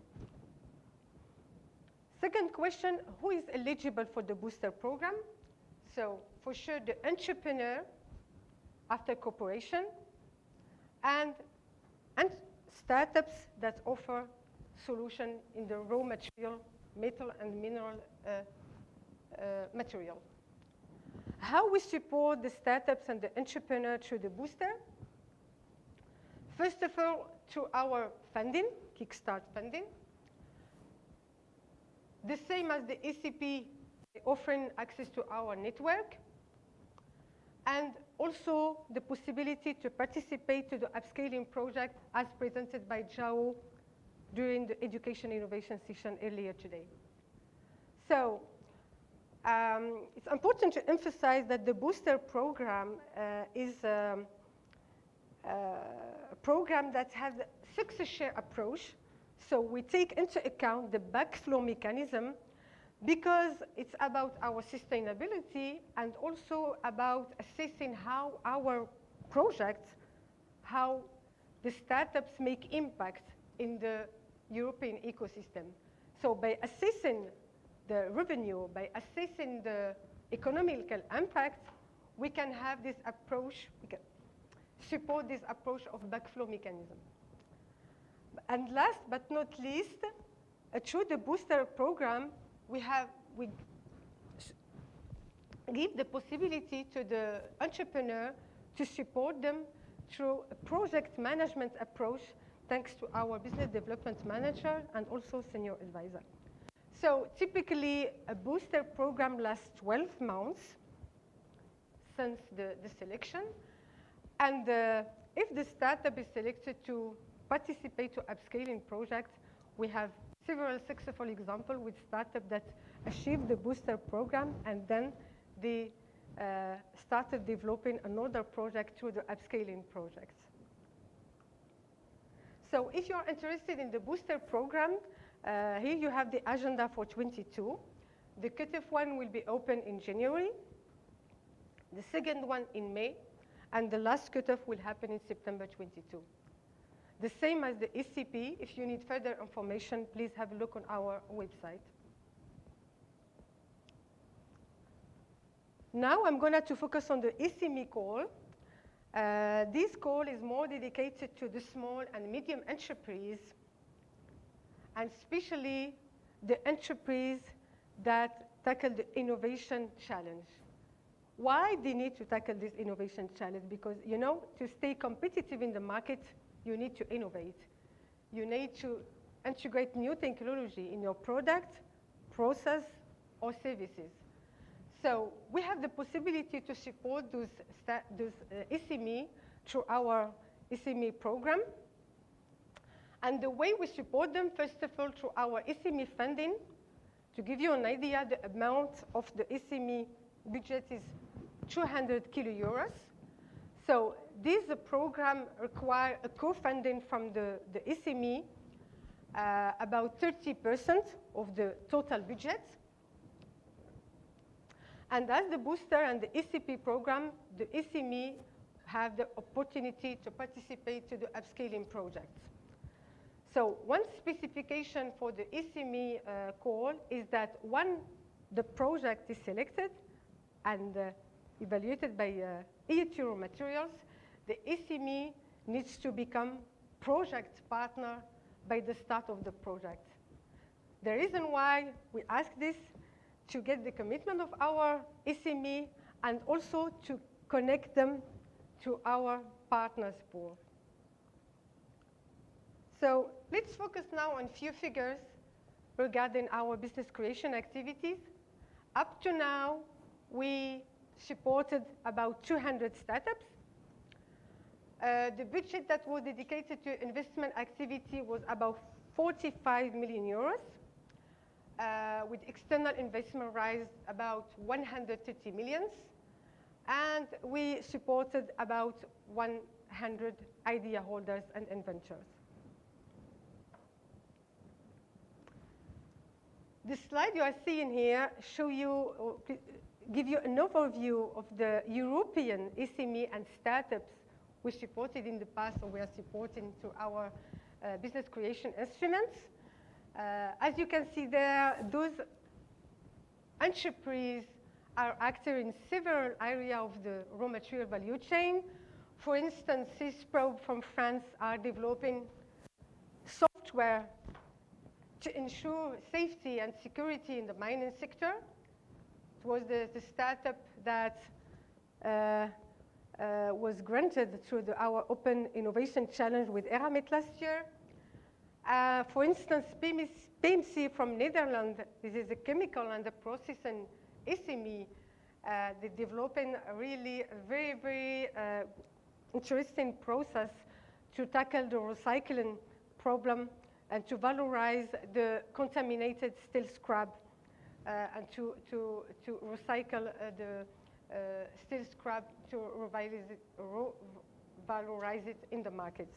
Second question, who is eligible for the booster program? So for sure, the entrepreneur after corporation and startups that offer solution in the raw material, metal and mineral material. How we support the startups and the entrepreneur through the booster? First of all, through our funding, Kickstart funding. The same as the ECP, offering access to our network, and also the possibility to participate to the upscaling project as presented by João during the education innovation session earlier today. So it's important to emphasize that the booster program is a program that has a success share approach. So we take into account the backflow mechanism because it's about our sustainability and also about assessing how our projects, how the startups make impact in the European ecosystem. So by assessing the revenue, by assessing the economical impact, we can have this approach, we can support this approach of backflow mechanism. And last but not least, through the booster program, we give the possibility to the entrepreneur to support them through a project management approach, thanks to our business development manager and also senior advisor. So typically, a booster program lasts 12 months since the selection. And if the startup is selected to participate to upscaling projects, we have several successful examples with startups that achieved the booster program and then they started developing another project through the upscaling projects. So if you're interested in the booster program, here you have the agenda for 22. The cutoff one will be open in January, the second one in May, and the last cutoff will happen in September 22. The same as the ECP. If you need further information, please have a look on our website. Now I'm going to focus on the SME call. This call is more dedicated to the small and medium enterprise, and especially the enterprise that tackle the innovation challenge. Why they need to tackle this innovation challenge? Because, you know, to stay competitive in the market, you need to innovate. You need to integrate new technology in your product, process, or services. So we have the possibility to support those SME through our SME program. And the way we support them, first of all, through our SME funding. To give you an idea, the amount of the SME budget is 200 kilo euros. So this program requires a co-funding from the SME, about 30% of the total budget. And as the booster and the ECP program, the SME have the opportunity to participate to the upscaling projects. So one specification for the SME call is that when the project is selected and evaluated by EIT RawMaterials, the SME needs to become project partner by the start of the project. The reason why we ask this, to get the commitment of our SME and also to connect them to our partners pool. So let's focus now on a few figures regarding our business creation activities. Up to now, we supported about 200 startups. The budget that was dedicated to investment activity was about 45 million euros, with external investment rise about 130 millions, and we supported about 100 idea holders and inventors. The slide you are seeing here give you an overview of the European SME and startups we supported in the past, or we are supporting through our business creation instruments. As you can see there, those entrepreneurs are active in several areas of the raw material value chain. For instance, CISPRO from France are developing software to ensure safety and security in the mining sector. It was the startup that was granted through our Open Innovation Challenge with Eramet last year. For instance, PMC from Netherlands, this is a chemical and a processing SME. They're developing a really very, very interesting process to tackle the recycling problem and to valorize the contaminated steel scrap and to recycle the steel scrap to valorize it in the markets.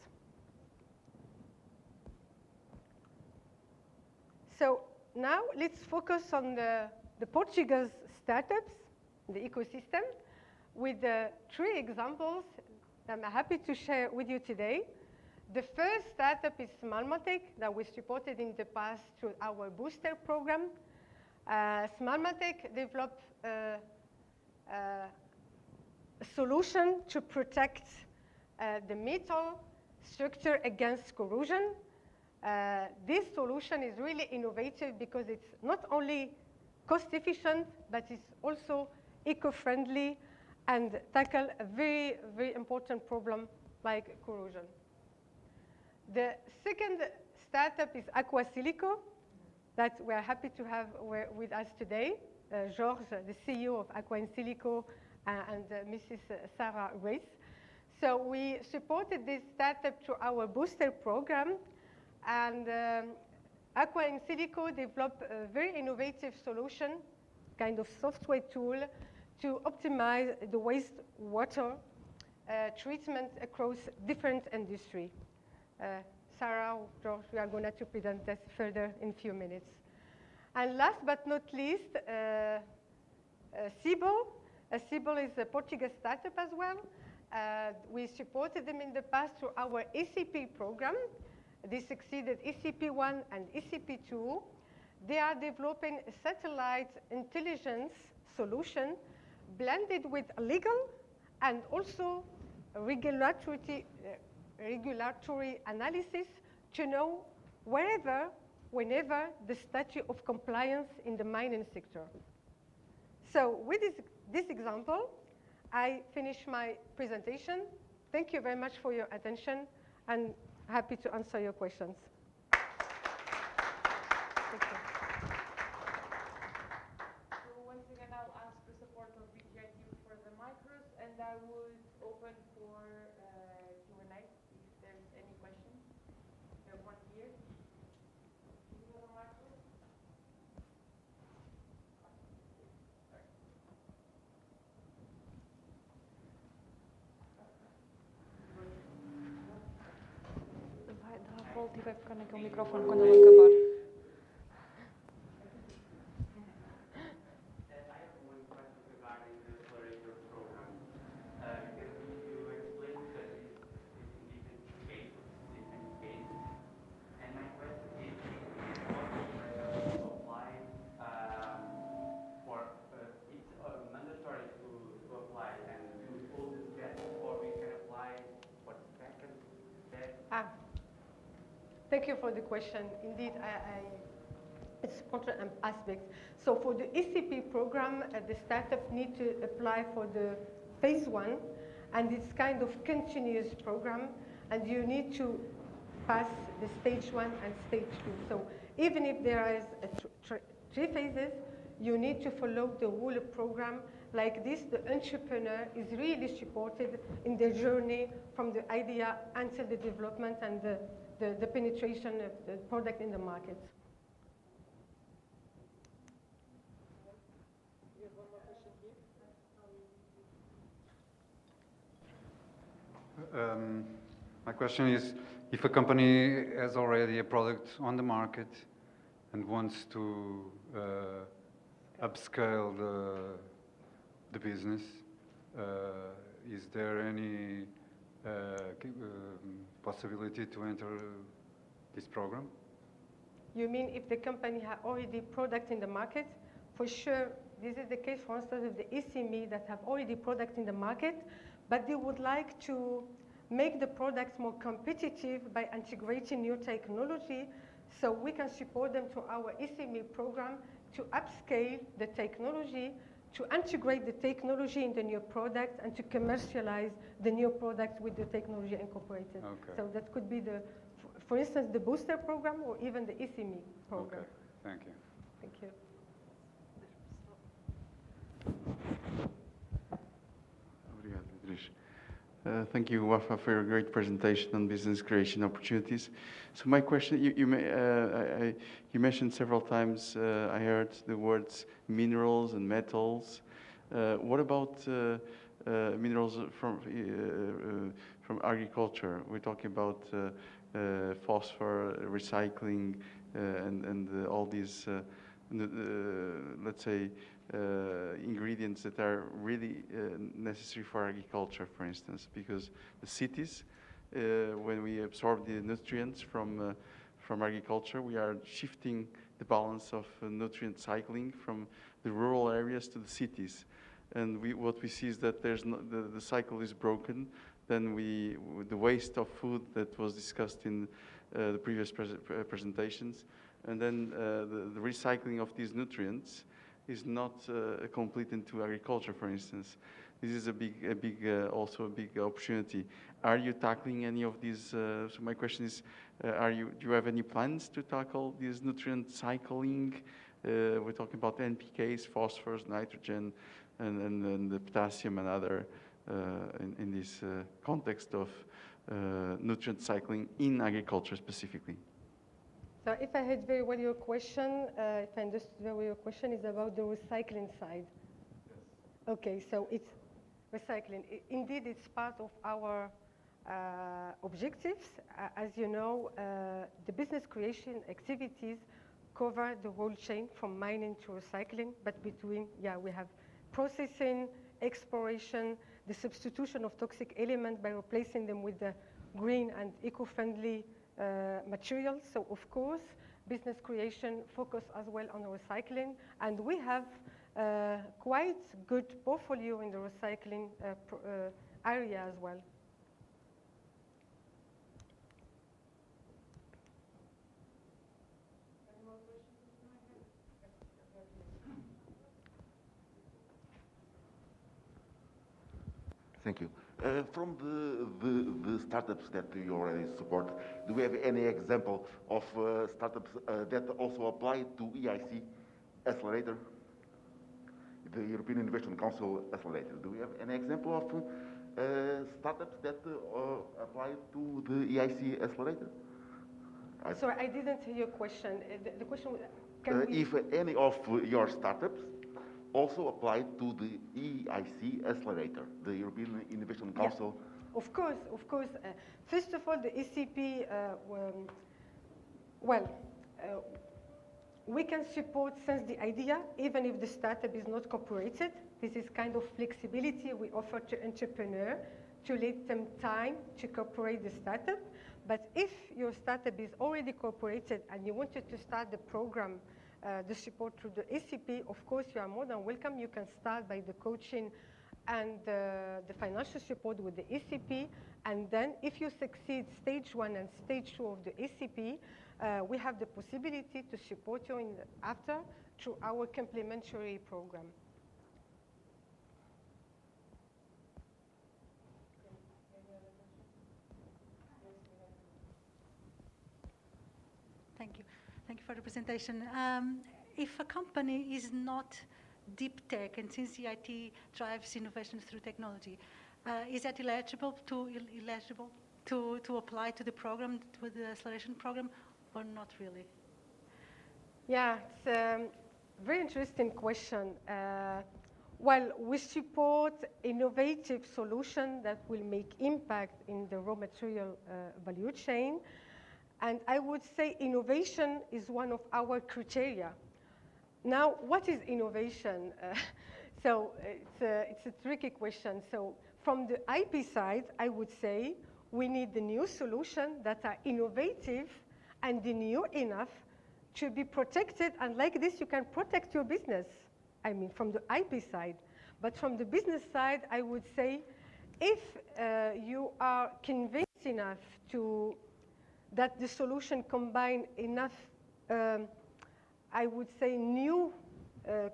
So now let's focus on the Portuguese startups, the ecosystem, with 3 examples that I'm happy to share with you today. The first startup is Smalmatec that we supported in the past through our booster program. Smalmatec developed a solution to protect the metal structure against corrosion. This solution is really innovative because it's not only cost efficient, but it's also eco-friendly and tackle a very, very important problem like corrosion. The second startup is AquainSilico that we are happy to have with us today. Georges, the CEO of AquainSilico, and Mrs. Sara Reis. So we supported this startup through our booster program, and AquainSilico developed a very innovative solution, kind of software tool, to optimize the wastewater treatment across different industries. Sarah, George, we are going to present this further in a few minutes. And last but not least, Cibo. Cibo is a Portuguese startup as well. We supported them in the past through our ECP program. They succeeded ECP1 and ECP2. They are developing a satellite intelligence solution blended with legal and also regulatory analysis to know whenever the status of compliance in the mining sector. So with this example, I finish my presentation. Thank you very much for your attention, and happy to answer your questions. Thank you. So once again, I'll ask the support of BGI team for the micros, and I would open for Q&A if there's any questions. We have one here. Do you have a micro? Vai dar a volta e vai ficar naquele microfone quando ele acabar. Thank you for the question. Indeed, it's important aspect. So for the ECP program, the startup need to apply for the phase 1, and it's kind of continuous program, and you need to pass the stage 1 and stage 2. So even if there is 3 phases, you need to follow the whole program like this, the entrepreneur is really supported in their journey from the idea until the development and the penetration of the product in the market. My question is, if a company has already a product on the market and wants to upscale the business, is there any possibility to enter this program? You mean if the company has already product in the market? For sure, this is the case, for instance, with the SME that have already product in the market, but they would like to make the products more competitive by integrating new technology, so we can support them to our SME program to upscale the technology, to integrate the technology in the new product, and to commercialize the new product with the technology incorporated. Okay. So that could be the, for instance, the booster program or even the SME program. Okay, thank you. Thank you. Thank you, Ouafae, for your great presentation on business creation opportunities. So my question, you mentioned several times, I heard the words minerals and metals. What about minerals from agriculture? We're talking about phosphor, recycling, and all these, let's say, ingredients that are really necessary for agriculture, for instance, because the cities, when we absorb the nutrients from agriculture, we are shifting the balance of nutrient cycling from the rural areas to the cities. And what we see is that there's the cycle is broken. Then the waste of food that was discussed in the previous presentations, and then the recycling of these nutrients is not complete into agriculture, for instance. This is also a big opportunity. Are you tackling any of these? So my question is, do you have any plans to tackle this nutrient cycling? We're talking about NPKs, phosphorus, nitrogen, and the potassium and other in this context of nutrient cycling in agriculture specifically. So if I heard very well your question, if I understood very well your question, is about the recycling side. Yes. Okay, so it's recycling. Indeed, it's part of our objectives. As you know, the business creation activities cover the whole chain from mining to recycling, but between, we have processing, exploration, the substitution of toxic elements by replacing them with the green and eco-friendly materials. So of course, business creation focus as well on recycling, and we have quite good portfolio in the recycling area as well. Thank you. From the startups that you already support, do we have any example of startups that also apply to EIC Accelerator, the European Innovation Council Accelerator? Do we have any example of startups that apply to the EIC Accelerator? Sorry, I didn't hear your question. The question was, if any of your startups also apply to the EIC Accelerator, the European Innovation Council. Yeah, of course. First of all, the ECP, we can support since the idea, even if the startup is not corporated. This is kind of flexibility we offer to entrepreneurs to let them time to corporate the startup. But if your startup is already corporated and you wanted to start the program, the support through the ECP, of course, you are more than welcome. You can start by the coaching and the financial support with the ECP. And then if you succeed stage 1 and stage 2 of the ECP, we have the possibility to support you after through our complementary program. Thank you. Thank you for the presentation. If a company is not deep tech, and since EIT drives innovations through technology, is that eligible to apply to the program, to the acceleration program, or not really? Yeah, it's a very interesting question. Well, we support innovative solutions that will make impact in the raw material value chain. And I would say innovation is one of our criteria. Now, what is innovation? So it's a tricky question. So from the IP side, I would say we need the new solutions that are innovative and new enough to be protected. And like this, you can protect your business. I mean, from the IP side. But from the business side, I would say if you are convinced enough that the solution combine enough, I would say, new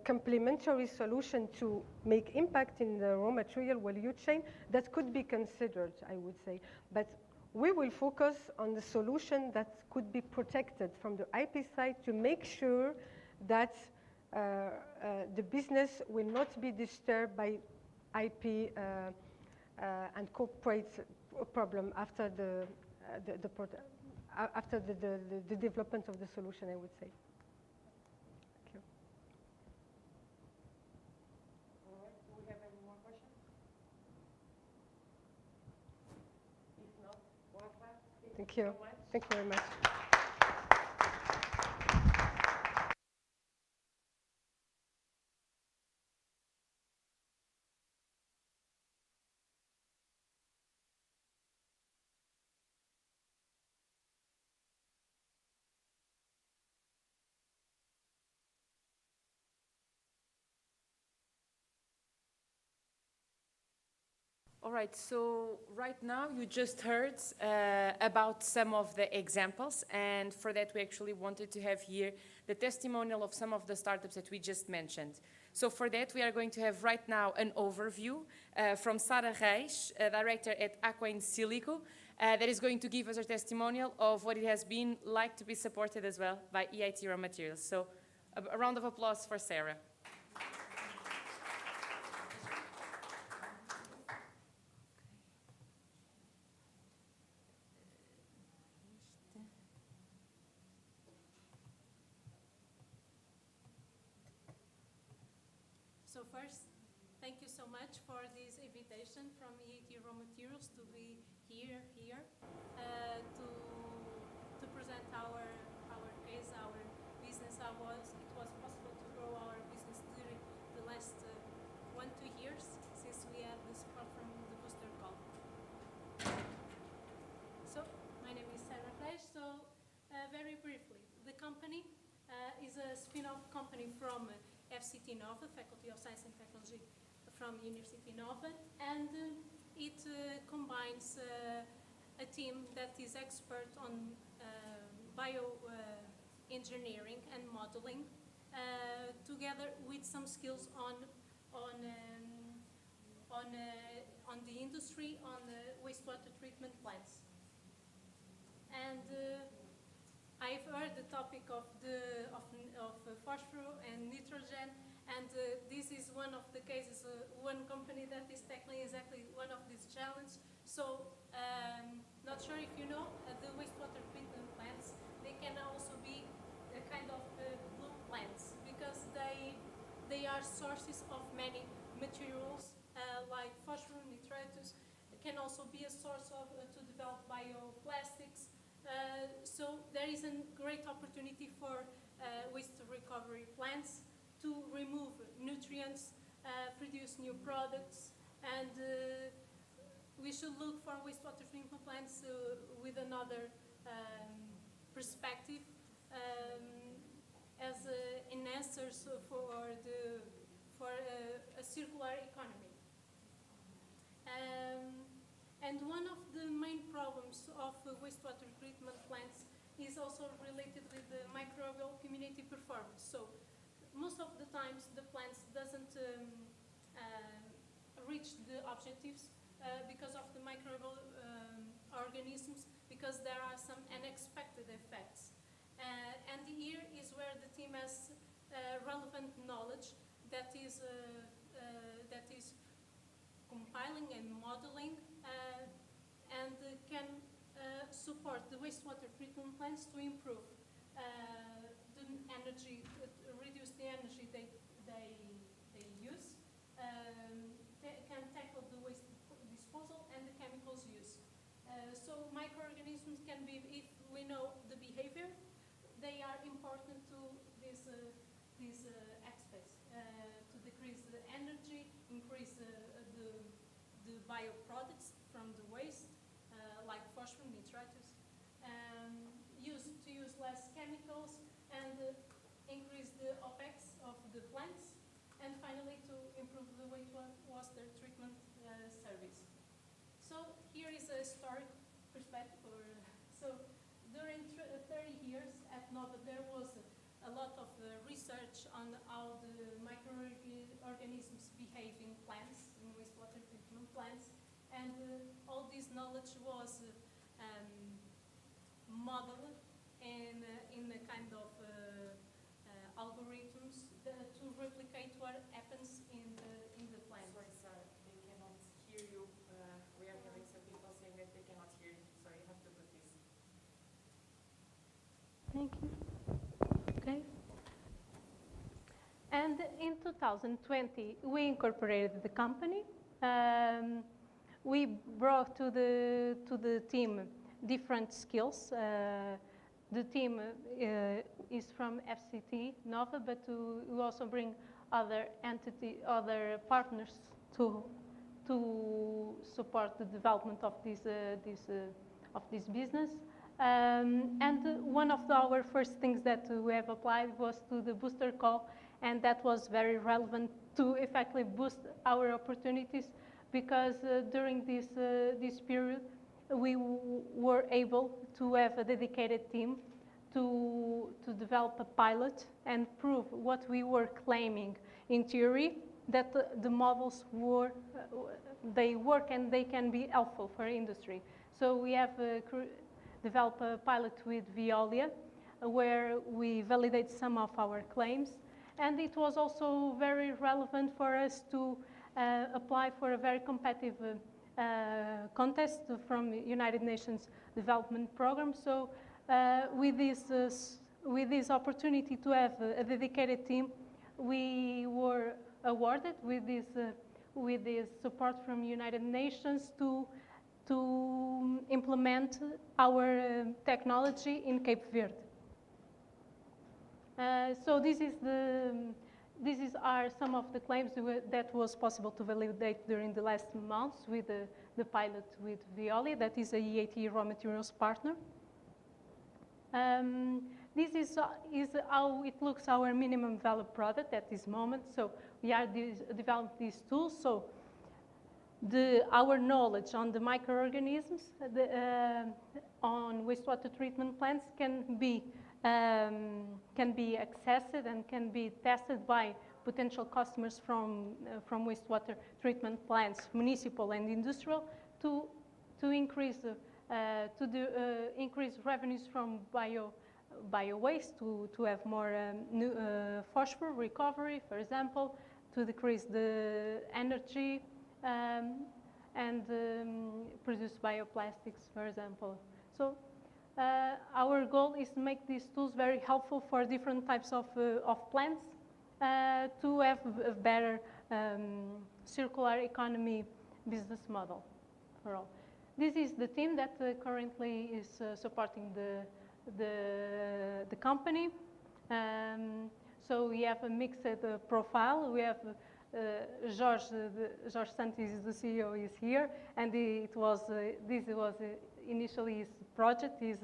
complementary solution to make impact in the raw material value chain, that could be considered, I would say. But we will focus on the solution that could be protected from the IP side to make sure that the business will not be disturbed by IP and corporate problem after the development of the solution, I would say. Thank you. All right. Do we have any more questions? If not, Ouafae, Thank you. So much. Thank you very much. All right, so right now you just heard about some of the examples, and for that we actually wanted to have here the testimonial of some of the startups that we just mentioned. So for that we are going to have right now an overview from Sara Reis, Director at AquainSilico, that is going to give us a testimonial of what it has been like to be supported as well by EIT RawMaterials. So a round of applause for Sara. So first, thank you so much for this invitation from EIT RawMaterials to be here to present our case, our business. It was possible to grow our business during the last 1-2 years since we had the support from the booster call. So my name is Sara Reis. So very briefly, the company is a spin-off company from FCT Nova, Faculty of Science and Technology from University Nova, and it combines a team that is expert on bioengineering and modeling, together with some skills on the industry, on the wastewater treatment plants. And I've heard the topic of phosphorus and nitrogen, and this is one of the cases, one company that is tackling exactly one of these challenges. So, not sure if you know, the wastewater treatment plants, they can also be a kind of blue plants, because they are sources of many materials, like phosphorus, nitrates. It can also be a source of to develop bioplastics. So there is a great opportunity for waste recovery plants to remove nutrients, produce new products, and we should look for wastewater treatment plants with another perspective as enhancers for a circular economy. And one of the main problems of wastewater treatment plants is also related with the microbial community performance. So most of the times the plants doesn't reach the objectives because of the microbial organisms, because there are some unexpected effects. And here is where the team has relevant knowledge that is compiling and modeling and can support the wastewater treatment plants to improve the energy, reduce the energy they use, can tackle the waste disposal and the chemicals use. So microorganisms can be, if we know the behavior, they are important to these aspects, to decrease the energy, increase the bioproducts from the waste, like phosphorus, nitratus, to use less chemicals and increase the OPEX of the plants, and finally to improve the wastewater treatment service. So here is a historic perspective. So during 30 years at NOVA, there was a lot of research on how the microorganisms behave in plants, in wastewater treatment plants, and all this knowledge was modeled in a kind of algorithms to replicate what happens in the plant. Sorry, Sara, they cannot hear you. We are having some people saying that they cannot hear you. So you have to put this. Thank you. Okay. And in 2020, we incorporated the company. We brought to the team different skills. The team is from FCT Nova, but we also bring other partners to support the development of this business. And one of our first things that we have applied was to the booster call, and that was very relevant to effectively boost our opportunities, because during this period we were able to have a dedicated team to develop a pilot and prove what we were claiming in theory, that the models they work and they can be helpful for industry. So we have developed a pilot with Veolia where we validate some of our claims, and it was also very relevant for us to apply for a very competitive contest from United Nations Development Program. So with this opportunity to have a dedicated team, we were awarded with this support from United Nations to implement our technology in Cape Verde. So these are some of the claims that was possible to validate during the last months with the pilot with Veolia, that is a EIT RawMaterials partner. This is how it looks, our minimum value product at this moment. So we are developing these tools. So our knowledge on the microorganisms on wastewater treatment plants can be accessed and can be tested by potential customers from wastewater treatment plants, municipal and industrial, to increase increase revenues from bio waste, to have more phosphorus recovery, for example, to decrease the energy and produce bioplastics, for example. So our goal is to make these tools very helpful for different types of plants to have a better circular economy business model for all. This is the team that currently is supporting the company. So we have a mixed profile. We have Jorge Santos, the CEO, is here, and this was initially his project, his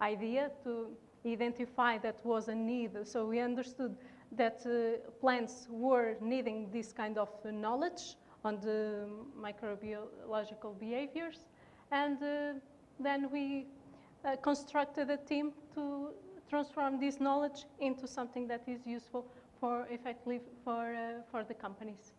idea to identify that was a need. So we understood that plants were needing this kind of knowledge on the microbiological behaviors, and then we constructed a team to transform this knowledge into something that is useful for effectively for the companies,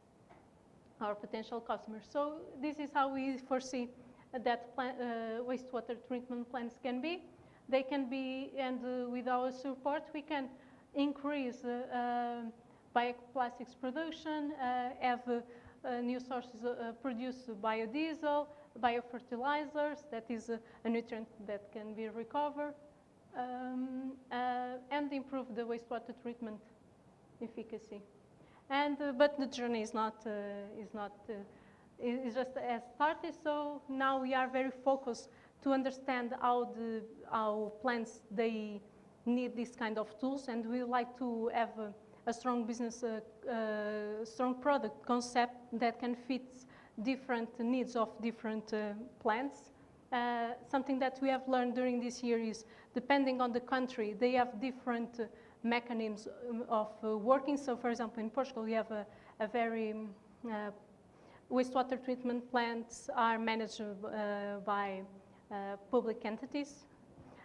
our potential customers. So this is how we foresee that wastewater treatment plants can be. They can be, and with our support, we can increase bioplastics production, have new sources, produce biodiesel, biofertilizers, that is a nutrient that can be recovered, and improve the wastewater treatment efficacy. And but the journey is just as started. So now we are very focused to understand how plants they need this kind of tools, and we like to have a strong business, strong product concept that can fit different needs of different plants. Something that we have learned during this year is, depending on the country, they have different mechanisms of working. So, for example, in Portugal, we have a very wastewater treatment plants are managed by public entities.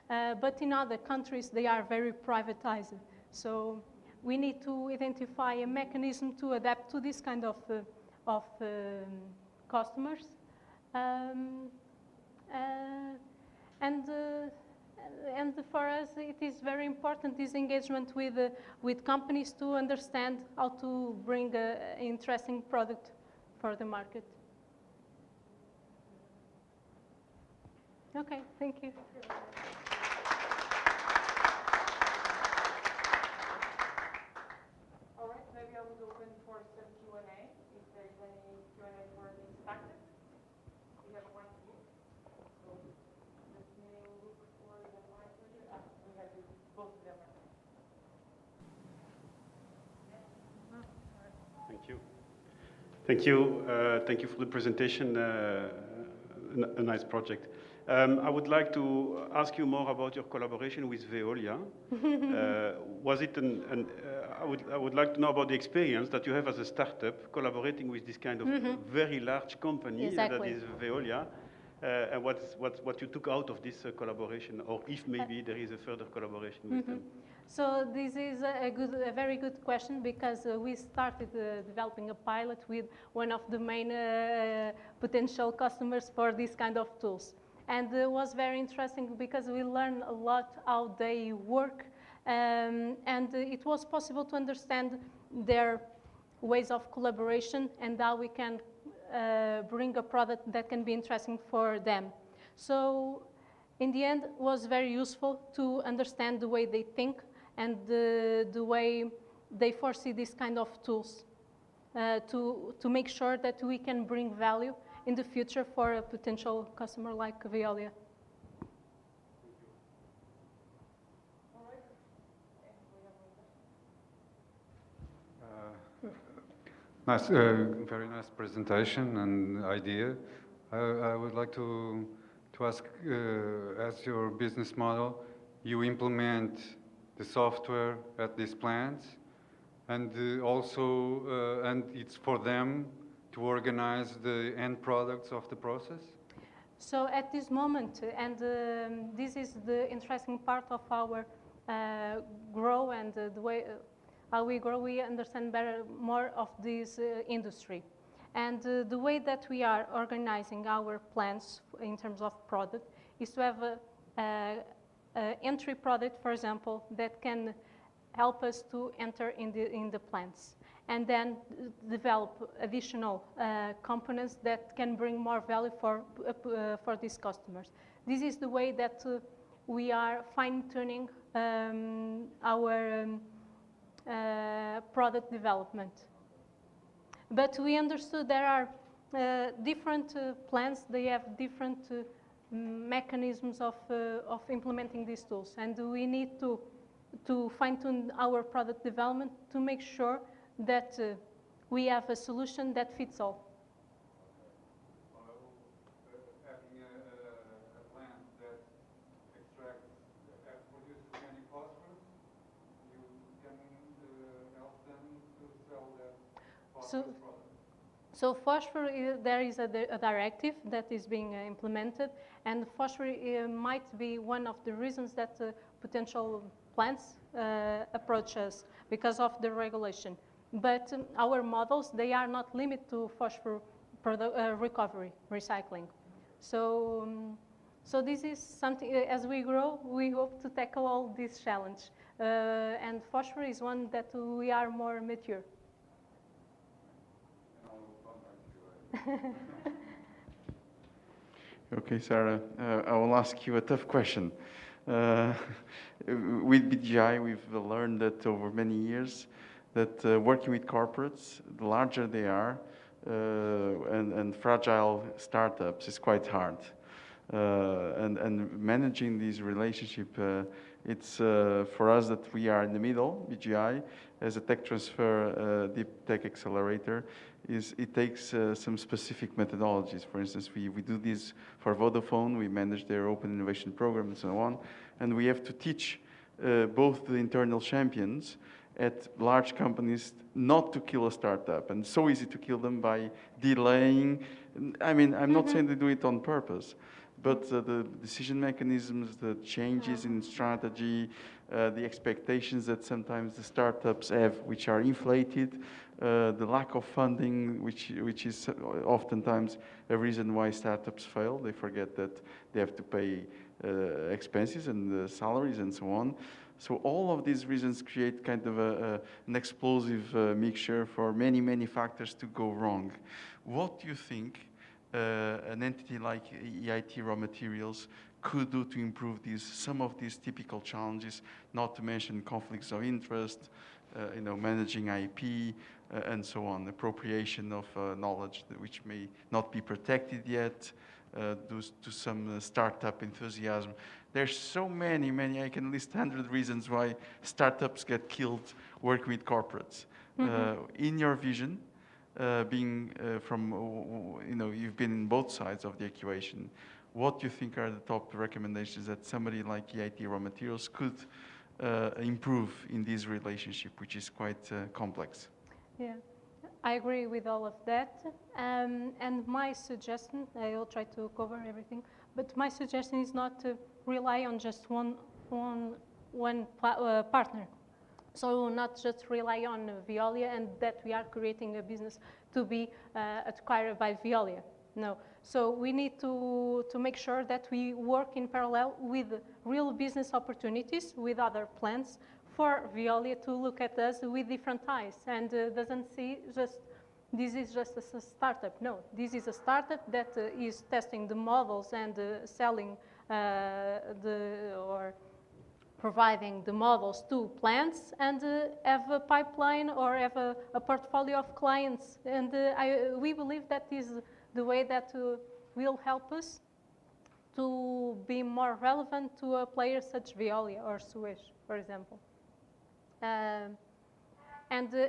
But in other countries, they are very privatized. So we need to identify a mechanism to adapt to this kind of customers. And for us, it is very important, this engagement with companies to understand how to bring an interesting product for the market. Okay, thank you. All right, maybe I would open for some Q&A, if there's any Q&A for this factor. We have one here. So let me look for the mic. We have both of them. Thank you. Thank you. Thank you for the presentation. A nice project. I would like to ask you more about your collaboration with Veolia. Was it I would like to know about the experience that you have as a startup collaborating with this kind of very large company that is Veolia, and what you took out of this collaboration, or if maybe there is a further collaboration with them. So this is a very good question, because we started developing a pilot with one of the main potential customers for this kind of tools. And it was very interesting because we learned a lot how they work, and it was possible to understand their ways of collaboration and how we can bring a product that can be interesting for them. So in the end, it was very useful to understand the way they think and the way they foresee this kind of tools to make sure that we can bring value in the future for a potential customer like Veolia. Very nice presentation and idea. I would like to ask, as your business model, you implement the software at these plants, and also, and it's for them to organize the end products of the process? So at this moment, and this is the interesting part of our grow, and the way how we grow, we understand more of this industry. And the way that we are organizing our plants in terms of product is to have a entry product, for example, that can help us to enter in the plants, and then develop additional components that can bring more value for these customers. This is the way that we are fine-tuning our product development. But we understood there are different plants, they have different mechanisms of implementing these tools, and we need to fine-tune our product development to make sure that we have a solution that fits all. Having a plant that extracts, produces any phosphorus, you can help them to sell that phosphorus product. So phosphorus, there is a directive that is being implemented, and phosphorus might be one of the reasons that potential plants approach us because of the regulation. But our models, they are not limited to phosphorus recovery, recycling. So this is something, as we grow, we hope to tackle all these challenges. and phosphor is one that we are more mature. Okay, Sara, I will ask you a tough question. With BGI, we've learned that over many years that working with corporates, the larger they are, and fragile startups is quite hard. And managing this relationship, it's for us that we are in the middle, BGI, as a tech transfer deep tech accelerator, it takes some specific methodologies. For instance, we do this for Vodafone, we manage their open innovation program and so on, and we have to teach both the internal champions at large companies not to kill a startup, and so easy to kill them by delaying. I mean, I'm not saying they do it on purpose, but the decision mechanisms, the changes in strategy, the expectations that sometimes the startups have, which are inflated, the lack of funding, which is oftentimes a reason why startups fail. They forget that they have to pay expenses and salaries and so on. So all of these reasons create kind of an explosive mixture for many, many factors to go wrong. What do you think an entity like EIT RawMaterials could do to improve some of these typical challenges, not to mention conflicts of interest, managing IP, and so on, appropriation of knowledge which may not be protected yet, due to some startup enthusiasm. There's so many, I can list 100 reasons why startups get killed working with corporates. In your vision, being you've been in both sides of the equation, what do you think are the top recommendations that somebody like EIT RawMaterials could improve in this relationship, which is quite complex? Yeah, I agree with all of that. And my suggestion, I will try to cover everything, but my suggestion is not to rely on just one partner. So not just rely on Veolia and that we are creating a business to be acquired by Veolia. No. So we need to make sure that we work in parallel with real business opportunities with other plants for Veolia to look at us with different eyes and doesn't see just this is just a startup. No, this is a startup that is testing the models and selling or providing the models to plants and have a pipeline or have a portfolio of clients. And we believe that is the way that will help us to be more relevant to a player such Veolia or Suez, for example. And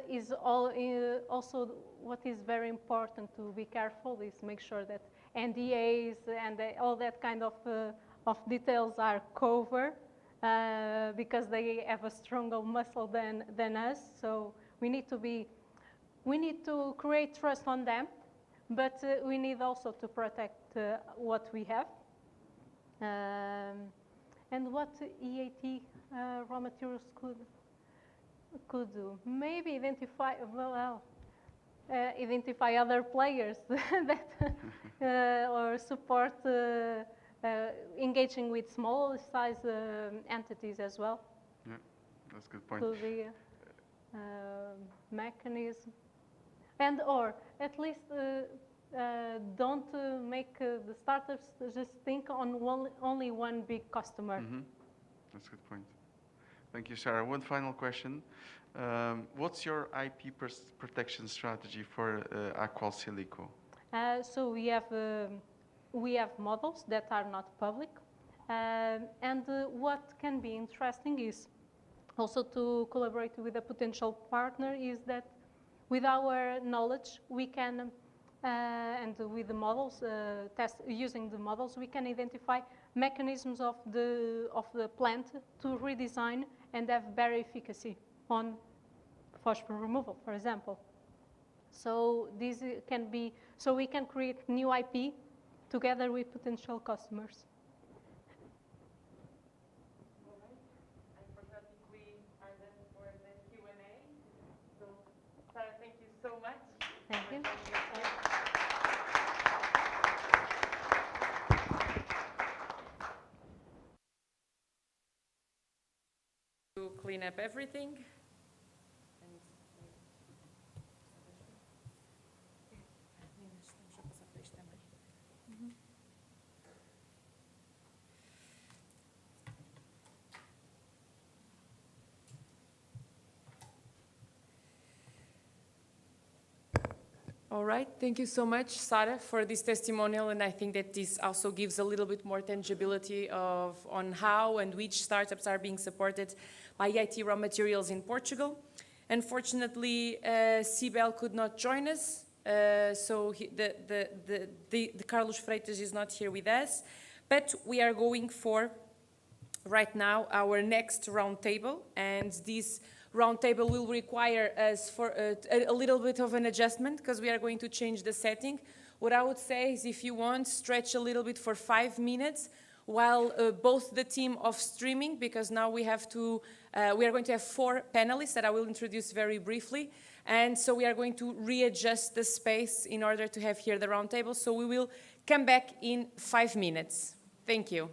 is also what is very important to be careful is make sure that NDAs and all that kind of details are covered because they have a stronger muscle than us. So we need to create trust on them, but we need also to protect what we have. And what EIT RawMaterials could do? Maybe identify other players that or support engaging with small size entities as well. Yeah, that's a good point. To the mechanism, and or at least don't make the startups just think on only one big customer. That's a good point. Thank you, Sara. One final question. What's your IP protection strategy for AquainSilico? So we have models that are not public. And what can be interesting is also to collaborate with a potential partner is that with our knowledge, we can, and with the models, using the models, we can identify mechanisms of the plant to redesign and have better efficacy on phosphor removal, for example. So this can be, so we can create new IP together with potential customers. All right. I think we are done for the Q&A. So, Sara, thank you so much. Thank you. To clean up everything. All right, thank you so much, Sara, for this testimonial, and I think that this also gives a little bit more tangibility on how and which startups are being supported by EIT RawMaterials in Portugal. Unfortunately, Sibel could not join us, so the Carlos Freitas is not here with us, but we are going for, right now, our next roundtable, and this roundtable will require us for a little bit of an adjustment because we are going to change the setting. What I would say is if you want, stretch a little bit for 5 minutes while both the team of streaming, because now we are going to have 4 panelists that I will introduce very briefly. And so we are going to readjust the space in order to have here the roundtable. So we will come back in 5 minutes. Thank you.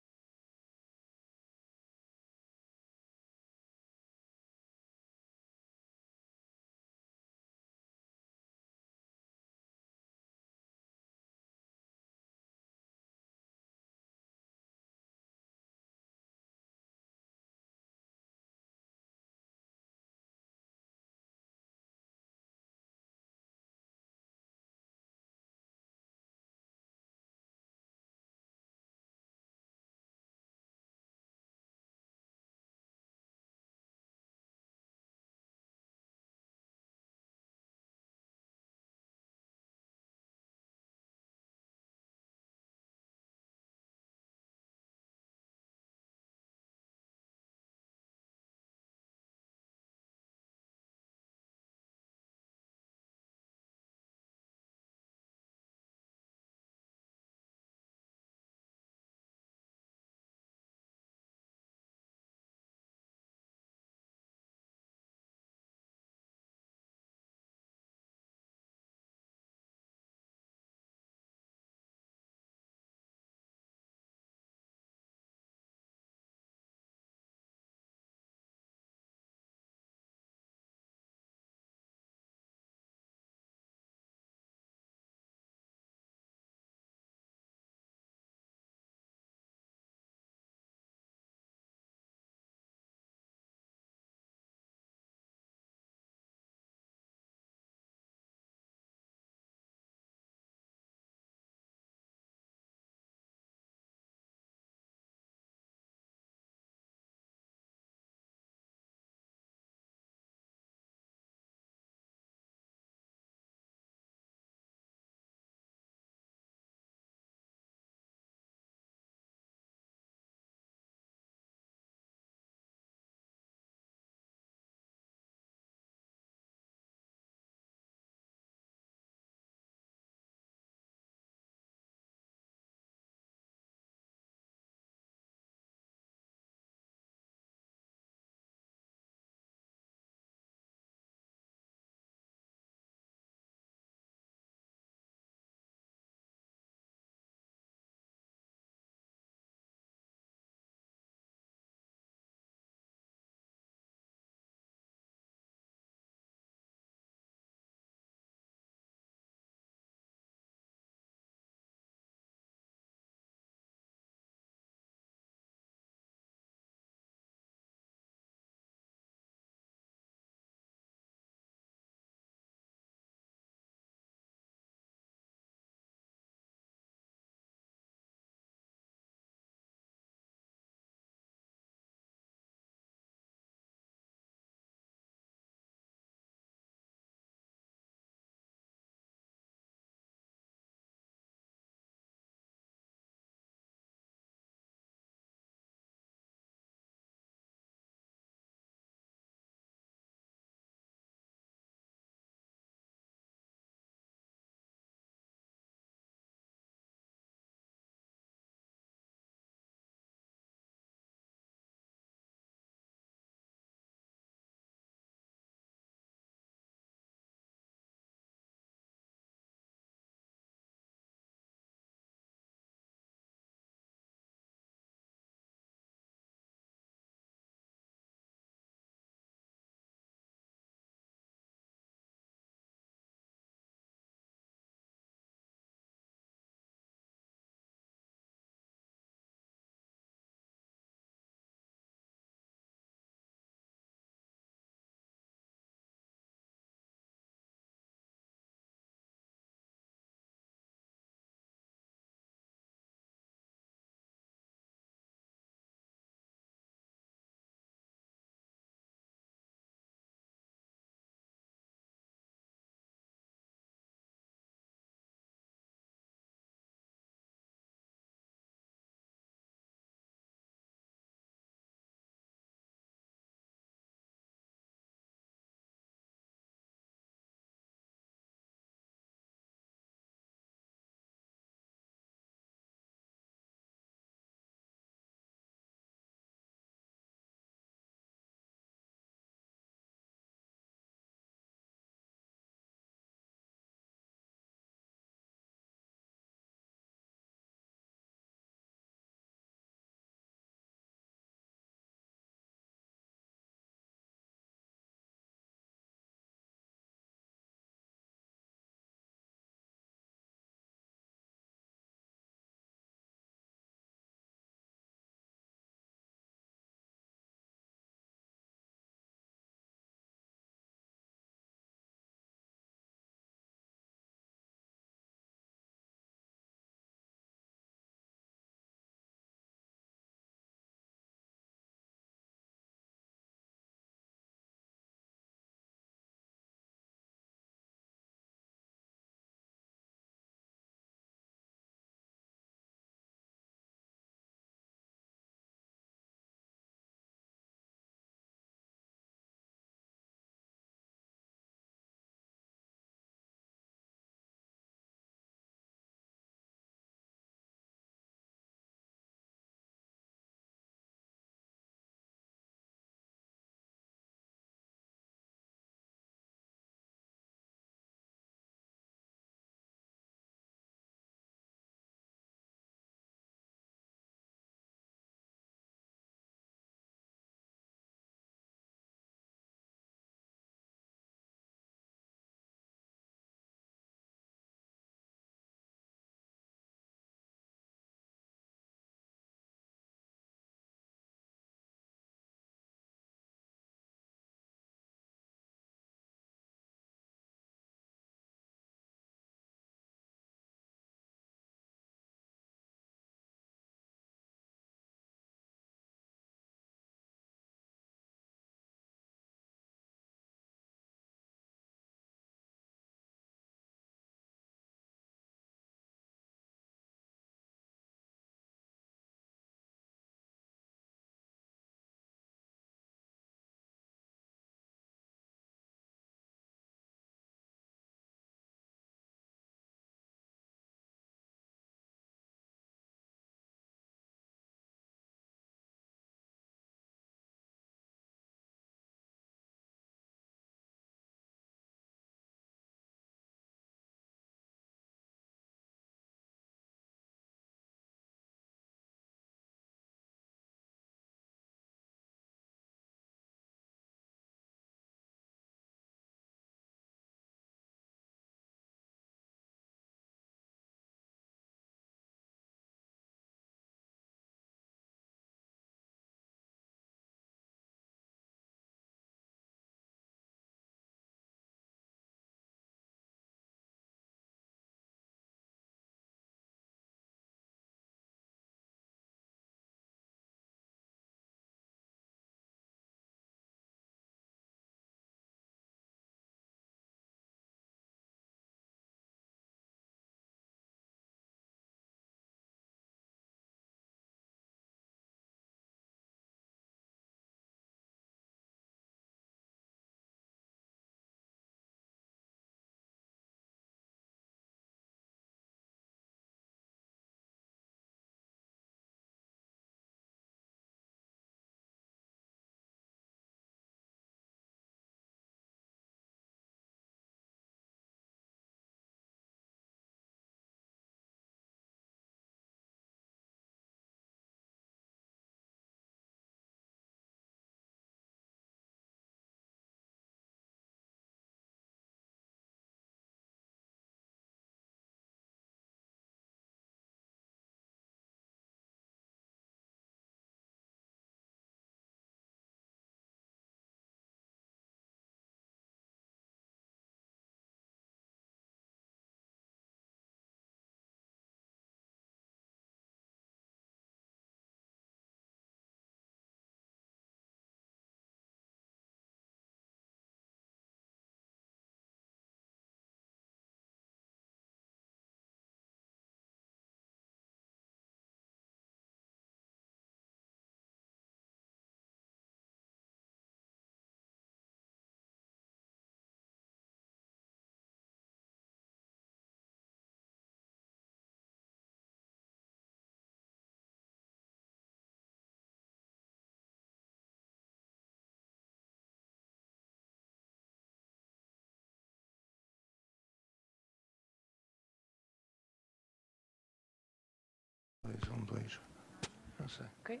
Okay.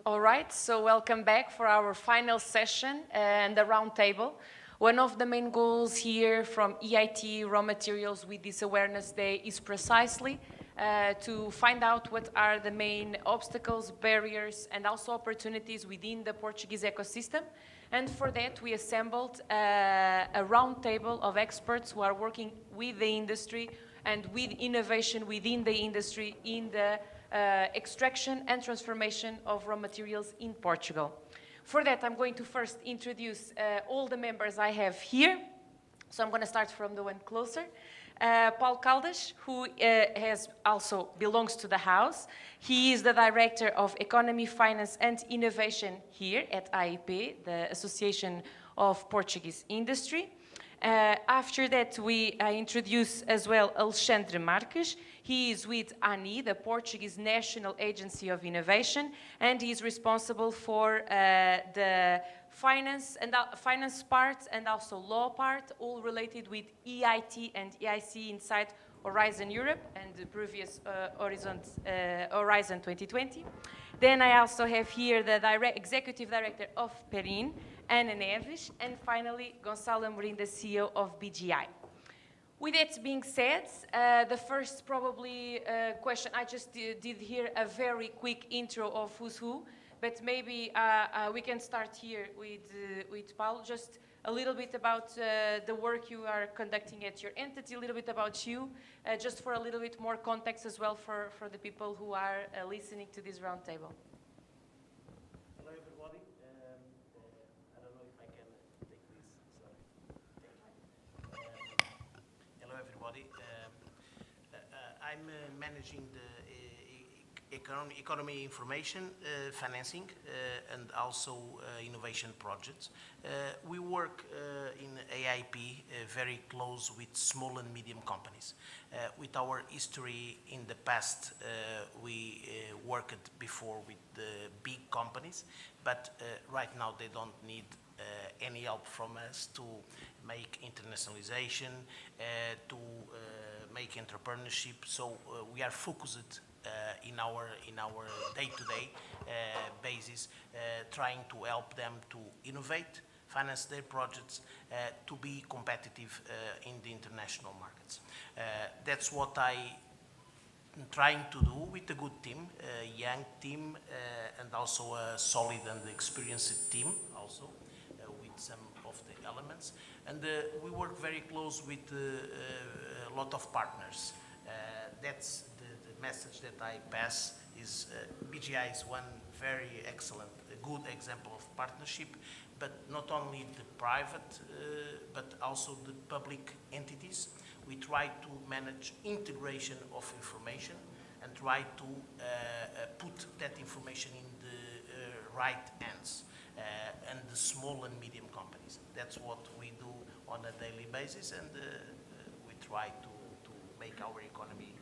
All right, so welcome back for our final session and the roundtable. One of the main goals here from EIT RawMaterials with this Awareness Day is precisely to find out what are the main obstacles, barriers, and also opportunities within the Portuguese ecosystem. And for that, we assembled a roundtable of experts who are working with the industry and with innovation within the industry in the extraction and transformation of raw materials in Portugal. For that, I'm going to first introduce all the members I have here. So I'm going to start from the one closer. Paulo Caldas, who also belongs to the house. He is the Director of Economy, Finance and Innovation here at AIP, the Association of Portuguese Industry. After that, I introduce as well Alexandre Marques. He is with ANI, the Portuguese National Agency of Innovation, and he is responsible for the finance part and also law part, all related with EIT and EIC inside Horizon Europe and the previous Horizon 2020. Then I also have here the Executive Director of Perin, Ana Neves, and finally Gonçalo Amorim, the CEO of BGI. With that being said, the first probably question, I just did here a very quick intro of who's who, but maybe we can start here with Paulo, just a little bit about the work you are conducting at your entity, a little bit about you, just for a little bit more context as well for the people who are listening to this roundtable. Hello everybody. I don't know if I can take this. Sorry. Hello everybody. I'm managing the economy information, financing, and also innovation projects. We work in AIP very close with small and medium companies. With our history in the past, we worked before with the big companies, but right now they don't need any help from us to make internationalization, to make entrepreneurship. So we are focused in our day-to-day basis, trying to help them to innovate, finance their projects, to be competitive in the international markets. That's what I'm trying to do with a good team, a young team, and also a solid and experienced team also, with some of the elements. And we work very close with a lot of partners. That's the message that I pass is BGI is one very excellent, good example of partnership, but not only the private, but also the public entities. We try to manage integration of information and try to put that information in the right hands and the small and medium companies. That's what we do on a daily basis, and we try to make our economy,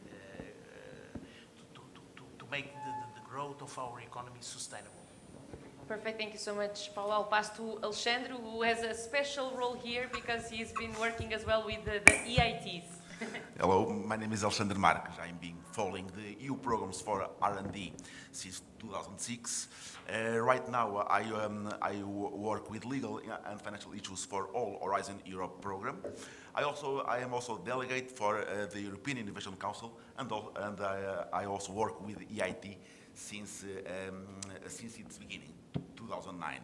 to make the growth of our economy sustainable. Perfect, thank you so much, Paulo. I'll pass to Alexandre, who has a special role here because he's been working as well with the EITs. Hello, my name is Alexandre Marques. I've been following the EU programs for R&D since 2006. Right now, I work with legal and financial issues for all Horizon Europe program. I am also delegate for the European Innovation Council, and I also work with EIT since its beginning, 2009.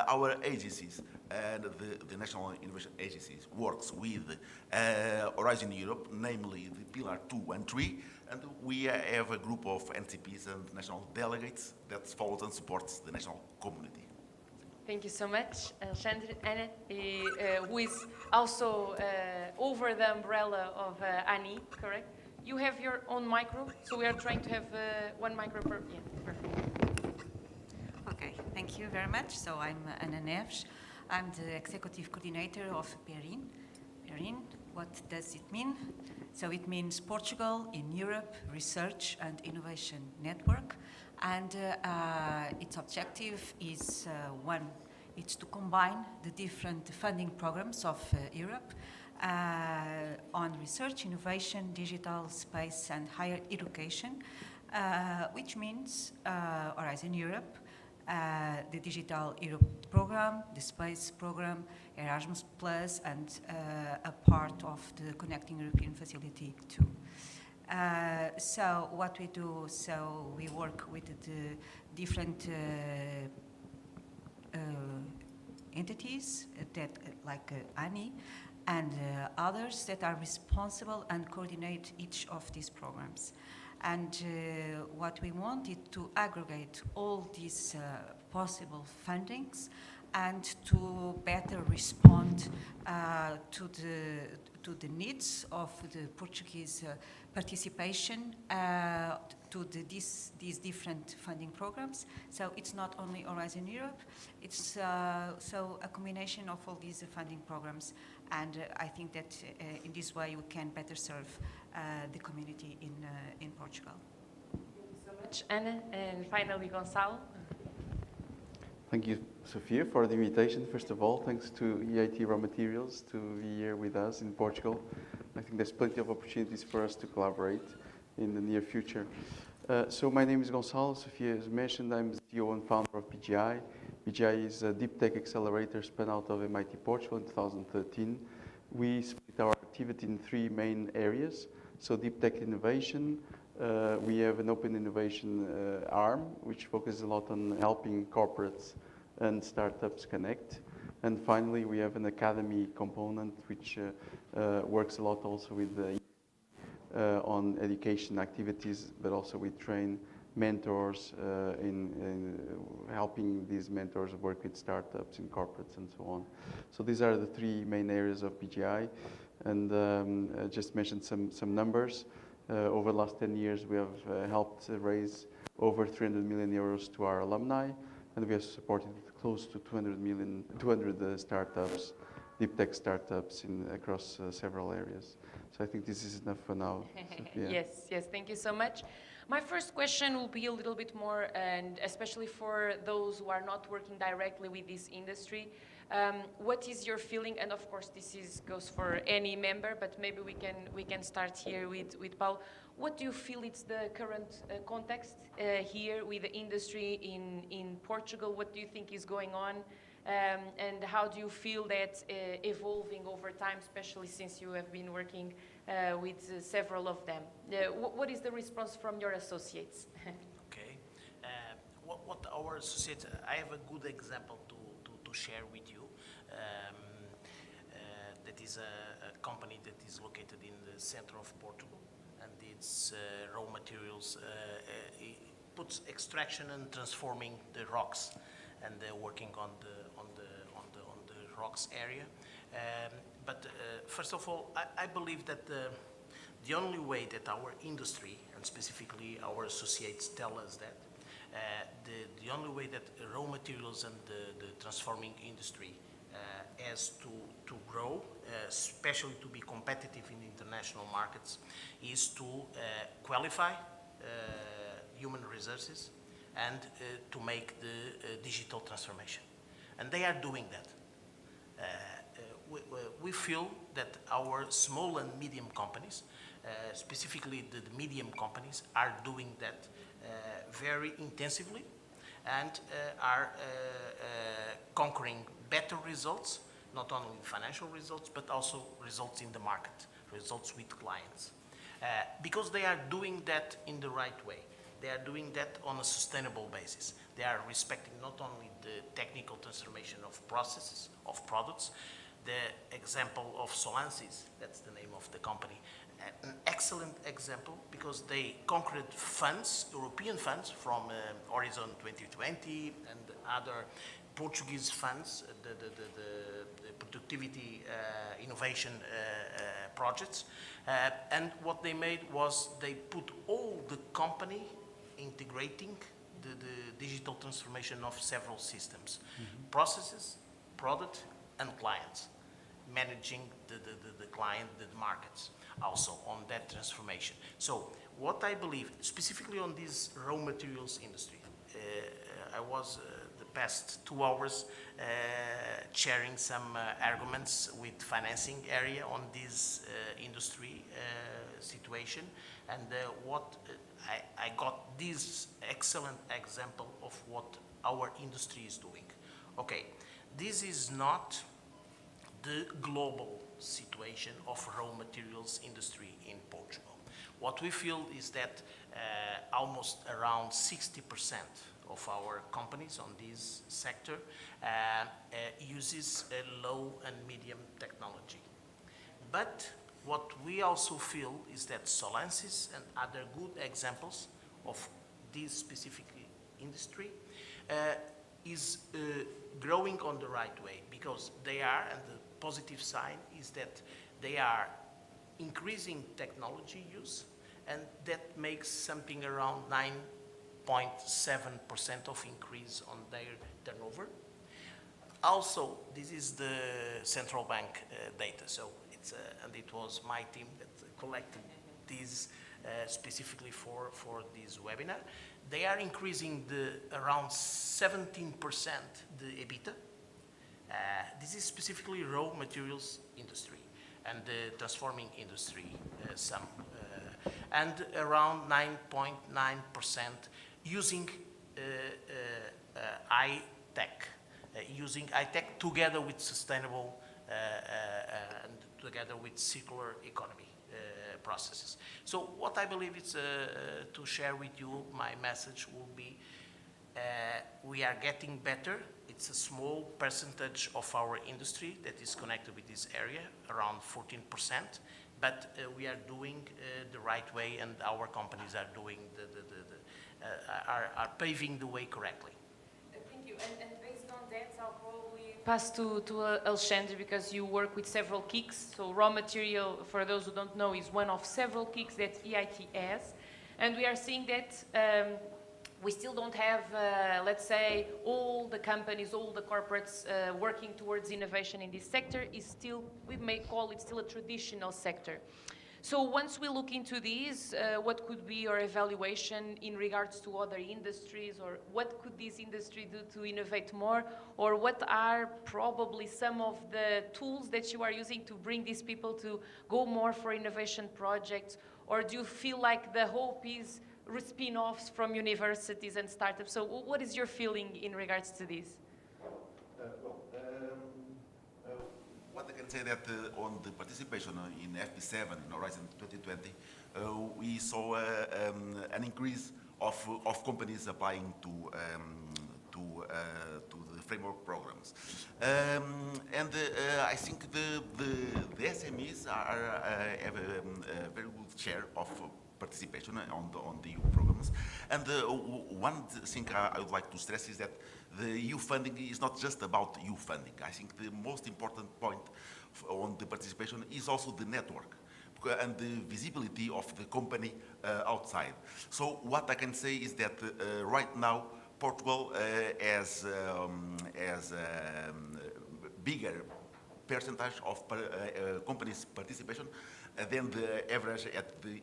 Our agencies and the National Innovation Agencies works with Horizon Europe, namely the Pillar 2 and 3, and we have a group of NCPs and national delegates that follows and supports the national community. Thank you so much, Alexandre. Ana, who is also over the umbrella of ANI, correct? You have your own micro, so we are trying to have one micro per. Yeah, perfect. Okay, thank you very much. So I'm Ana Neves. I'm the executive coordinator of Perin. Perin, what does it mean? So it means Portugal in Europe Research and Innovation Network. And its objective is it's to combine the different funding programs of Europe on research, innovation, digital space, and higher education, which means Horizon Europe, the Digital Europe program, the Space program, Erasmus Plus, and a part of the Connecting European Facility too. So what we do, so we work with the different entities that, like ANI and others that are responsible and coordinate each of these programs. And what we want is to aggregate all these possible fundings and to better respond to the needs of the Portuguese participation to these different funding programs. So it's not only Horizon Europe, it's so a combination of all these funding programs. And I think that in this way we can better serve the community in Portugal. Thank you so much, Ana. And finally, Gonçalo. Thank you, Sofia, for the invitation. First of all, thanks to EIT RawMaterials to be here with us in Portugal. I think there's plenty of opportunities for us to collaborate in the near future. So my name is Gonçalo. Sofia has mentioned I'm the CEO and founder of BGI. BGI is a deep tech accelerator spun out of MIT Portugal in 2013. We split our activity in three main areas. So deep tech innovation, we have an open innovation arm, which focuses a lot on helping corporates and startups connect. And finally, we have an academy component, which works a lot also with on education activities, but also we train mentors in helping these mentors work with startups and corporates and so on. So these are the three main areas of BGI. And I just mentioned some numbers. Over the last 10 years, we have helped raise over 300 million euros to our alumni, and we have supported close to 200 startups, deep tech startups across several areas. So I think this is enough for now. Sofia. Yes, thank you so much. My first question will be a little bit more, and especially for those who are not working directly with this industry, what is your feeling? And of course, this goes for any member, but maybe we can start here with Paulo. What do you feel is the current context here with the industry in Portugal? What do you think is going on? And how do you feel that evolving over time, especially since you have been working with several of them? What is the response from your associates? Okay. What our associates, I have a good example to share with you. That is a company that is located in the center of Portugal, and it's raw materials. It puts extraction and transforming the rocks, and they're working on the rocks area. But first of all, I believe that the only way that our industry, and specifically our associates, tell us that the only way that raw materials and the transforming industry has to grow, especially to be competitive in international markets, is to qualify human resources and to make the digital transformation. And they are doing that. We feel that our small and medium companies, specifically the medium companies, are doing that very intensively and are conquering better results, not only financial results, but also results in the market, results with clients. Because they are doing that in the right way. They are doing that on a sustainable basis. They are respecting not only the technical transformation of processes, of products. The example of Solansis, that's the name of the company, an excellent example because they conquered funds, European funds from Horizon 2020 and other Portuguese funds, the productivity innovation projects. And what they made was they put all the company integrating the digital transformation of several systems, processes, product, and clients, managing the client, the markets, also on that transformation. So what I believe, specifically on this raw materials industry, I was the past 2 hours sharing some arguments with financing area on this industry situation. And I got this excellent example of what our industry is doing. Okay, this is not the global situation of raw materials industry in Portugal. What we feel is that almost around 60% of our companies on this sector uses a low and medium technology. But what we also feel is that Solensis and other good examples of this specific industry is growing on the right way, because they are, and the positive sign is that they are increasing technology use, and that makes something around 9.7% of increase on their turnover. Also, this is the central bank data, so it's and it was my team that collected these specifically for this webinar. They are increasing around 17% the EBITDA. This is specifically raw materials industry and the transforming industry and around 9.9% using high-tech, together with sustainable and together with circular economy processes. So what I believe is to share with you, my message will be we are getting better. It's a small percentage of our industry that is connected with this area, around 14%, but we are doing the right way, and our companies are doing are paving the way correctly. Thank you. And based on that, I'll probably pass to Alexandre, because you work with several kicks. So raw material, for those who don't know, is one of several kicks that EIT has. And we are seeing that we still don't have, let's say, all the companies, all the corporates working towards innovation in this sector. Is still, we may call it still a traditional sector. So once we look into these, what could be your evaluation in regards to other industries, or what could this industry do to innovate more, or what are probably some of the tools that you are using to bring these people to go more for innovation projects, or do you feel like the hope is spin-offs from universities and startups? So what is your feeling in regards to this? What I can say that on the participation in FP7 in Horizon 2020, we saw an increase of companies applying to the framework programs, and I think the SMEs have a very good share of participation on the EU programs. And one thing I would like to stress is that the EU funding is not just about EU funding. I think the most important point on the participation is also the network and the visibility of the company outside. So what I can say is that right now Portugal has bigger percentage of companies' participation than the average at the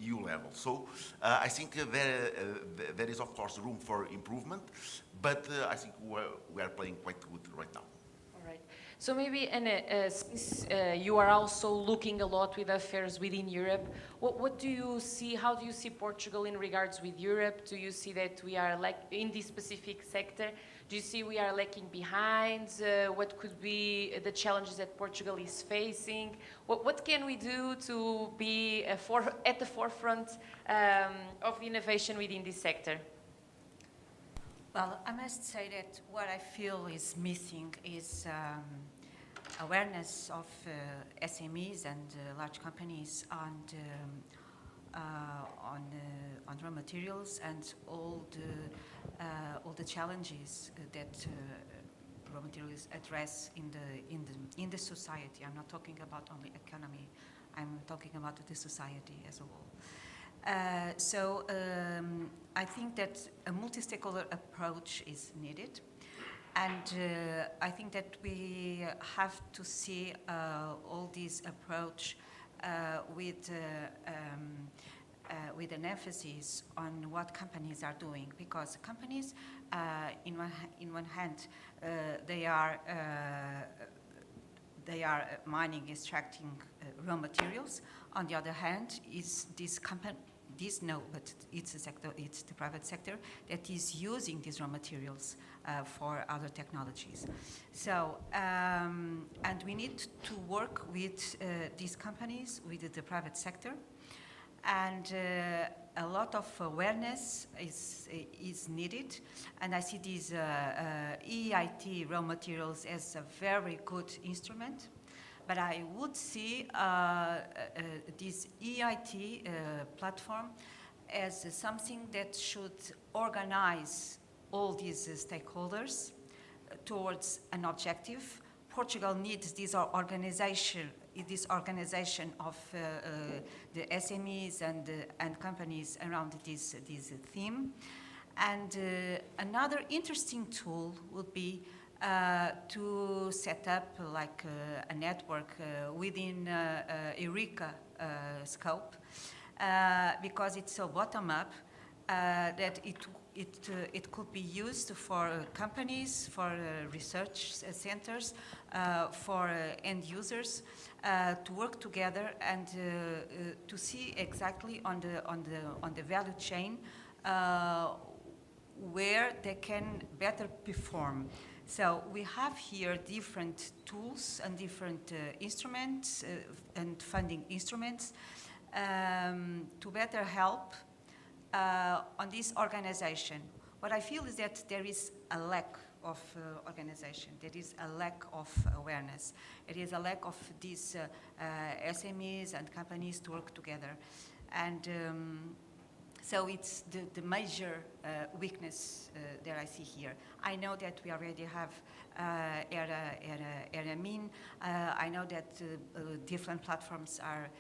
EU level. So I think there is of course room for improvement, but I think we are playing quite good right now. All right. So maybe, since you are also looking a lot with affairs within Europe, what do you see, how do you see Portugal in regards with Europe? Do you see that we are like in this specific sector? Do you see we are lagging behind? What could be the challenges that Portugal is facing? What can we do to be at the forefront of innovation within this sector? Well, I must say that what I feel is missing is awareness of SMEs and large companies on raw materials and all the challenges that raw materials address in the society. I'm not talking about only economy. I'm talking about the society as a whole. So I think that a multi-stakeholder approach is needed, and I think that we have to see all this approach with with an emphasis on what companies are doing, because companies, in one hand, they are mining, extracting raw materials. On the other hand, is this company. But it's a sector, it's the private sector that is using these raw materials for other technologies. So, and we need to work with these companies, with the private sector, and a lot of awareness is needed. And I see these EIT RawMaterials as a very good instrument. But I would see this EIT platform as something that should organize all these stakeholders towards an objective. Portugal needs this organization of the SMEs and companies around this theme. And another interesting tool would be to set up like a network within Eureka scope, because it's so bottom-up that it could be used for companies, for research centers, for end users to work together and to see exactly on the value chain where they can better perform. So we have here different tools and different instruments and funding instruments to better help on this organization. What I feel is that there is a lack of organization, there is a lack of awareness, there is a lack of these SMEs and companies to work together. And so it's the major weakness that I see here. I know that we already have ERAMIN. I know that different platforms are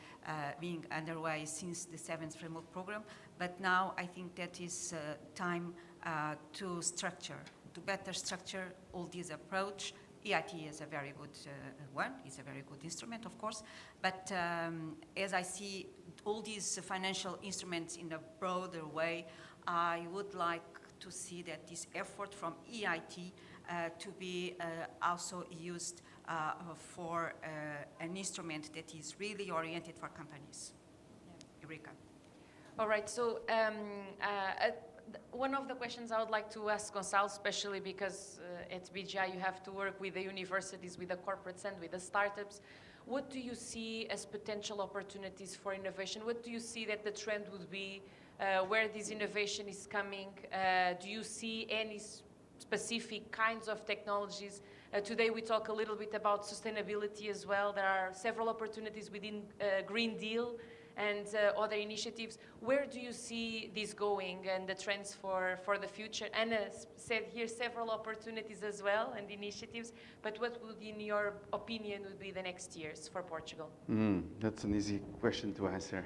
being underway since the 7th framework program, but now I think that is time to better structure all this approach. EIT is a very good one, it's a very good instrument, of course, but as I see all these financial instruments in a broader way, I would like to see that this effort from EIT to be also used for an instrument that is really oriented for companies. Eureka. All right, so one of the questions I would like to ask Gonçalo, especially because at BGI you have to work with the universities, with the corporates and with the startups. What do you see as potential opportunities for innovation? What do you see that the trend would be, where this innovation is coming? Do you see any specific kinds of technologies? Today we talk a little bit about sustainability as well. There are several opportunities within Green Deal and other initiatives. Where do you see this going and the trends for the future? Anna said here several opportunities as well and initiatives, but what would, in your opinion, would be the next years for Portugal? That's an easy question to answer.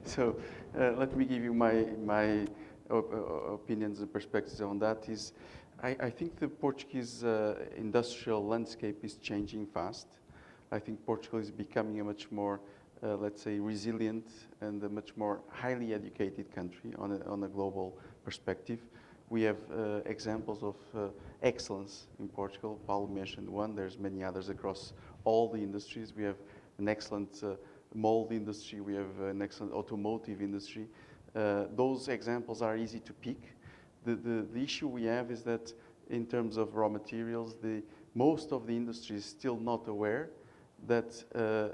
So let me give you my opinions and perspectives on that. I think the Portuguese industrial landscape is changing fast. I think Portugal is becoming a much more let's say, resilient and a much more highly educated country on a global perspective. We have examples of excellence in Portugal. Paulo mentioned one. There's many others across all the industries. We have an excellent mold industry. We have an excellent automotive industry. Those examples are easy to pick. The issue we have is that in terms of raw materials, most of the industry is still not aware that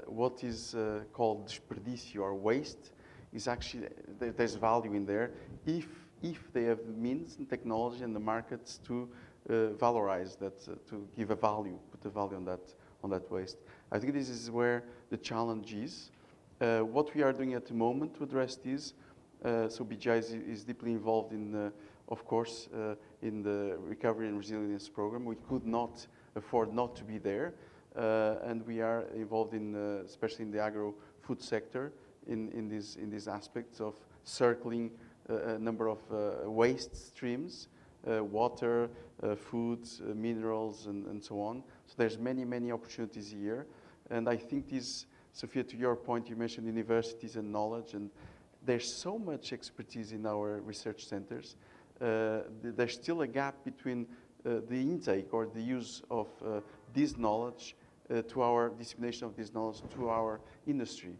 what is called desperdício or waste is actually, there's value in there if they have the means and technology and the markets to valorize that, to give a value, put a value on that waste. I think this is where the challenge is. What we are doing at the moment to address this, so BGI is deeply involved in, of course, in the Recovery and Resilience Program. We could not afford not to be there. And we are involved in, especially in the agro-food sector, in these aspects of circling a number of waste streams, water, foods, minerals, and so on. So there's many opportunities here. And I think this, Sofia, to your point, you mentioned universities and knowledge, and There's so much expertise in our research centers. There's still a gap between the intake or the use of this knowledge to our dissemination of this knowledge to our industry.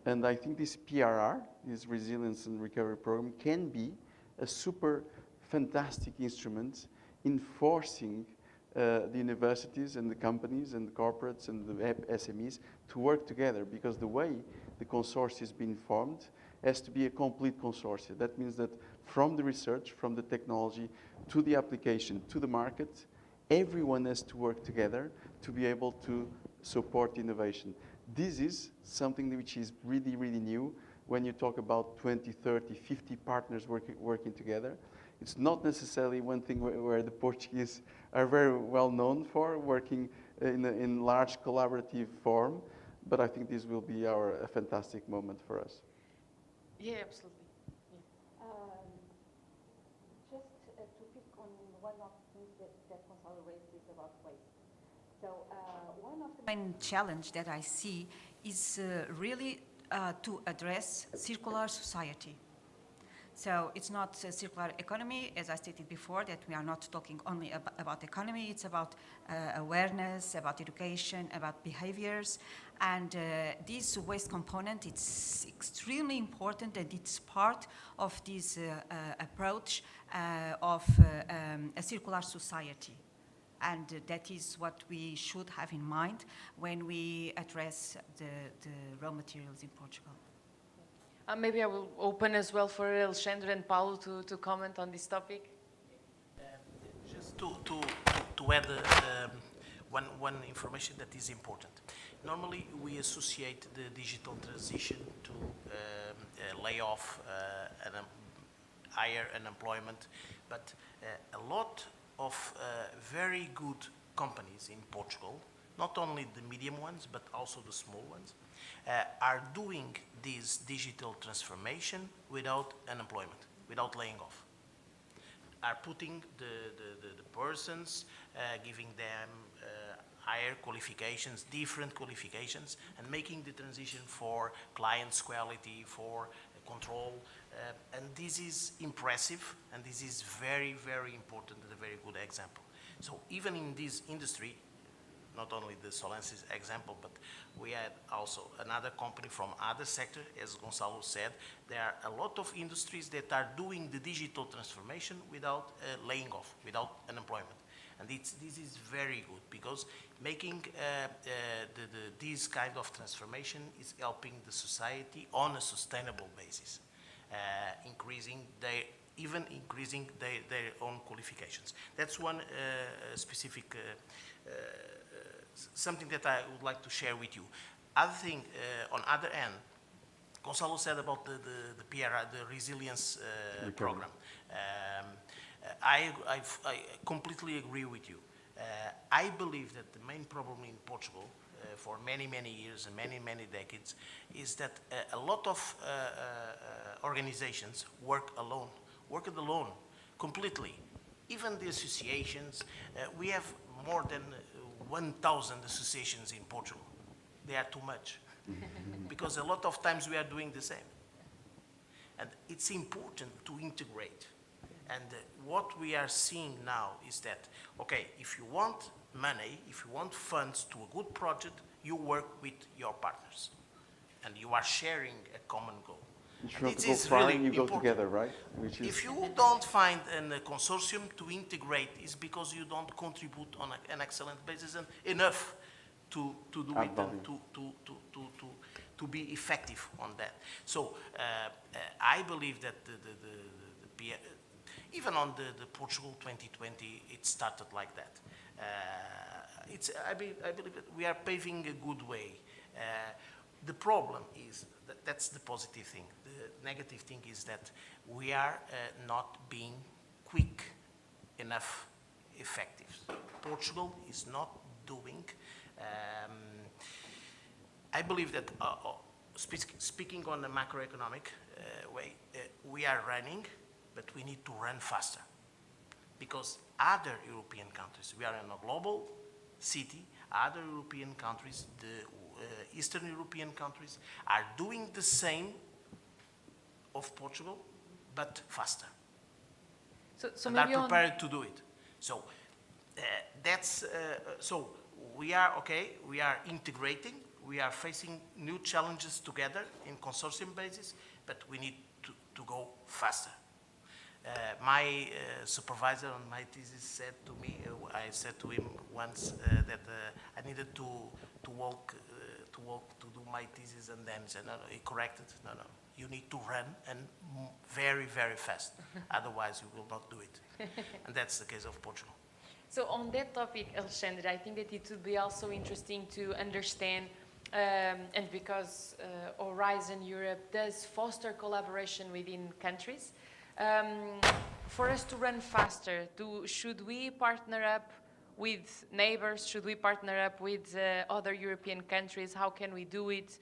And I think this PRR, this Resilience and Recovery Program, can be a super fantastic instrument in forcing the universities and the companies and the corporates and the SMEs to work together, because the way the consortium is being formed has to be a complete consortium. That means that from the research, from the technology, to the application, to the market, everyone has to work together to be able to support innovation. This is something which is really, really new when you talk about 20, 30, 50 partners working together. It's not necessarily one thing where the Portuguese are very well known for, working in large collaborative form, but I think this will be a fantastic moment for us. Yeah, absolutely. Just to pick on one of the things that Gonçalo raised is about waste. So one of the main challenge that I see is really to address circular society. So it's not a circular economy, as I stated before, that we are not talking only about economy, it's about awareness, about education, about behaviors. And this waste component, it's extremely important, and it's part of this approach of a circular society. And that is what we should have in mind when we address the raw materials in Portugal. Maybe I will open as well for Alexandre and Paulo to comment on this topic. Just to add one information that is important. Normally, we associate the digital transition to layoff and higher unemployment, but a lot of very good companies in Portugal, not only the medium ones, but also the small ones, are doing this digital transformation without unemployment, without laying off. Are putting the persons, giving them higher qualifications, different qualifications, and making the transition for clients' quality, for control. And this is impressive, and this is very, very important and a very good example. So even in this industry, not only the Solensis example, but we had also another company from other sector, as Gonçalo said, there are a lot of industries that are doing the digital transformation without laying off, without unemployment. And this is very good, because making this kind of transformation is helping the society on a sustainable basis, increasing their own qualifications. That's one specific something that I would like to share with you. Other thing, on other end, Gonçalo said about the PRR, the resilience program. I completely agree with you. I believe that the main problem in Portugal for many, many years and many, many decades is that a lot of organizations work alone completely. Even the associations, we have more than 1,000 associations in Portugal. They are too much, because a lot of times we are doing the same. And it's important to integrate. And what we are seeing now is that, okay, if you want money, if you want funds to a good project, you work with your partners. And you are sharing a common goal. If you want to go far, you go together, right? If you don't find a consortium to integrate, it's because you don't contribute on an excellent basis and enough to do it and to be effective on that. So I believe that even on the Portugal 2020, it started like that. I believe that we are paving a good way. The problem is that's the positive thing. The negative thing is that we are not being quick enough effective. Portugal is not doing. I believe that speaking on the macroeconomic way, we are running, but we need to run faster. Because other European countries, we are in a global city, other European countries, the Eastern European countries are doing the same of Portugal, but faster. So and maybe are prepared to do it. So so we are okay. We are integrating. We are facing new challenges together in consortium basis, but we need to go faster. My supervisor on my thesis said to me, I said to him once that I needed to do my thesis, and then he said, no, he corrected, no, you need to run and very, very fast. Otherwise, you will not do it. And that's the case of Portugal. So on that topic, Alexandre, I think that it would be also interesting to understand, and because Horizon Europe does foster collaboration within countries, for us to run faster, should we partner up with neighbors? Should we partner up with other European countries? How can we do it?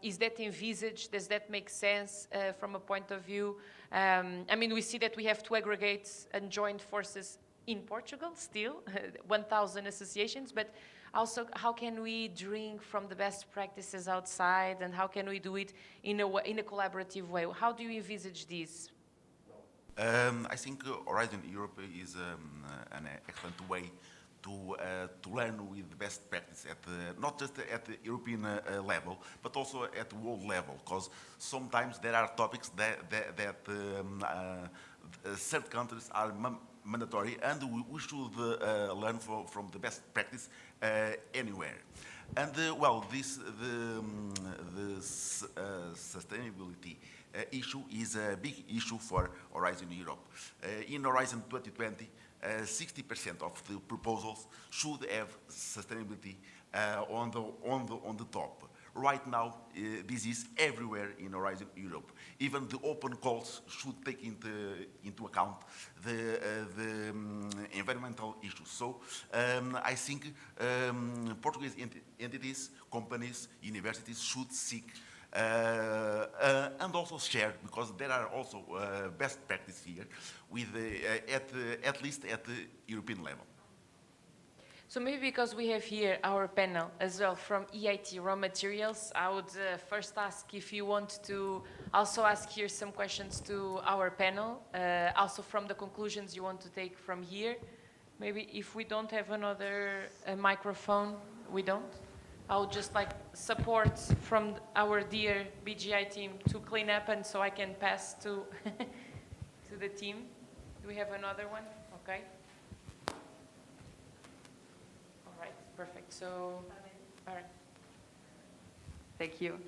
Is that envisaged? Does that make sense from a point of view? I mean, we see that we have to aggregate and join forces in Portugal still, 1,000 associations, but also how can we drink from the best practices outside, and how can we do it in a collaborative way? How do you envisage this? I think Horizon Europe is an excellent way to learn with best practice not just at the European level, but also at the world level, because sometimes there are topics that certain countries are mandatory, and we should learn from the best practice anywhere. And well, the sustainability issue is a big issue for Horizon Europe. In Horizon 2020, 60% of the proposals should have sustainability on the top. Right now, this is everywhere in Horizon Europe. Even the open calls should take into account the environmental issues. So I think Portuguese entities, companies, universities should seek and also share, because there are also best practice here with at least at the European level. So maybe because we have here our panel as well from EIT RawMaterials, I would first ask if you want to also ask here some questions to our panel, also from the conclusions you want to take from here. Maybe if we don't have another microphone, we don't. I would just like support from our dear BGI team to clean up, and so I can pass to, to the team. Do we have another one? Okay. Perfect. So, all right. Thank you.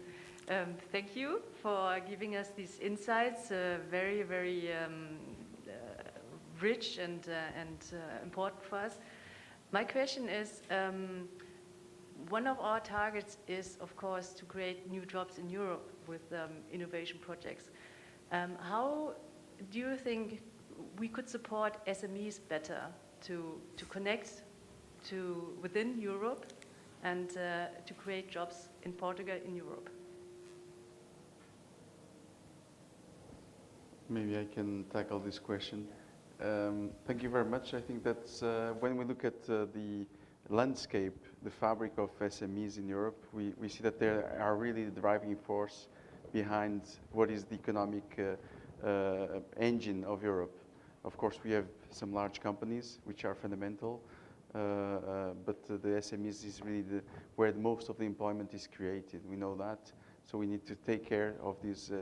Thank you for giving us these insights, very, very rich and important for us. My question is, one of our targets is, of course, to create new jobs in Europe with innovation projects. How do you think we could support SMEs better to connect within Europe and to create jobs in Portugal, in Europe? Maybe I can tackle this question. Thank you very much. I think that's when we look at the landscape, the fabric of SMEs in Europe, we see that they are really the driving force behind what is the economic engine of Europe. Of course, we have some large companies which are fundamental, but the SMEs is really where most of the employment is created. We know that, so we need to take care of these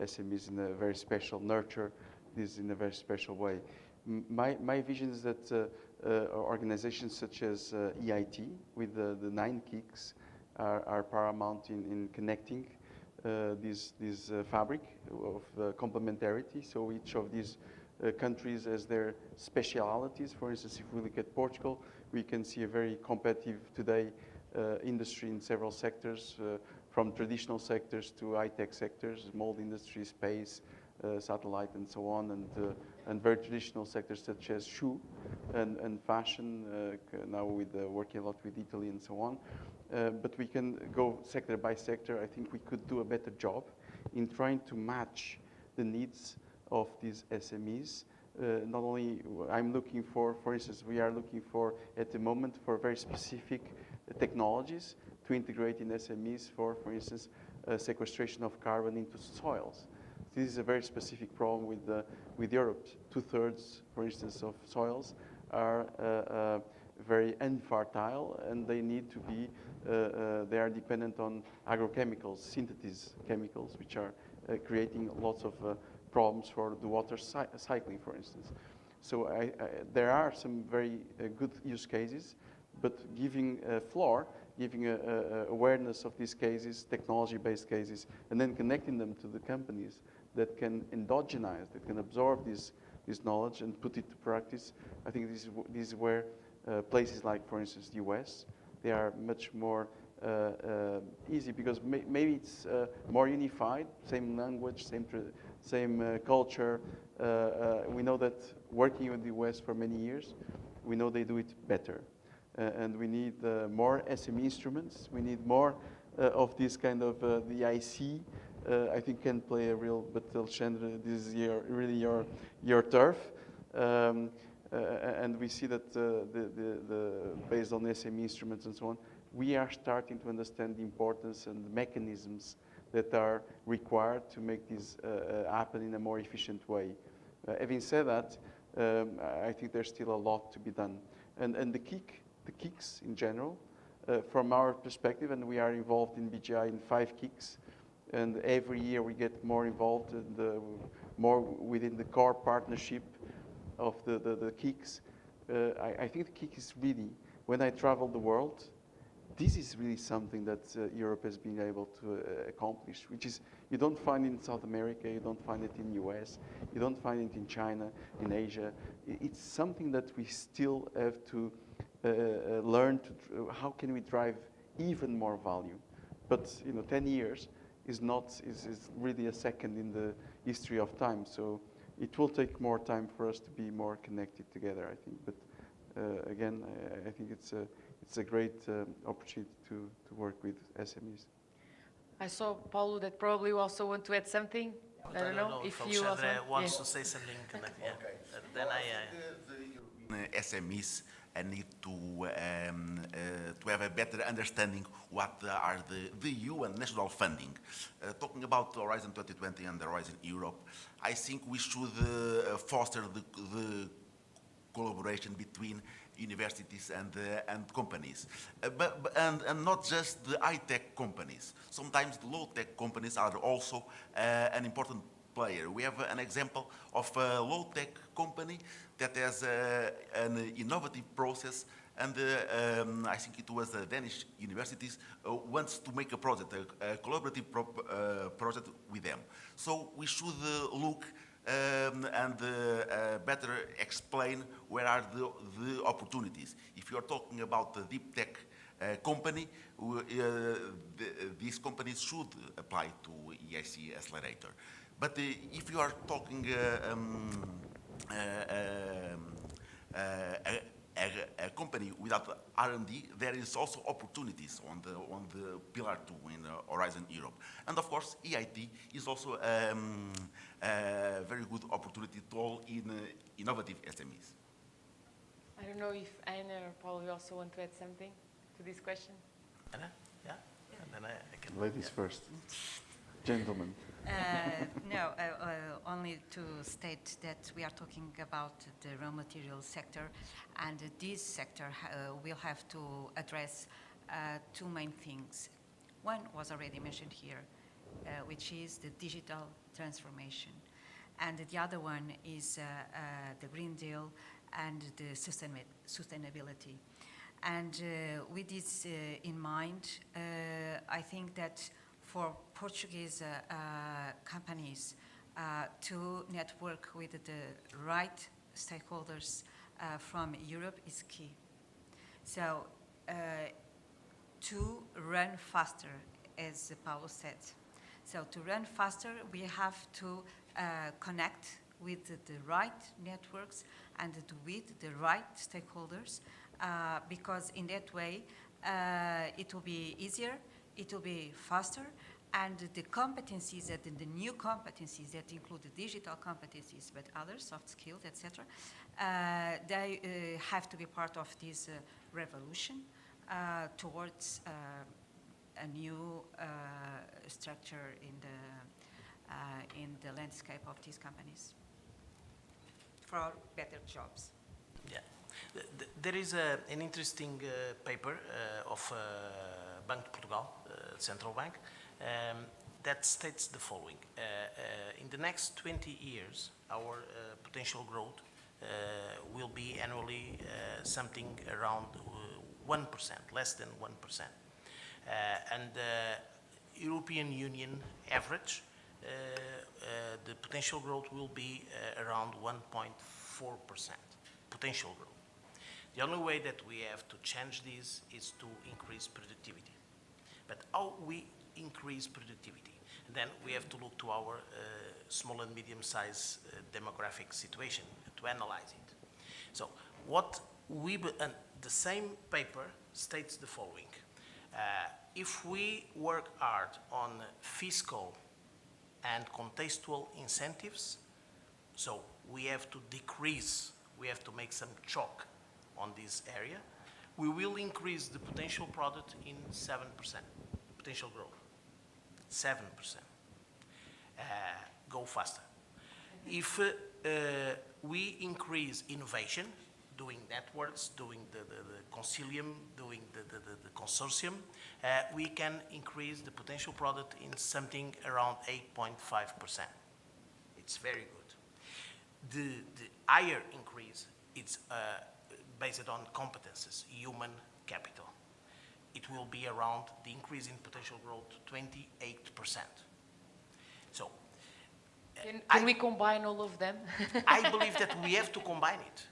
SMEs in a very special, nurture this in a very special way. My vision is that organizations such as EIT, with the 9 KICs, are paramount in connecting this fabric of complementarity. So each of these countries has their specialities. For instance, if we look at Portugal, we can see a very competitive today industry in several sectors, from traditional sectors to high-tech sectors, mold industry, space, satellite, and so on, and very traditional sectors such as shoe and fashion, now with working a lot with Italy and so on. But we can go sector by sector. I think we could do a better job in trying to match the needs of these SMEs. Not only I'm looking for instance, we are looking for, at the moment, for very specific technologies to integrate in SMEs for instance, sequestration of carbon into soils. This is a very specific problem with Europe. 2/3, for instance, of soils are very infertile, and they need to be, they are dependent on agrochemicals, synthesis chemicals, which are creating lots of problems for the water cycling, for instance. So there are some very good use cases, but giving a floor, giving awareness of these cases, technology-based cases, and then connecting them to the companies that can endogenize, that can absorb this knowledge and put it to practice. I think this is where places like, for instance, the US, they are much more easy because maybe it's more unified, same language, same culture. We know that working with the US for many years, we know they do it better. And we need more SME instruments. We need more of this kind of the IC. I think can play a real, but Alexandre, this is really your turf. And we see that based on SME instruments and so on, we are starting to understand the importance and the mechanisms that are required to make this happen in a more efficient way. Having said that, I think there's still a lot to be done. And the kicks in general, from our perspective, and we are involved in BGI in 5 kicks, and every year we get more involved and more within the core partnership of the kicks. I think the kick is really, when I travel the world, this is really something that Europe has been able to accomplish, which is you don't find it in South America, you don't find it in the US, you don't find it in China, in Asia. It's something that we still have to learn to, how can we drive even more value? But 10 years is really a second in the history of time. So it will take more time for us to be more connected together, I think. But again, I think it's a great opportunity to work with SMEs. I saw, Paulo, that probably you also want to add something. I don't know if you also wants to say something. Yeah. Okay. Then the SMEs need to have a better understanding what are the EU and national funding. Talking about Horizon 2020 and Horizon Europe, I think we should foster the collaboration between universities and companies, and not just the high-tech companies. Sometimes the low-tech companies are also an important player. We have an example of a low-tech company that has an innovative process, and I think it was the Danish universities wants to make a project, a collaborative project with them. So we should look and better explain where are the opportunities. If you are talking about the deep tech company, these companies should apply to EIC Accelerator. But if you are talking a company without R&D, there is also opportunities on the Pillar 2 in Horizon Europe. And of course, EIT is also a very good opportunity to all in innovative SMEs. I don't know if Anna or Paul, you also want to add something to this question? Anna? Yeah? And then I can... Ladies first. Gentlemen. No, only to state that we are talking about the raw materials sector, and this sector will have to address 2 main things. One was already mentioned here, which is the digital transformation. And the other one is the Green Deal and the sustainability. And with this in mind, I think that for Portuguese companies to network with the right stakeholders from Europe is key. So to run faster, as Paulo said. So to run faster, we have to connect with the right networks and with the right stakeholders, because in that way it will be easier, it will be faster, and the competencies, the new competencies that include the digital competencies, but other soft skills, etc., they have to be part of this revolution towards a new structure in in the landscape of these companies for better jobs. Yeah. There is an interesting paper of Banco de Portugal, Central Bank, that states the following. In the next 20 years, our potential growth will be annually something around 1%, less than 1%. And the European Union average, the potential growth will be around 1.4% potential growth. The only way that we have to change this is to increase productivity. But how we increase productivity? And then we have to look to our small and medium-sized demographic situation to analyze it. So what and the same paper states the following. If we work hard on fiscal and contextual incentives, so we have to decrease, we have to make some chalk on this area, we will increase the potential product in 7%, potential growth, 7%. Go faster. If we increase innovation, doing networks, doing the consilium, doing the consortium, we can increase the potential product in something around 8.5%. It's very good. The higher increase, it's based on competences, human capital. It will be around the increase in potential growth, 28%. So, can we combine all of them? I believe that we have to combine it.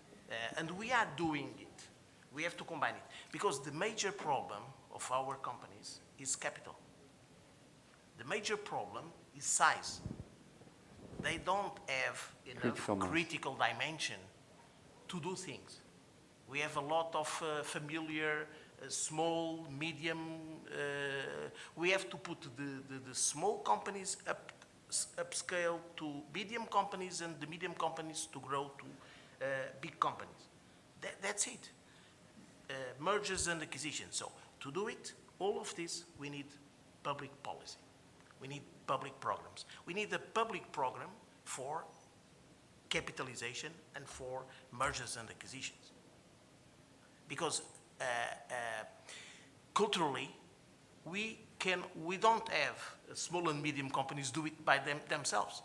And we are doing it. We have to combine it. Because the major problem of our companies is capital. The major problem is size. They don't have enough critical dimension to do things. We have a lot of familiar, small, medium. We have to put the small companies upscale to medium companies and the medium companies to grow to big companies. That's it. Mergers and acquisitions. So to do it, all of this, we need public policy. We need public programs. We need a public program for capitalization and for mergers and acquisitions. Because culturally, we don't have small and medium companies do it by themselves.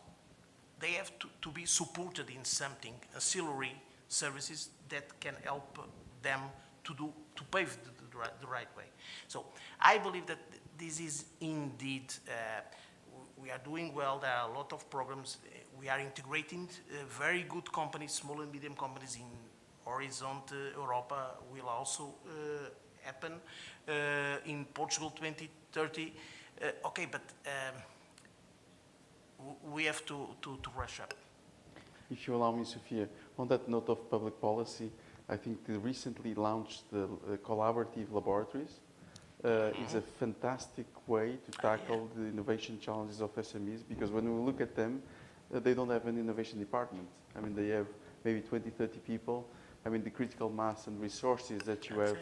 They have to be supported in something, ancillary services that can help them to pave the right way. So I believe that this is indeed, we are doing well. There are a lot of programs. We are integrating very good companies, small and medium companies in Horizon Europa will also happen in Portugal 2030. Okay, but we have to rush up. If you allow me, Sofia, on that note of public policy, I think the recently launched collaborative laboratories is a fantastic way to tackle the innovation challenges of SMEs, because when we look at them, they don't have an innovation department. I mean, they have maybe 20, 30 people. I mean, the critical mass and resources that you have.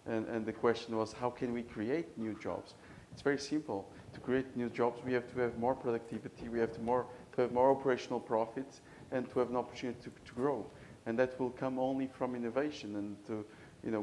And the question was, how can we create new jobs? It's very simple. To create new jobs, we have to have more productivity, we have to have more operational profits, and to have an opportunity to grow. And that will come only from innovation and to,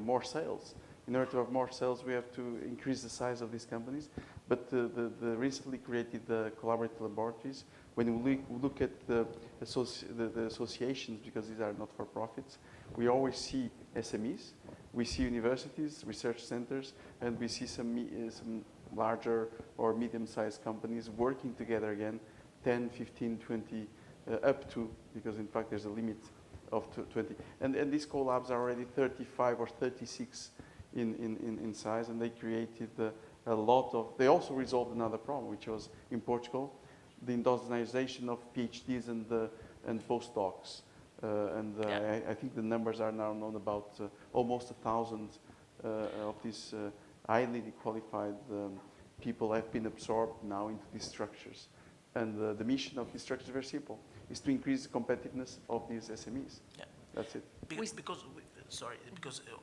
more sales. In order to have more sales, we have to increase the size of these companies. But the recently created collaborative laboratories, when we look at the associations, because these are not-for-profits, we always see SMEs, we see universities, research centers, and we see some larger or medium-sized companies working together again, 10, 15, 20, up to, because in fact there's a limit of 20. And these collabs are already 35 or 36 in size, and they created a lot of, they also resolved another problem, which was in Portugal, the indigenization of PhDs and postdocs. I think the numbers are now known about almost 1,000 of these highly qualified people have been absorbed now into these structures. And the mission of these structures is very simple, is to increase the competitiveness of these SMEs. Yeah. That's it. Because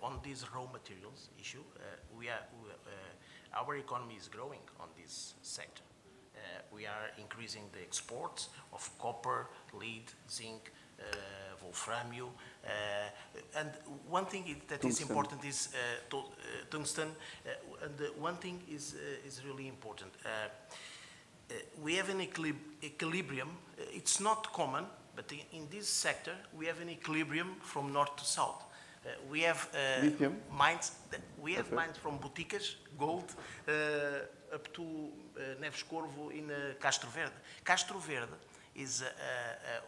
on these raw materials issue, our economy is growing on this sector. We are increasing the exports of copper, lead, zinc, wolframio, and one thing that is important is tungsten, and one thing is really important. We have an equilibrium. It's not common, but in this sector, we have an equilibrium from north to south. We have mines. We have mines from Boticas, gold, up to Neves Corvo in Castro Verde. Castro Verde is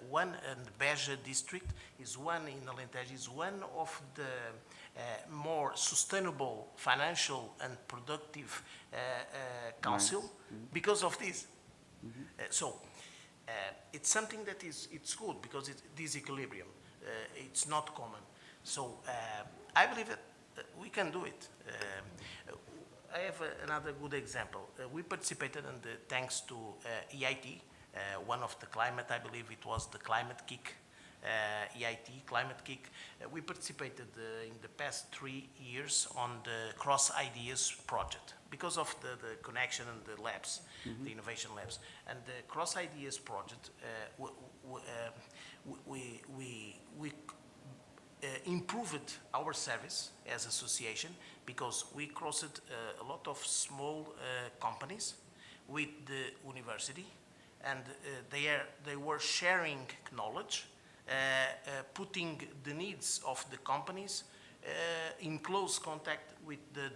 one, and Beja district is one in Alentejo, is one of the more sustainable financial and productive council because of this. So it's something that it's good because this equilibrium, it's not common. So I believe that we can do it. I have another good example. We participated, and thanks to EIT, one of the climate, I believe it was the Climate Kick, EIT Climate Kick. We participated in the past 3 years on the Cross Ideas project because of the connection and the labs, the innovation labs. And the Cross Ideas project, we improved our service as association because we crossed a lot of small companies with the university, and they were sharing knowledge, putting the needs of the companies in close contact with the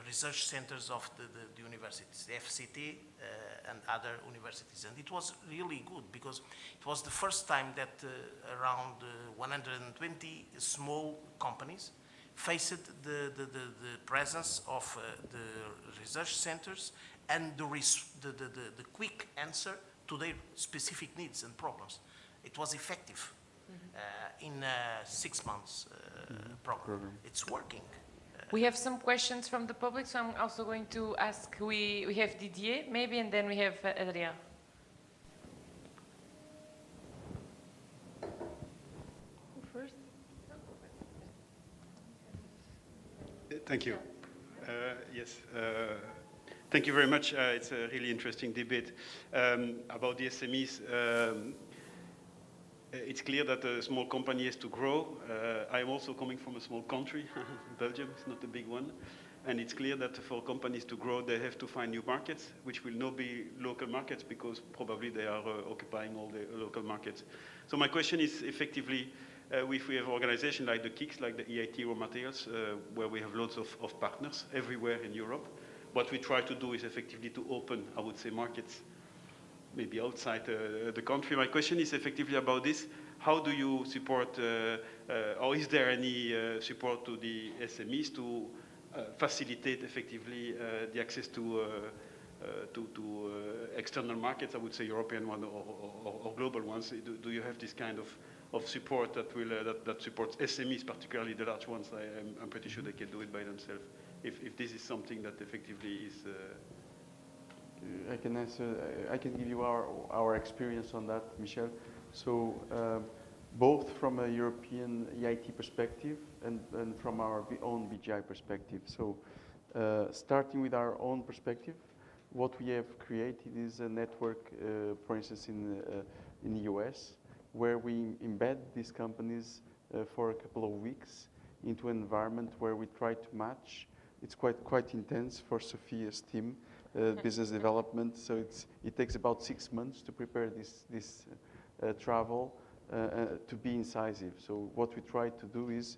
research centers of the universities, the FCT and other universities. And it was really good because it was the first time that around 120 small companies faced the presence of the research centers and the quick answer to their specific needs and problems. It was effective in 6 months program. It's working. We have some questions from the public, so I'm also going to ask, we have Didier maybe, and then we have Adrien. First. Thank you. Yes. Thank you very much. It's a really interesting debate about the SMEs. It's clear that a small company has to grow. I'm also coming from a small country, Belgium, it's not a big one. And it's clear that for companies to grow, they have to find new markets, which will not be local markets because probably they are occupying all the local markets. So my question is effectively, if we have organizations like the KICS, like the EIT RawMaterials, where we have lots of partners everywhere in Europe, what we try to do is effectively to open, I would say, markets maybe outside the country. My question is effectively about this. How do you support, or is there any support to the SMEs to facilitate effectively the access to external markets, I would say European one or global ones? Do you have this kind of support that will that supports SMEs, particularly the large ones? I'm pretty sure they can do it by themselves. If this is something that effectively is I can answer. I can give you our experience on that, Michel. So both from a European EIT perspective and from our own BGI perspective. So starting with our own perspective, what we have created is a network, for instance, in the US, where we embed these companies for a couple of weeks into an environment where we try to match. It's quite intense for Sofia's team. Business development, so it takes about 6 months to prepare this travel to be incisive. So what we try to do is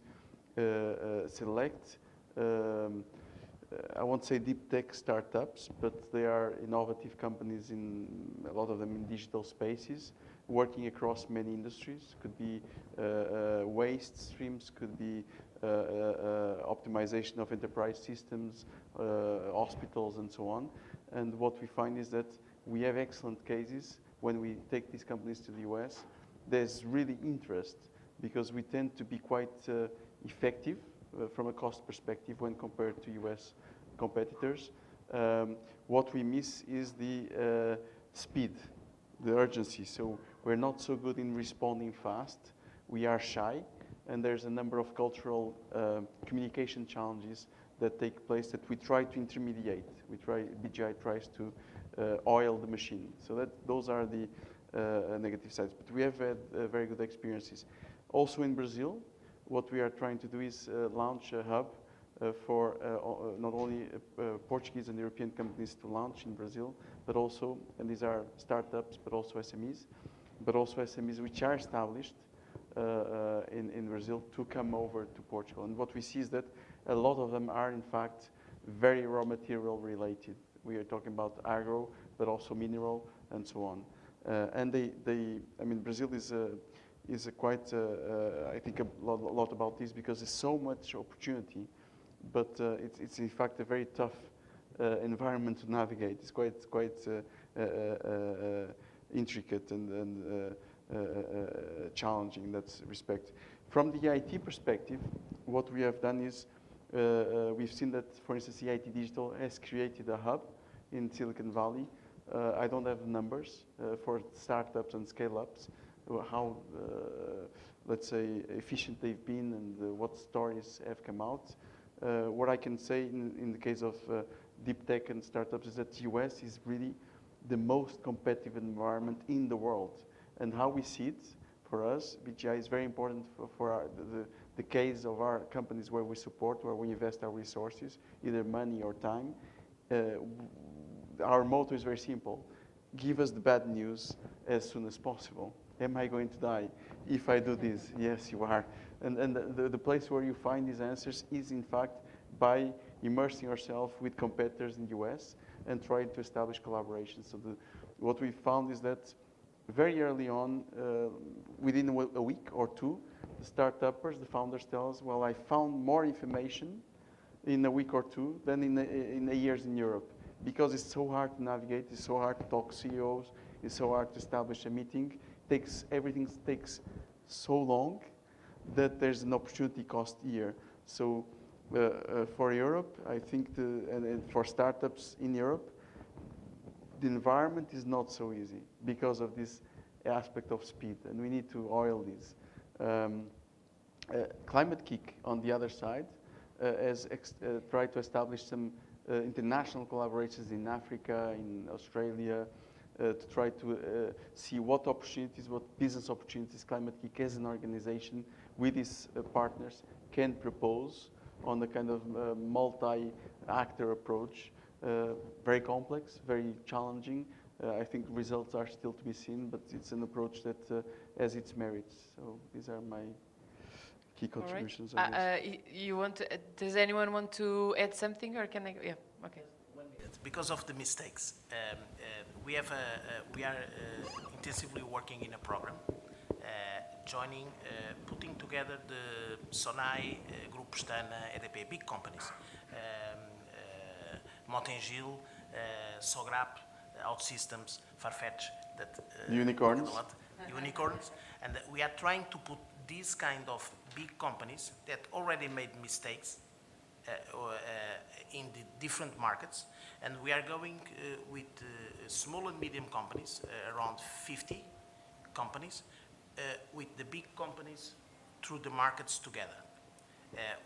select, I won't say deep tech startups, but they are innovative companies, in a lot of them in digital spaces, working across many industries. Could be waste streams, could be optimization of enterprise systems, hospitals, and so on. And what we find is that we have excellent cases when we take these companies to the US. There's really interest because we tend to be quite effective from a cost perspective when compared to US competitors. What we miss is the speed, the urgency. So we're not so good in responding fast. We are shy, and there's a number of cultural communication challenges that take place that we try to intermediate. BGI tries to oil the machine. So those are the negative sides. But we have had very good experiences. Also in Brazil, what we are trying to do is launch a hub for not only Portuguese and European companies to launch in Brazil, but also, and these are startups, but also SMEs which are established in Brazil to come over to Portugal. And what we see is that a lot of them are in fact very raw material related. We are talking about agro, but also mineral and so on. And I mean, Brazil is a quite, I think a lot about this because there's so much opportunity, but it's in fact a very tough environment to navigate. It's quite intricate and challenging in that respect. From the EIT perspective, what we have done is we've seen that, for instance, EIT Digital has created a hub in Silicon Valley. I don't have numbers for startups and scale-ups, how, let's say, efficient they've been and what stories have come out. What I can say in the case of deep tech and startups is that the US is really the most competitive environment in the world. And how we see it, for us, BGI is very important for the case of our companies where we support, where we invest our resources, either money or time. Our motto is very simple. Give us the bad news as soon as possible. Am I going to die if I do this? Yes, you are. And the place where you find these answers is, in fact, by immersing yourself with competitors in the US and trying to establish collaborations. So what we found is that very early on, within a week or two, the startuppers, the founders tell us, well, I found more information in a week or two than in a years in Europe. Because it's so hard to navigate, it's so hard to talk to CEOs, it's so hard to establish a meeting. Everything takes so long that there's an opportunity cost here. So for Europe, I think, and for startups in Europe, the environment is not so easy because of this aspect of speed, and we need to oil this. Climate Kick, on the other side, has tried to establish some international collaborations in Africa, in Australia, to try to see what opportunities, what business opportunities Climate Kick as an organization with its partners can propose on the kind of multi-actor approach. Very complex, very challenging. I think results are still to be seen, but it's an approach that has its merits. So these are my key contributions. All right. Does anyone want to add something, or can I? Yeah. Okay. 1 minute. Because of the mistakes, we are intensively working in a program, putting together the Sonai, Group Pestana, EDP, big companies. Motengil, Sograp, OutSystems, Farfetch, unicorns. Unicorns, and we are trying to put these kind of big companies that already made mistakes in the different markets, and we are going with small and medium companies, around 50 companies, with the big companies through the markets together.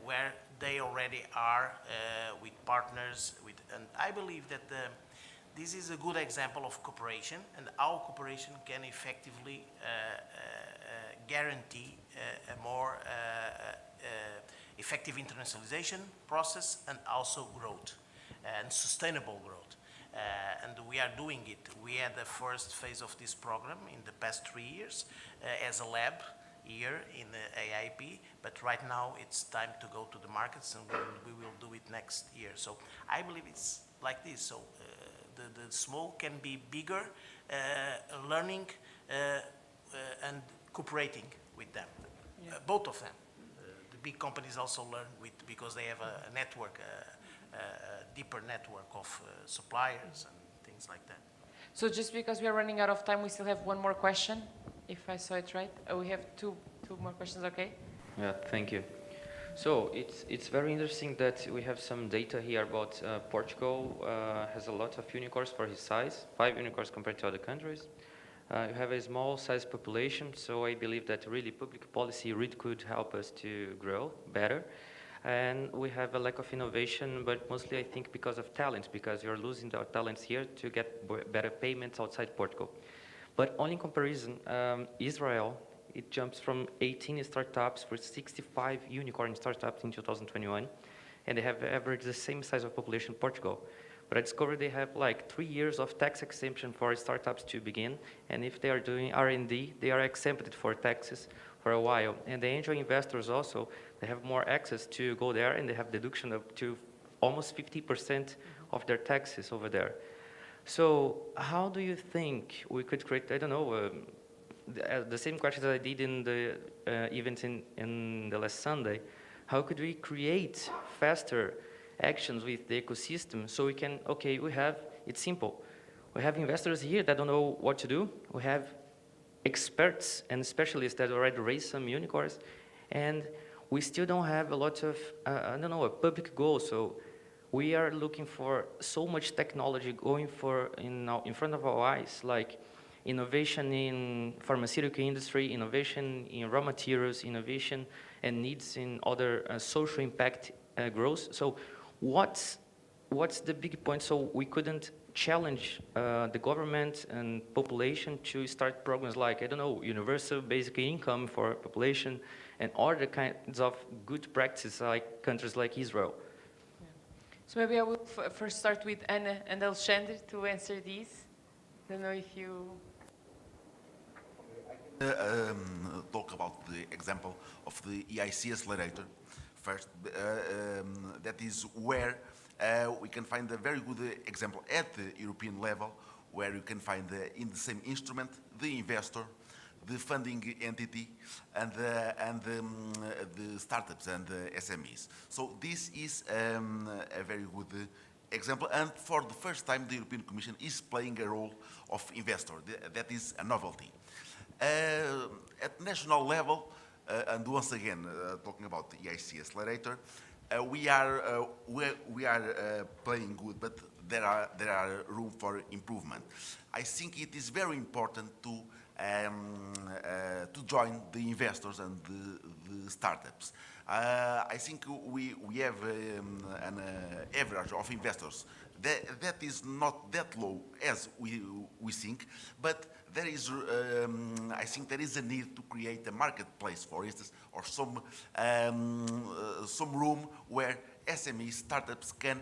Where they already are with partners, and I believe that this is a good example of cooperation, and our cooperation can effectively guarantee a more effective internationalization process and also growth, and sustainable growth. And we are doing it. We had the first phase of this program in the past 3 years as a lab here in the AIP, but right now it's time to go to the markets, and we will do it next year. So I believe it's like this. So the small can be bigger, learning and cooperating with them, both of them. The big companies also learn because they have a network, a deeper network of suppliers and things like that. So just because we are running out of time, we still have one more question, if I saw it right. We have two more questions, okay? Yeah, thank you. So it's very interesting that we have some data here about Portugal has a lot of unicorns for his size, 5 unicorns compared to other countries. You have a small size population, so I believe that really public policy really could help us to grow better. And we have a lack of innovation, but mostly I think because of talent, because you're losing our talents here to get better payments outside Portugal. But only in comparison, Israel, it jumps from 18 startups for 65 unicorn startups in 2021, and they have averaged the same size of population Portugal. But I discovered they have like 3 years of tax exemption for startups to begin, and if they are doing R&D, they are exempted for taxes for a while. And the angel investors also, they have more access to go there, and they have deduction up to almost 50% of their taxes over there. So how do you think we could create, I don't know, the same question that I did in the event in the last Sunday, how could we create faster actions with the ecosystem so we can, okay, it's simple. We have investors here that don't know what to do. We have experts and specialists that already raised some unicorns, and we still don't have a lot of, I don't know, a public goal. So we are looking for so much technology going in front of our eyes, like innovation in pharmaceutical industry, innovation in raw materials, innovation and needs in other social impact growth. So what's the big point? So we couldn't challenge the government and population to start programs like, I don't know, universal basic income for population and other kinds of good practices like countries like Israel. So maybe I will first start with Anna and Alexandre to answer these. I don't know if you... Talk about the example of the EIT accelerator first. That is where we can find a very good example at the European level, where you can find in the same instrument the investor, the funding entity, and the startups and the SMEs. So this is a very good example, and for the first time the European Commission is playing a role of investor. That is a novelty. At national level, and once again talking about the EIT accelerator, we are playing good, but there are room for improvement. I think it is very important to join the investors and the startups. I think we have an average of investors that is not that low as we think, but there is, I think there is a need to create a marketplace, for instance, or some room where SME startups can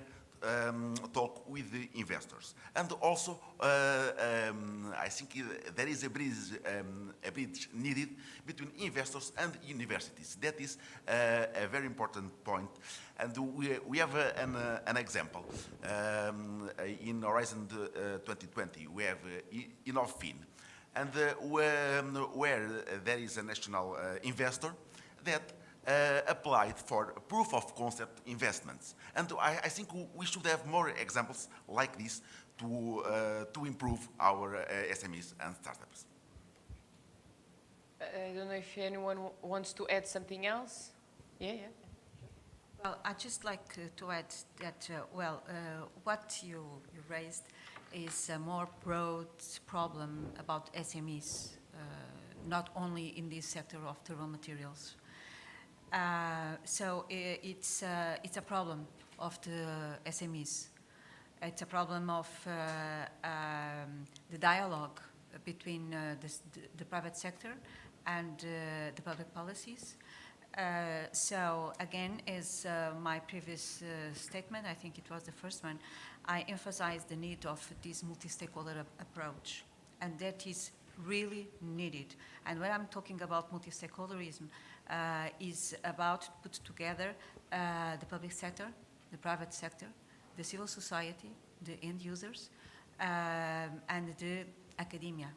talk with the investors. And also, I think there is a bridge needed between investors and universities. That is a very important point. And we have an example. In Horizon 2020, we have InnovFin, and where there is a national investor that applied for proof of concept investments. And I think we should have more examples like this to improve our SMEs and startups. I don't know if anyone wants to add something else. Yeah. Well, I'd just like to add that, what you raised is a more broad problem about SMEs, not only in this sector of the raw materials. So it's a problem of the SMEs. It's a problem of the dialogue between the private sector and the public policies. So again, as my previous statement, I think it was the first one, I emphasized the need of this multi-stakeholder approach, and that is really needed. And when I'm talking about multi-stakeholderism, is about to put together the public sector, the private sector, the civil society, the end users, and the academia.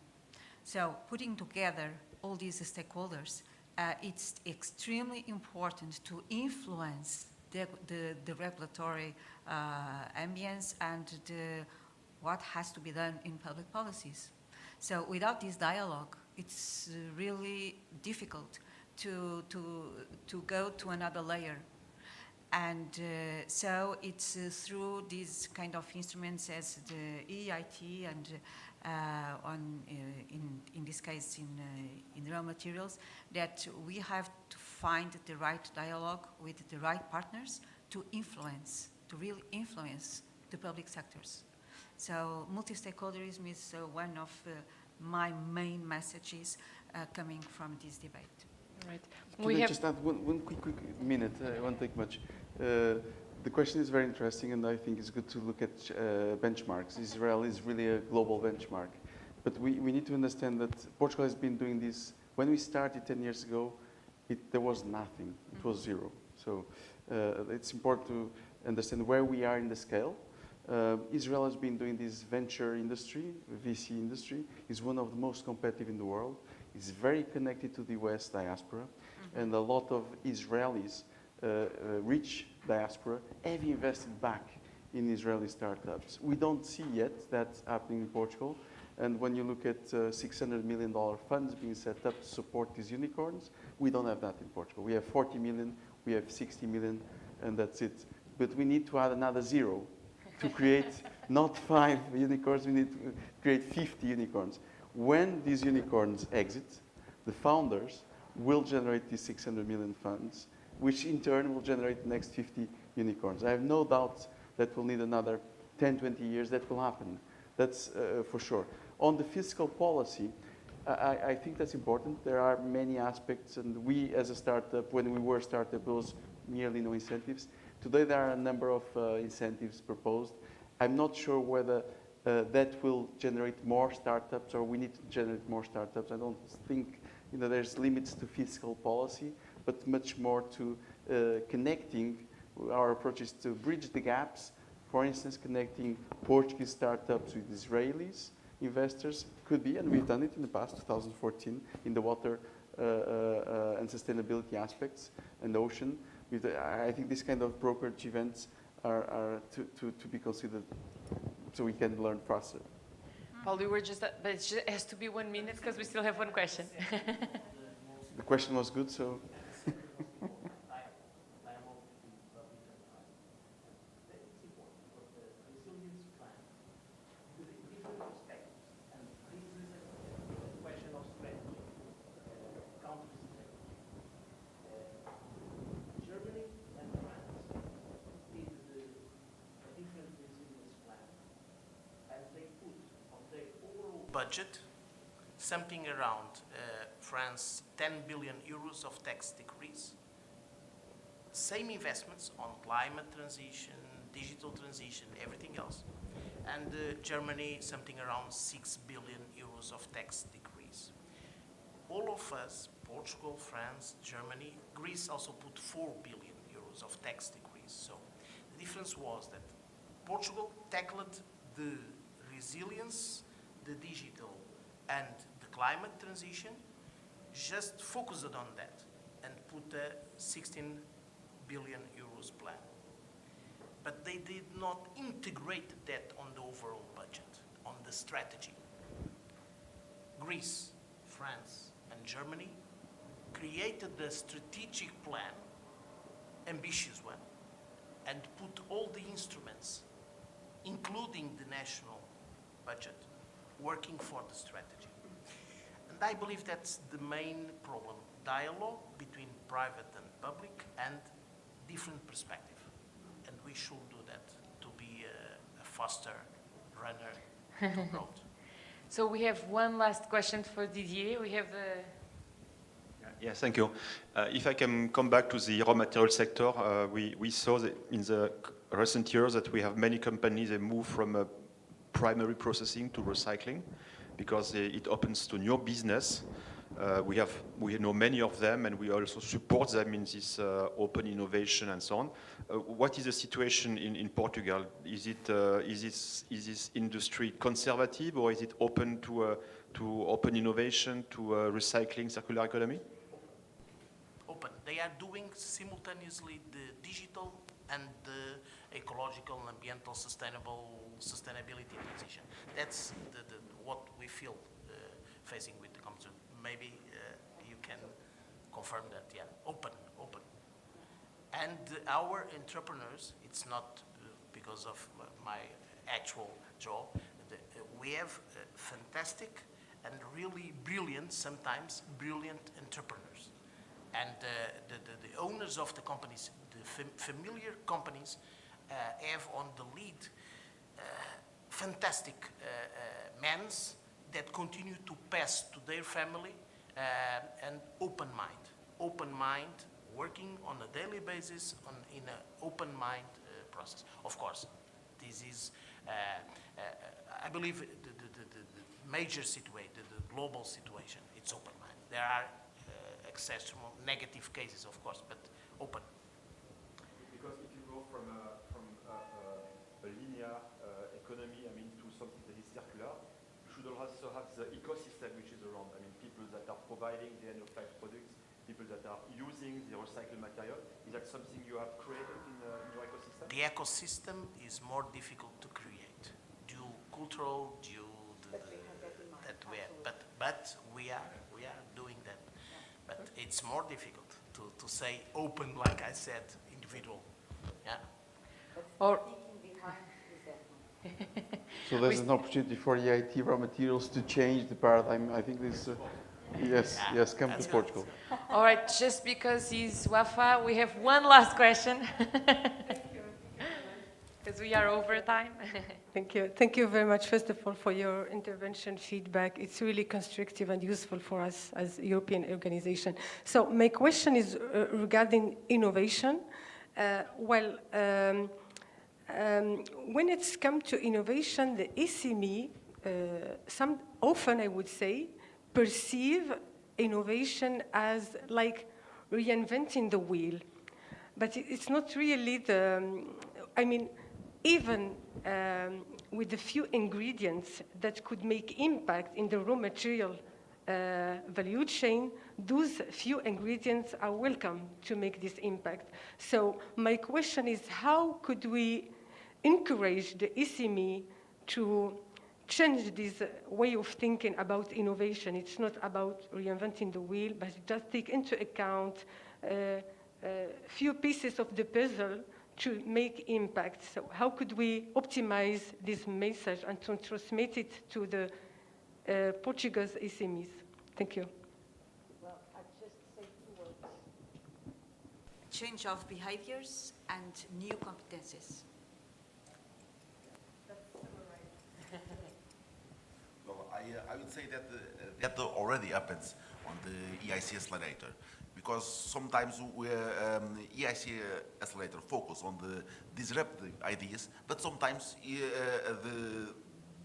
So putting together all these stakeholders, it's extremely important to influence the regulatory ambience and what has to be done in public policies. So without this dialogue, it's really difficult to go to another layer. And so it's through these kind of instruments as the EIT and in this case in raw materials that we have to find the right dialogue with the right partners to really influence the public sectors. So multi-stakeholderism is one of my main messages coming from this debate. Right. Can I just add one quick minute? I won't take much. The question is very interesting, and I think it's good to look at benchmarks. Israel is really a global benchmark. But we need to understand that Portugal has been doing this. When we started 10 years ago, there was nothing. It was zero. So it's important to understand where we are in the scale. Israel has been doing this venture industry, VC industry, is one of the most competitive in the world. It's very connected to the US diaspora, and a lot of Israelis, rich diaspora, have invested back in Israeli startups. We don't see yet that happening in Portugal, and when you look at $600 million funds being set up to support these unicorns, we don't have that in Portugal. We have 40 million, we have 60 million, and that's it. But we need to add another zero to create not 5 unicorns, we need to create 50 unicorns. When these unicorns exit, the founders will generate these 600 million funds, which in turn will generate the next 50 unicorns. I have no doubt that we'll need another 10, 20 years. That will happen. That's for sure. On the fiscal policy, I think that's important. There are many aspects, and we as a startup, when we were a startup, there was nearly no incentives. Today there are a number of incentives proposed. I'm not sure whether that will generate more startups, or we need to generate more startups. I don't think there's limits to fiscal policy, but much more to connecting. Our approach is to bridge the gaps. For instance, connecting Portuguese startups with Israelis investors could be, and we've done it in the past, 2014, in the water and sustainability aspects and ocean. I think this kind of brokerage events are to be considered, so we can learn faster. Paul, we were just, but it has to be 1 minute because we still have one question. The question was good, so. Budget, something around France, 10 billion euros of tax decrease. Same investments on climate transition, digital transition, everything else. And Germany, something around 6 billion euros of tax decrease. All of us, Portugal, France, Germany, Greece also put 4 billion euros of tax decrease. So the difference was that Portugal tackled the resilience, the digital, and the climate transition, just focused on that and put a 16 billion euros plan. But they did not integrate that on the overall budget, on the strategy. Greece, France, and Germany created a strategic plan, ambitious one, and put all the instruments, including the national budget, working for the strategy. And I believe that's the main problem, dialogue between private and public and different perspective. And we should do that to be a faster runner to growth. So we have one last question for Didier. We have the... Yes, thank you. If I can come back to the raw material sector, we saw that in the recent years that we have many companies that move from primary processing to recycling because it opens to new business. We know many of them, and we also support them in this open innovation and so on. What is the situation in Portugal? Is this industry conservative, or is it open to open innovation, to recycling, circular economy? Open. They are doing simultaneously the digital and the ecological and ambiental sustainability transition. That's what we feel facing with the competition. Maybe you can confirm that, yeah, open. And our entrepreneurs, it's not because of my actual job, we have fantastic and really brilliant, sometimes brilliant entrepreneurs. And the owners of the companies, the familiar companies, have on the lead fantastic men that continue to pass to their family an open mind, working on a daily basis in an open mind process. Of course, this is, I believe, the major situation, the global situation, it's open mind. There are exceptional negative cases, of course, but open. Because if you go from a linear economy, I mean, to something that is circular, you should also have the ecosystem which is around. I mean, people that are providing the end-of-life products, people that are using the recycled material. Is that something you have created in your ecosystem? The ecosystem is more difficult to create due cultural, due that we have. But we are doing that. But it's more difficult to say open, like I said, individual. Yeah. Or So there's an opportunity for EIT RawMaterials to change the paradigm. I think this, yes, come to Portugal. all right, just because he's Ouafae, we have one last question. Because we are over time. Thank you. Thank you very much, first of all, for your intervention feedback. It's really constructive and useful for us as a European organization. So my question is regarding innovation. When it's come to innovation, the SME, often I would say, perceive innovation as like reinventing the wheel. But it's not really even with the few ingredients that could make impact in the raw material value chain, those few ingredients are welcome to make this impact. So my question is, how could we encourage the SME to change this way of thinking about innovation? It's not about reinventing the wheel, but just take into account few pieces of the puzzle to make impact. So how could we optimize this message and to transmit it to the Portuguese SMEs? Thank you. Well, I'd just say 2 words. Change of behaviors and new competences. Well, I would say that that already happens on the EIC accelerator. Because sometimes EIC accelerator focus on the disruptive ideas, but sometimes the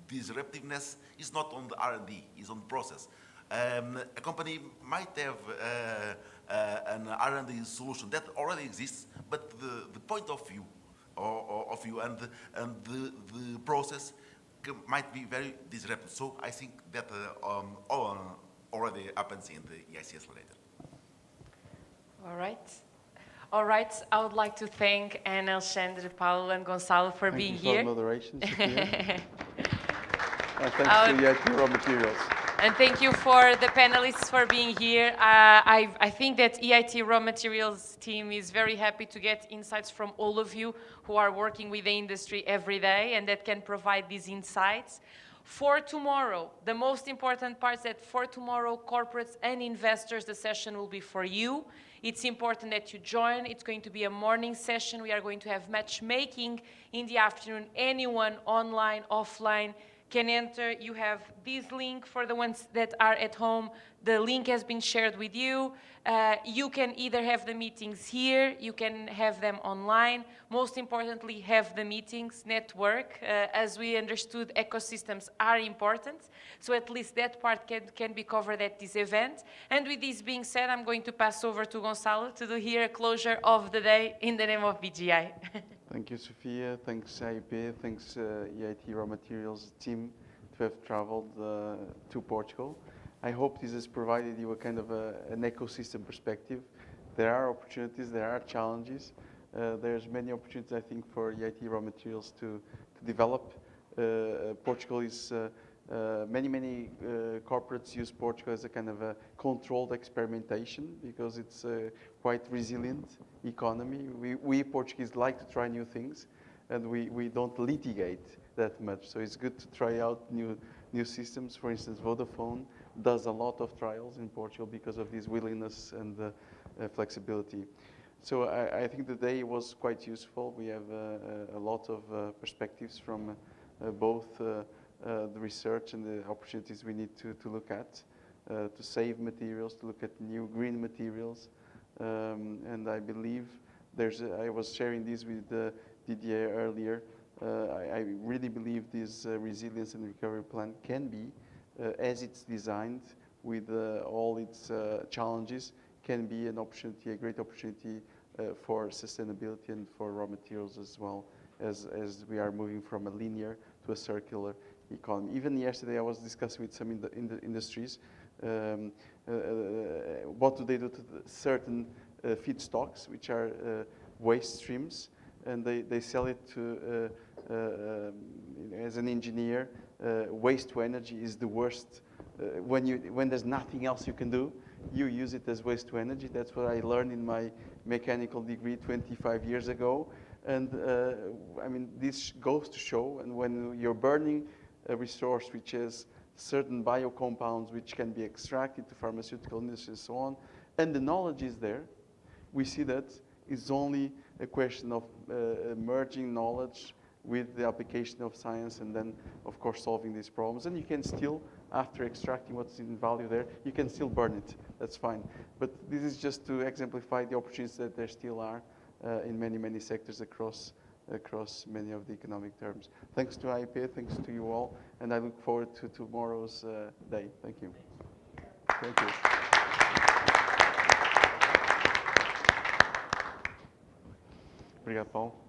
disruptiveness is not on the R&D, is on the process. A company might have an R&D solution that already exists, but the point of view and the process might be very disruptive. So I think that already happens in the EIC accelerator. All right. I would like to thank Ana, Alexandre, Paulo, and Gonçalo for being here. Thank you for moderation, Sofia. And thanks to EIT RawMaterials. And thank you for the panelists for being here. I think that EIT RawMaterials team is very happy to get insights from all of you who are working with the industry every day and that can provide these insights. For tomorrow, the most important part is that for tomorrow, corporates and investors, the session will be for you. It's important that you join. It's going to be a morning session. We are going to have matchmaking in the afternoon. Anyone online, offline, can enter. You have this link for the ones that are at home. The link has been shared with you. You can either have the meetings here, you can have them online. Most importantly, have the meetings, network. As we understood, ecosystems are important. So at least that part can be covered at this event. And with this being said, I'm going to pass over to Gonçalo to do here a closure of the day in the name of BGI. Thank you, Sofia. Thanks, AIP. Thanks, EIT RawMaterials team to have traveled to Portugal. I hope this has provided you a kind of an ecosystem perspective. There are opportunities, there are challenges. There's many opportunities, I think, for EIT RawMaterials to develop. Portugal is, many corporates use Portugal as a kind of a controlled experimentation because it's a quite resilient economy. We Portuguese like to try new things and we don't litigate that much. So it's good to try out new systems. For instance, Vodafone does a lot of trials in Portugal because of this willingness and flexibility. So I think the day was quite useful. We have a lot of perspectives from both the research and the opportunities we need to look at, to save materials, to look at new green materials. And I believe I was sharing this with Didier earlier. I really believe this resilience and recovery plan can be, as it's designed with all its challenges, can be an opportunity, a great opportunity for sustainability and for raw materials as well, as we are moving from a linear to a circular economy. Even yesterday I was discussing with some industries, what do they do to certain feedstocks, which are waste streams, and they sell it to, as an engineer, waste to energy is the worst. When there's nothing else you can do, you use it as waste to energy. That's what I learned in my mechanical degree 25 years ago. And I mean, this goes to show, and when you're burning a resource which has certain biocompounds which can be extracted to pharmaceutical industry and so on, and the knowledge is there, we see that it's only a question of merging knowledge with the application of science, and then, of course, solving these problems. And you can still, after extracting what's in value there, you can still burn it. That's fine. But this is just to exemplify the opportunities that there still are in many, many sectors across many of the economic terms. Thanks to IPA, thanks to you all, and I look forward to tomorrow's day. Thank you. Thank you. Obrigado, Paulo.